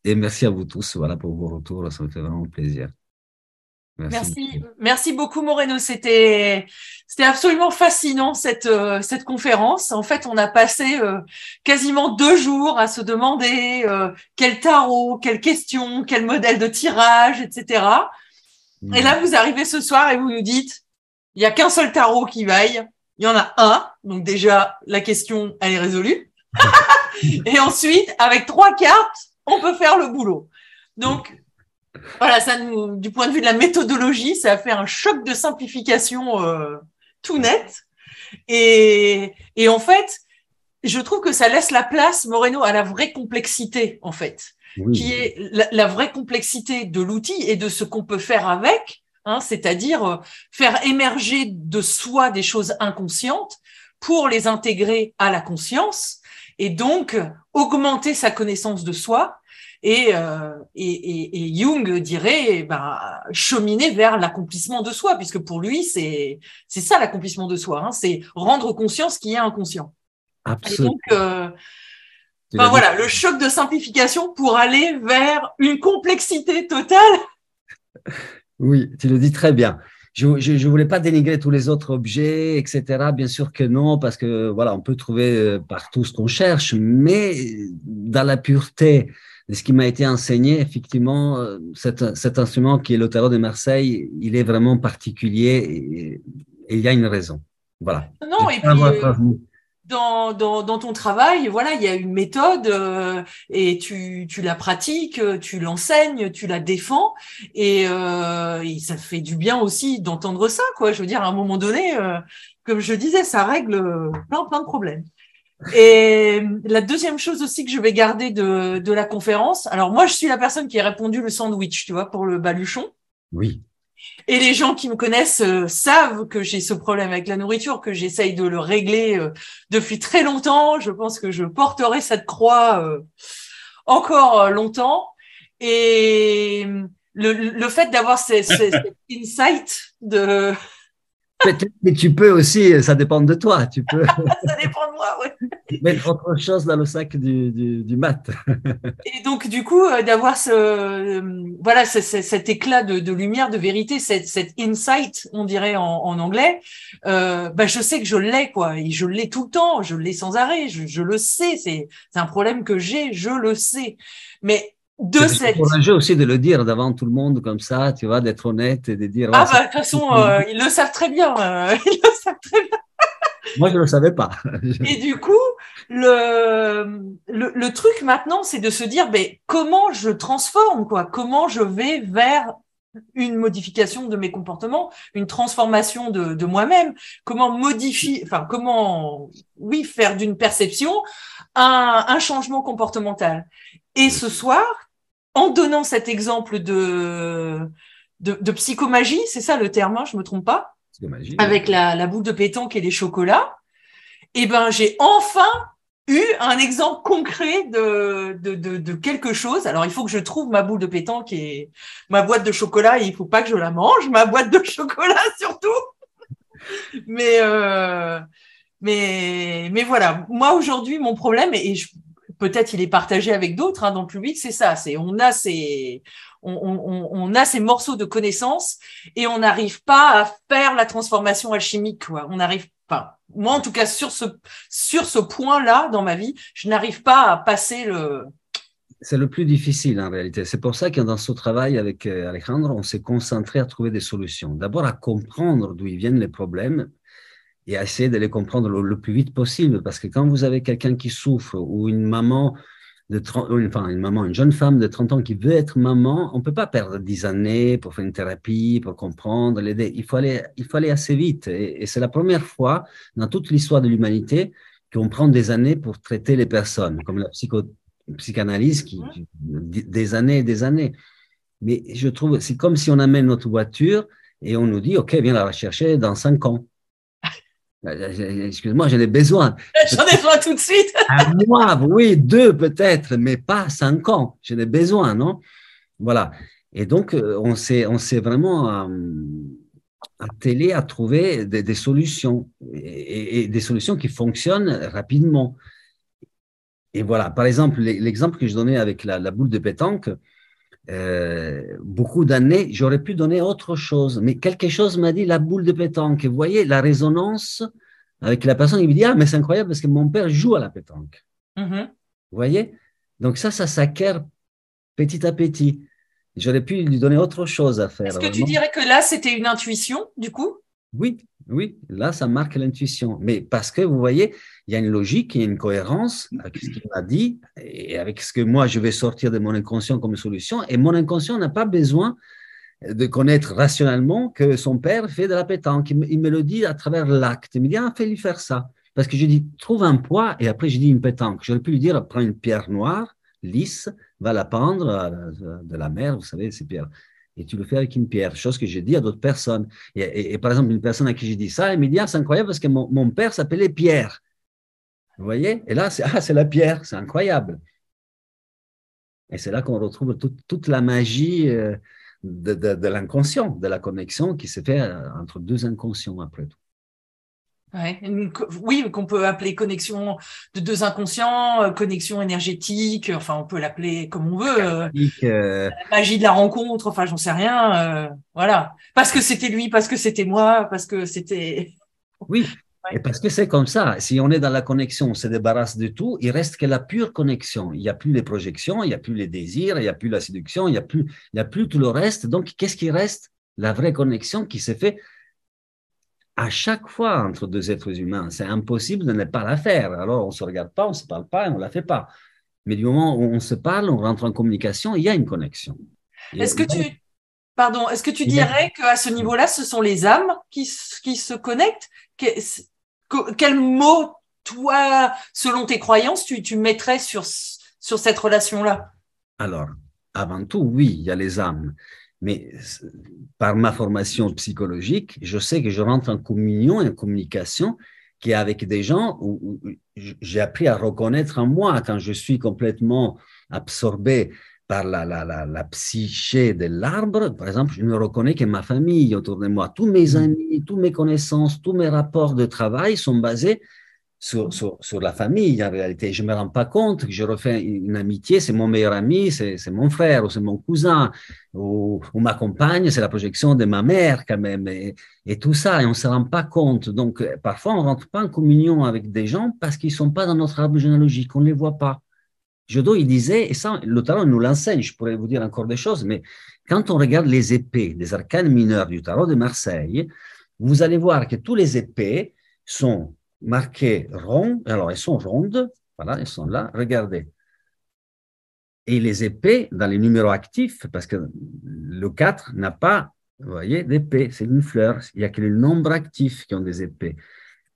et merci à vous tous, voilà, pour vos retours. Ça me fait vraiment plaisir. Merci Merci, beaucoup. merci beaucoup Moreno. C'était absolument fascinant cette conférence. En fait, on a passé quasiment 2 jours à se demander quel tarot, quelle question, quel modèle de tirage, etc. Et là, vous arrivez ce soir et vous nous dites, il y a qu'un seul tarot qui vaille. Il y en a un. Donc déjà, la question, elle est résolue. Et ensuite, avec 3 cartes, on peut faire le boulot. Donc, voilà, du point de vue de la méthodologie, ça a fait un choc de simplification tout net. Et en fait, je trouve que ça laisse la place, Moreno, à la vraie complexité, en fait, Oui, qui est la vraie complexité de l'outil et de ce qu'on peut faire avec, hein, c'est-à-dire faire émerger de soi des choses inconscientes pour les intégrer à la conscience et donc augmenter sa connaissance de soi. Et Jung dirait cheminer vers l'accomplissement de soi, puisque pour lui, c'est ça l'accomplissement de soi, hein, c'est rendre conscience qui est inconscient. Et donc, absolument. Tu l'as enfin dit. voilà, le choc de simplification pour aller vers une complexité totale. Oui, tu le dis très bien. Je voulais pas dénigrer tous les autres objets, etc. Bien sûr que non, parce que voilà, on peut trouver partout ce qu'on cherche, mais dans la pureté de ce qui m'a été enseigné, effectivement, cet instrument qui est le tarot de Marseille, il est vraiment particulier et il y a une raison. Voilà. Non, et J'espère puis avoir transmis. dans ton travail, voilà, il y a une méthode et tu la pratiques, tu l'enseignes, tu la défends et ça fait du bien aussi d'entendre ça, quoi. Je veux dire, à un moment donné, comme je disais, ça règle plein de problèmes. Et la deuxième chose aussi que je vais garder de la conférence, alors moi, je suis la personne qui a répondu le sandwich, tu vois, pour le baluchon. Oui, Et les gens qui me connaissent savent que j'ai ce problème avec la nourriture, que j'essaye de le régler depuis très longtemps. Je pense que je porterai cette croix encore longtemps. Et le fait d'avoir cet insight de peut-être que tu peux aussi, ça dépend de toi, tu peux ça dépend de moi, ouais. mettre autre chose dans le sac du mat. Et donc du coup d'avoir voilà cet éclat de lumière, de vérité, cet insight, on dirait en anglais, je sais que je l'ai quoi, et je l'ai tout le temps, je l'ai sans arrêt, je le sais, c'est un problème que j'ai, je le sais, mais de C'est très cette courageux aussi de le dire devant tout le monde comme ça, tu vois, d'être honnête et de dire, ah voilà, bah de toute façon ils le savent très bien, ils le savent très bien. moi je ne le savais pas. Et du coup, le truc maintenant, c'est de se dire, comment je transforme, quoi? Comment je vais vers une modification de mes comportements, une transformation de moi-même? Comment modifier, enfin, comment, oui, faire d'une perception un changement comportemental? Et ce soir, en donnant cet exemple de psychomagie, c'est ça le terme, hein, je me trompe pas, C'est magie, oui. avec la boule de pétanque et les chocolats, eh ben, j'ai enfin eu un exemple concret de quelque chose. Alors, il faut que je trouve ma boule de pétanque et ma boîte de chocolat et il faut pas que je la mange, ma boîte de chocolat surtout. Mais, euh, mais voilà. Moi, aujourd'hui, mon problème, peut-être il est partagé avec d'autres, hein, dans le public, c'est ça. C'est, on a ces morceaux de connaissances et on n'arrive pas à faire la transformation alchimique, quoi. On n'arrive pas. Moi, en tout cas, sur ce point-là, dans ma vie, je n'arrive pas à passer C'est le plus difficile en réalité. C'est pour ça que dans ce travail avec Alejandro, on s'est concentré à trouver des solutions. D'abord à comprendre d'où ils viennent les problèmes et à essayer de les comprendre le plus vite possible. Parce que quand vous avez quelqu'un qui souffre ou une maman de 30, enfin une maman, une jeune femme de 30 ans qui veut être maman, on ne peut pas perdre 10 années pour faire une thérapie, pour comprendre, l'aider. Il faut aller assez vite. Et c'est la première fois dans toute l'histoire de l'humanité qu'on prend des années pour traiter les personnes, comme la psychanalyse des années et des années. Mais je trouve, c'est comme si on amène notre voiture et on nous dit, OK, viens la rechercher dans 5 ans. Excuse-moi, j'en ai besoin. J'en ai besoin tout de suite. Un mois, oui, 2 peut-être, mais pas 5 ans. J'en ai besoin, non? Voilà. Et donc, on s'est vraiment attelé à trouver des solutions et des solutions qui fonctionnent rapidement. Et voilà, par exemple, l'exemple que je donnais avec la boule de pétanque, beaucoup d'années, j'aurais pu donner autre chose, mais quelque chose m'a dit la boule de pétanque. Vous voyez, la résonance avec la personne, il me dit, ah, mais c'est incroyable parce que mon père joue à la pétanque. Mm-hmm. Vous voyez? Donc ça s'acquiert petit à petit. J'aurais pu lui donner autre chose à faire. Est-ce que tu vraiment. dirais que là, c'était une intuition, du coup? Oui, oui, là, ça marque l'intuition. Mais parce que, vous voyez, il y a une logique, il y a une cohérence avec ce qu'il m'a dit et avec ce que moi, je vais sortir de mon inconscient comme solution. Et mon inconscient n'a pas besoin de connaître rationnellement que son père fait de la pétanque. Il me le dit à travers l'acte. Il me dit, ah, fais-lui faire ça. Parce que je dis, trouve un poids, et après, je dis une pétanque. J'aurais pu lui dire, prends une pierre noire, lisse, va la pendre de la mer, vous savez, ces pierres. Et tu le fais avec une pierre, chose que j'ai dit à d'autres personnes. Et par exemple, une personne à qui j'ai dit ça, elle me dit, ah, c'est incroyable parce que mon père s'appelait Pierre. Vous voyez? Et là, c'est la pierre, c'est incroyable. Et c'est là qu'on retrouve toute la magie de l'inconscient, de la connexion qui se fait entre 2 inconscients après tout. Ouais. Oui, qu'on peut appeler connexion de 2 inconscients, connexion énergétique, enfin on peut l'appeler comme on veut, magie de la rencontre, enfin j'en sais rien, voilà. Parce que c'était lui, parce que c'était moi, parce que c'était… Oui, Ouais. et parce que c'est comme ça. Si on est dans la connexion, on se débarrasse de tout, il reste que la pure connexion. Il n'y a plus les projections, il n'y a plus les désirs, il n'y a plus la séduction, il n'y a plus tout le reste. Donc, qu'est-ce qui reste? La vraie connexion qui se fait à chaque fois entre 2 êtres humains. C'est impossible de ne pas la faire. Alors, on ne se regarde pas, on ne se parle pas et on ne la fait pas. Mais du moment où on se parle, on rentre en communication, il y a une connexion. Est-ce que tu dirais qu'à ce niveau-là, ce sont les âmes qui se connectent? Quel mot, toi, selon tes croyances, tu mettrais sur cette relation-là? Alors, avant tout, oui, il y a les âmes. Mais par ma formation psychologique, je sais que je rentre en communion et en communication qui est avec des gens où j'ai appris à reconnaître en moi quand je suis complètement absorbé par la psyché de l'arbre. Par exemple, je ne reconnais que ma famille autour de moi. Tous mes amis, toutes mes connaissances, tous mes rapports de travail sont basés sur la famille, en réalité. Je ne me rends pas compte que je refais une amitié, c'est mon meilleur ami, c'est mon frère, ou c'est mon cousin, ou ma compagne, c'est la projection de ma mère, quand même, et tout ça, et on ne se rend pas compte. Donc, parfois, on ne rentre pas en communion avec des gens parce qu'ils ne sont pas dans notre arbre généalogique, on ne les voit pas. Jodo, il disait, et ça, le tarot nous l'enseigne, je pourrais vous dire encore des choses, mais quand on regarde les épées des arcanes mineurs du tarot de Marseille, vous allez voir que tous les épées sont marquées rondes, alors elles sont rondes, voilà, elles sont là, regardez. Et les épées, dans les numéros actifs, parce que le 4 n'a pas, vous voyez, d'épée, c'est une fleur, il n'y a que les nombres actifs qui ont des épées.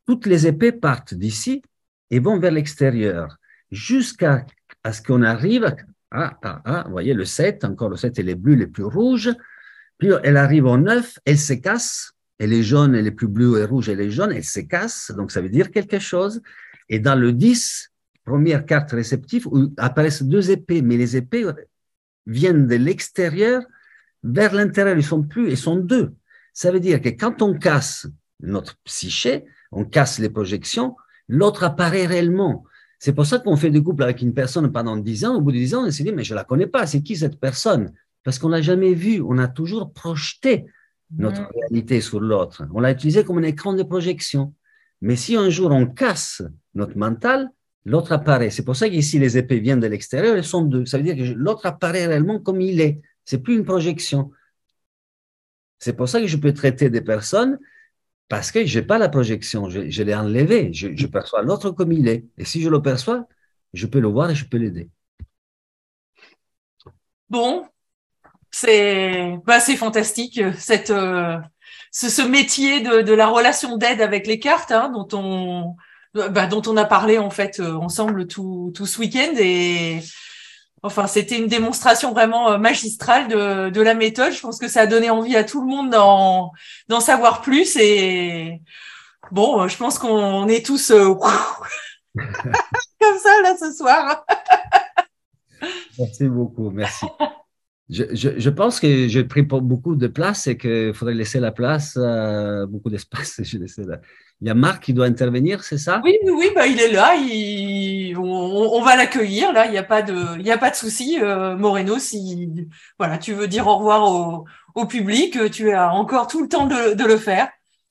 Toutes les épées partent d'ici et vont vers l'extérieur, jusqu'à ce qu'on arrive vous voyez, le 7, encore le 7 et les bleus les plus rouges, puis elle arrive au 9, elle se casse, et les jaunes, et les plus bleus et rouges et les jaunes, elle se casse, donc ça veut dire quelque chose. Et dans le 10, première carte réceptive, où apparaissent 2 épées, mais les épées viennent de l'extérieur vers l'intérieur, ils sont 2. Ça veut dire que quand on casse notre psyché, on casse les projections, l'autre apparaît réellement. C'est pour ça qu'on fait des couples avec une personne pendant 10 ans. Au bout de 10 ans, on se dit, mais je ne la connais pas, c'est qui cette personne? Parce qu'on ne l'a jamais vue, on a toujours projeté notre réalité sur l'autre. On l'a utilisé comme un écran de projection. Mais si un jour on casse notre mental, l'autre apparaît. C'est pour ça qu'ici, les épées viennent de l'extérieur, elles sont 2. Ça veut dire que l'autre apparaît réellement comme il est. Ce n'est plus une projection. C'est pour ça que je peux traiter des personnes parce que je n'ai pas la projection, je l'ai enlevé, je perçois l'autre comme il est. Et si je le perçois, je peux le voir et je peux l'aider. Bon, c'est fantastique, ce métier de la relation d'aide avec les cartes, hein, dont dont on a parlé en fait ensemble tout ce week-end et enfin c'était une démonstration vraiment magistrale de la méthode. Je pense que ça a donné envie à tout le monde d'en savoir plus et bon, je pense qu'on est tous comme ça là ce soir. Merci beaucoup, merci. Je pense que j'ai pris beaucoup de place et qu'il faudrait laisser la place, beaucoup d'espace. Il y a Marc qui doit intervenir, c'est ça? Oui, oui, oui, bah il est là, on va l'accueillir là, il y a pas de souci, Moreno. Si voilà, tu veux dire au revoir au public, tu as encore tout le temps de le faire.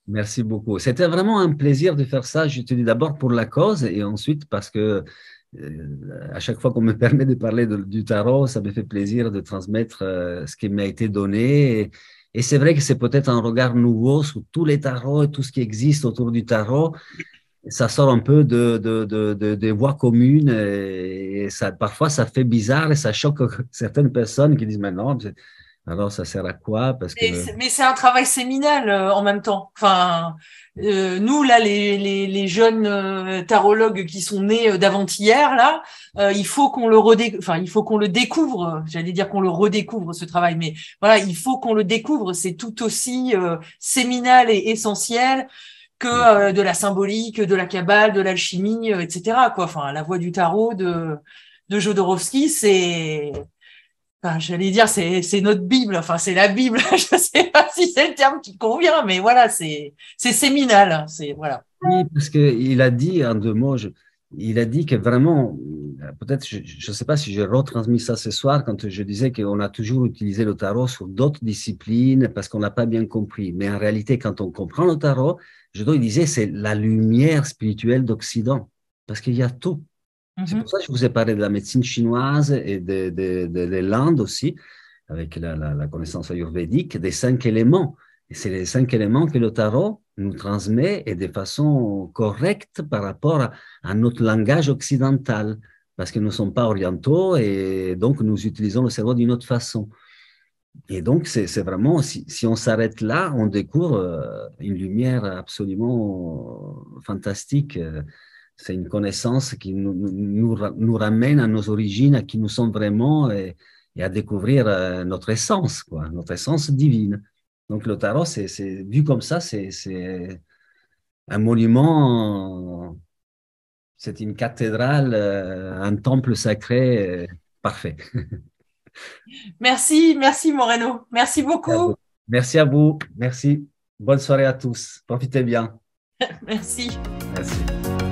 Merci beaucoup. C'était vraiment un plaisir de faire ça. Je te dis d'abord pour la cause et ensuite parce que à chaque fois qu'on me permet de parler du tarot, ça me fait plaisir de transmettre ce qui m'a été donné. Et c'est vrai que c'est peut-être un regard nouveau sur tous les tarots et tout ce qui existe autour du tarot. Ça sort un peu des voies communes et ça, parfois ça fait bizarre et ça choque certaines personnes qui disent mais non, alors ça sert à quoi? Parce que Mais c'est un travail séminal en même temps. Enfin, nous là, les jeunes tarologues qui sont nés d'avant-hier là, il faut qu'on il faut qu'on le découvre. J'allais dire qu'on le redécouvre ce travail, mais voilà, il faut qu'on le découvre. C'est tout aussi séminal et essentiel que de la symbolique, de la cabale, de l'alchimie, etc. Quoi. Enfin, la voix du tarot de Jodorowsky, c'est enfin, j'allais dire, c'est notre Bible. Enfin, c'est la Bible. Je sais pas si c'est le terme qui convient, mais voilà, c'est séminal. C'est voilà. oui, parce qu'il a dit en deux mots, il a dit que vraiment, peut-être, je ne sais pas si j'ai retransmis ça ce soir quand je disais qu'on a toujours utilisé le tarot sur d'autres disciplines parce qu'on n'a pas bien compris. Mais en réalité, quand on comprend le tarot, il disait c'est la lumière spirituelle d'Occident parce qu'il y a tout. C'est pour ça que je vous ai parlé de la médecine chinoise et de l'Inde aussi, avec la connaissance ayurvédique, des 5 éléments. Et c'est les 5 éléments que le tarot nous transmet et de façon correcte par rapport à notre langage occidental, parce que nous ne sommes pas orientaux et donc nous utilisons le cerveau d'une autre façon. Et donc, c'est vraiment, si on s'arrête là, on découvre une lumière absolument fantastique. C'est une connaissance qui nous ramène à nos origines, à qui nous sommes vraiment et à découvrir notre essence, quoi, notre essence divine. Donc, le tarot, vu comme ça, c'est un monument, c'est une cathédrale, un temple sacré parfait. Merci, merci Moreno. Merci beaucoup. Merci à vous. Merci. Bonne soirée à tous. Profitez bien. Merci. Merci.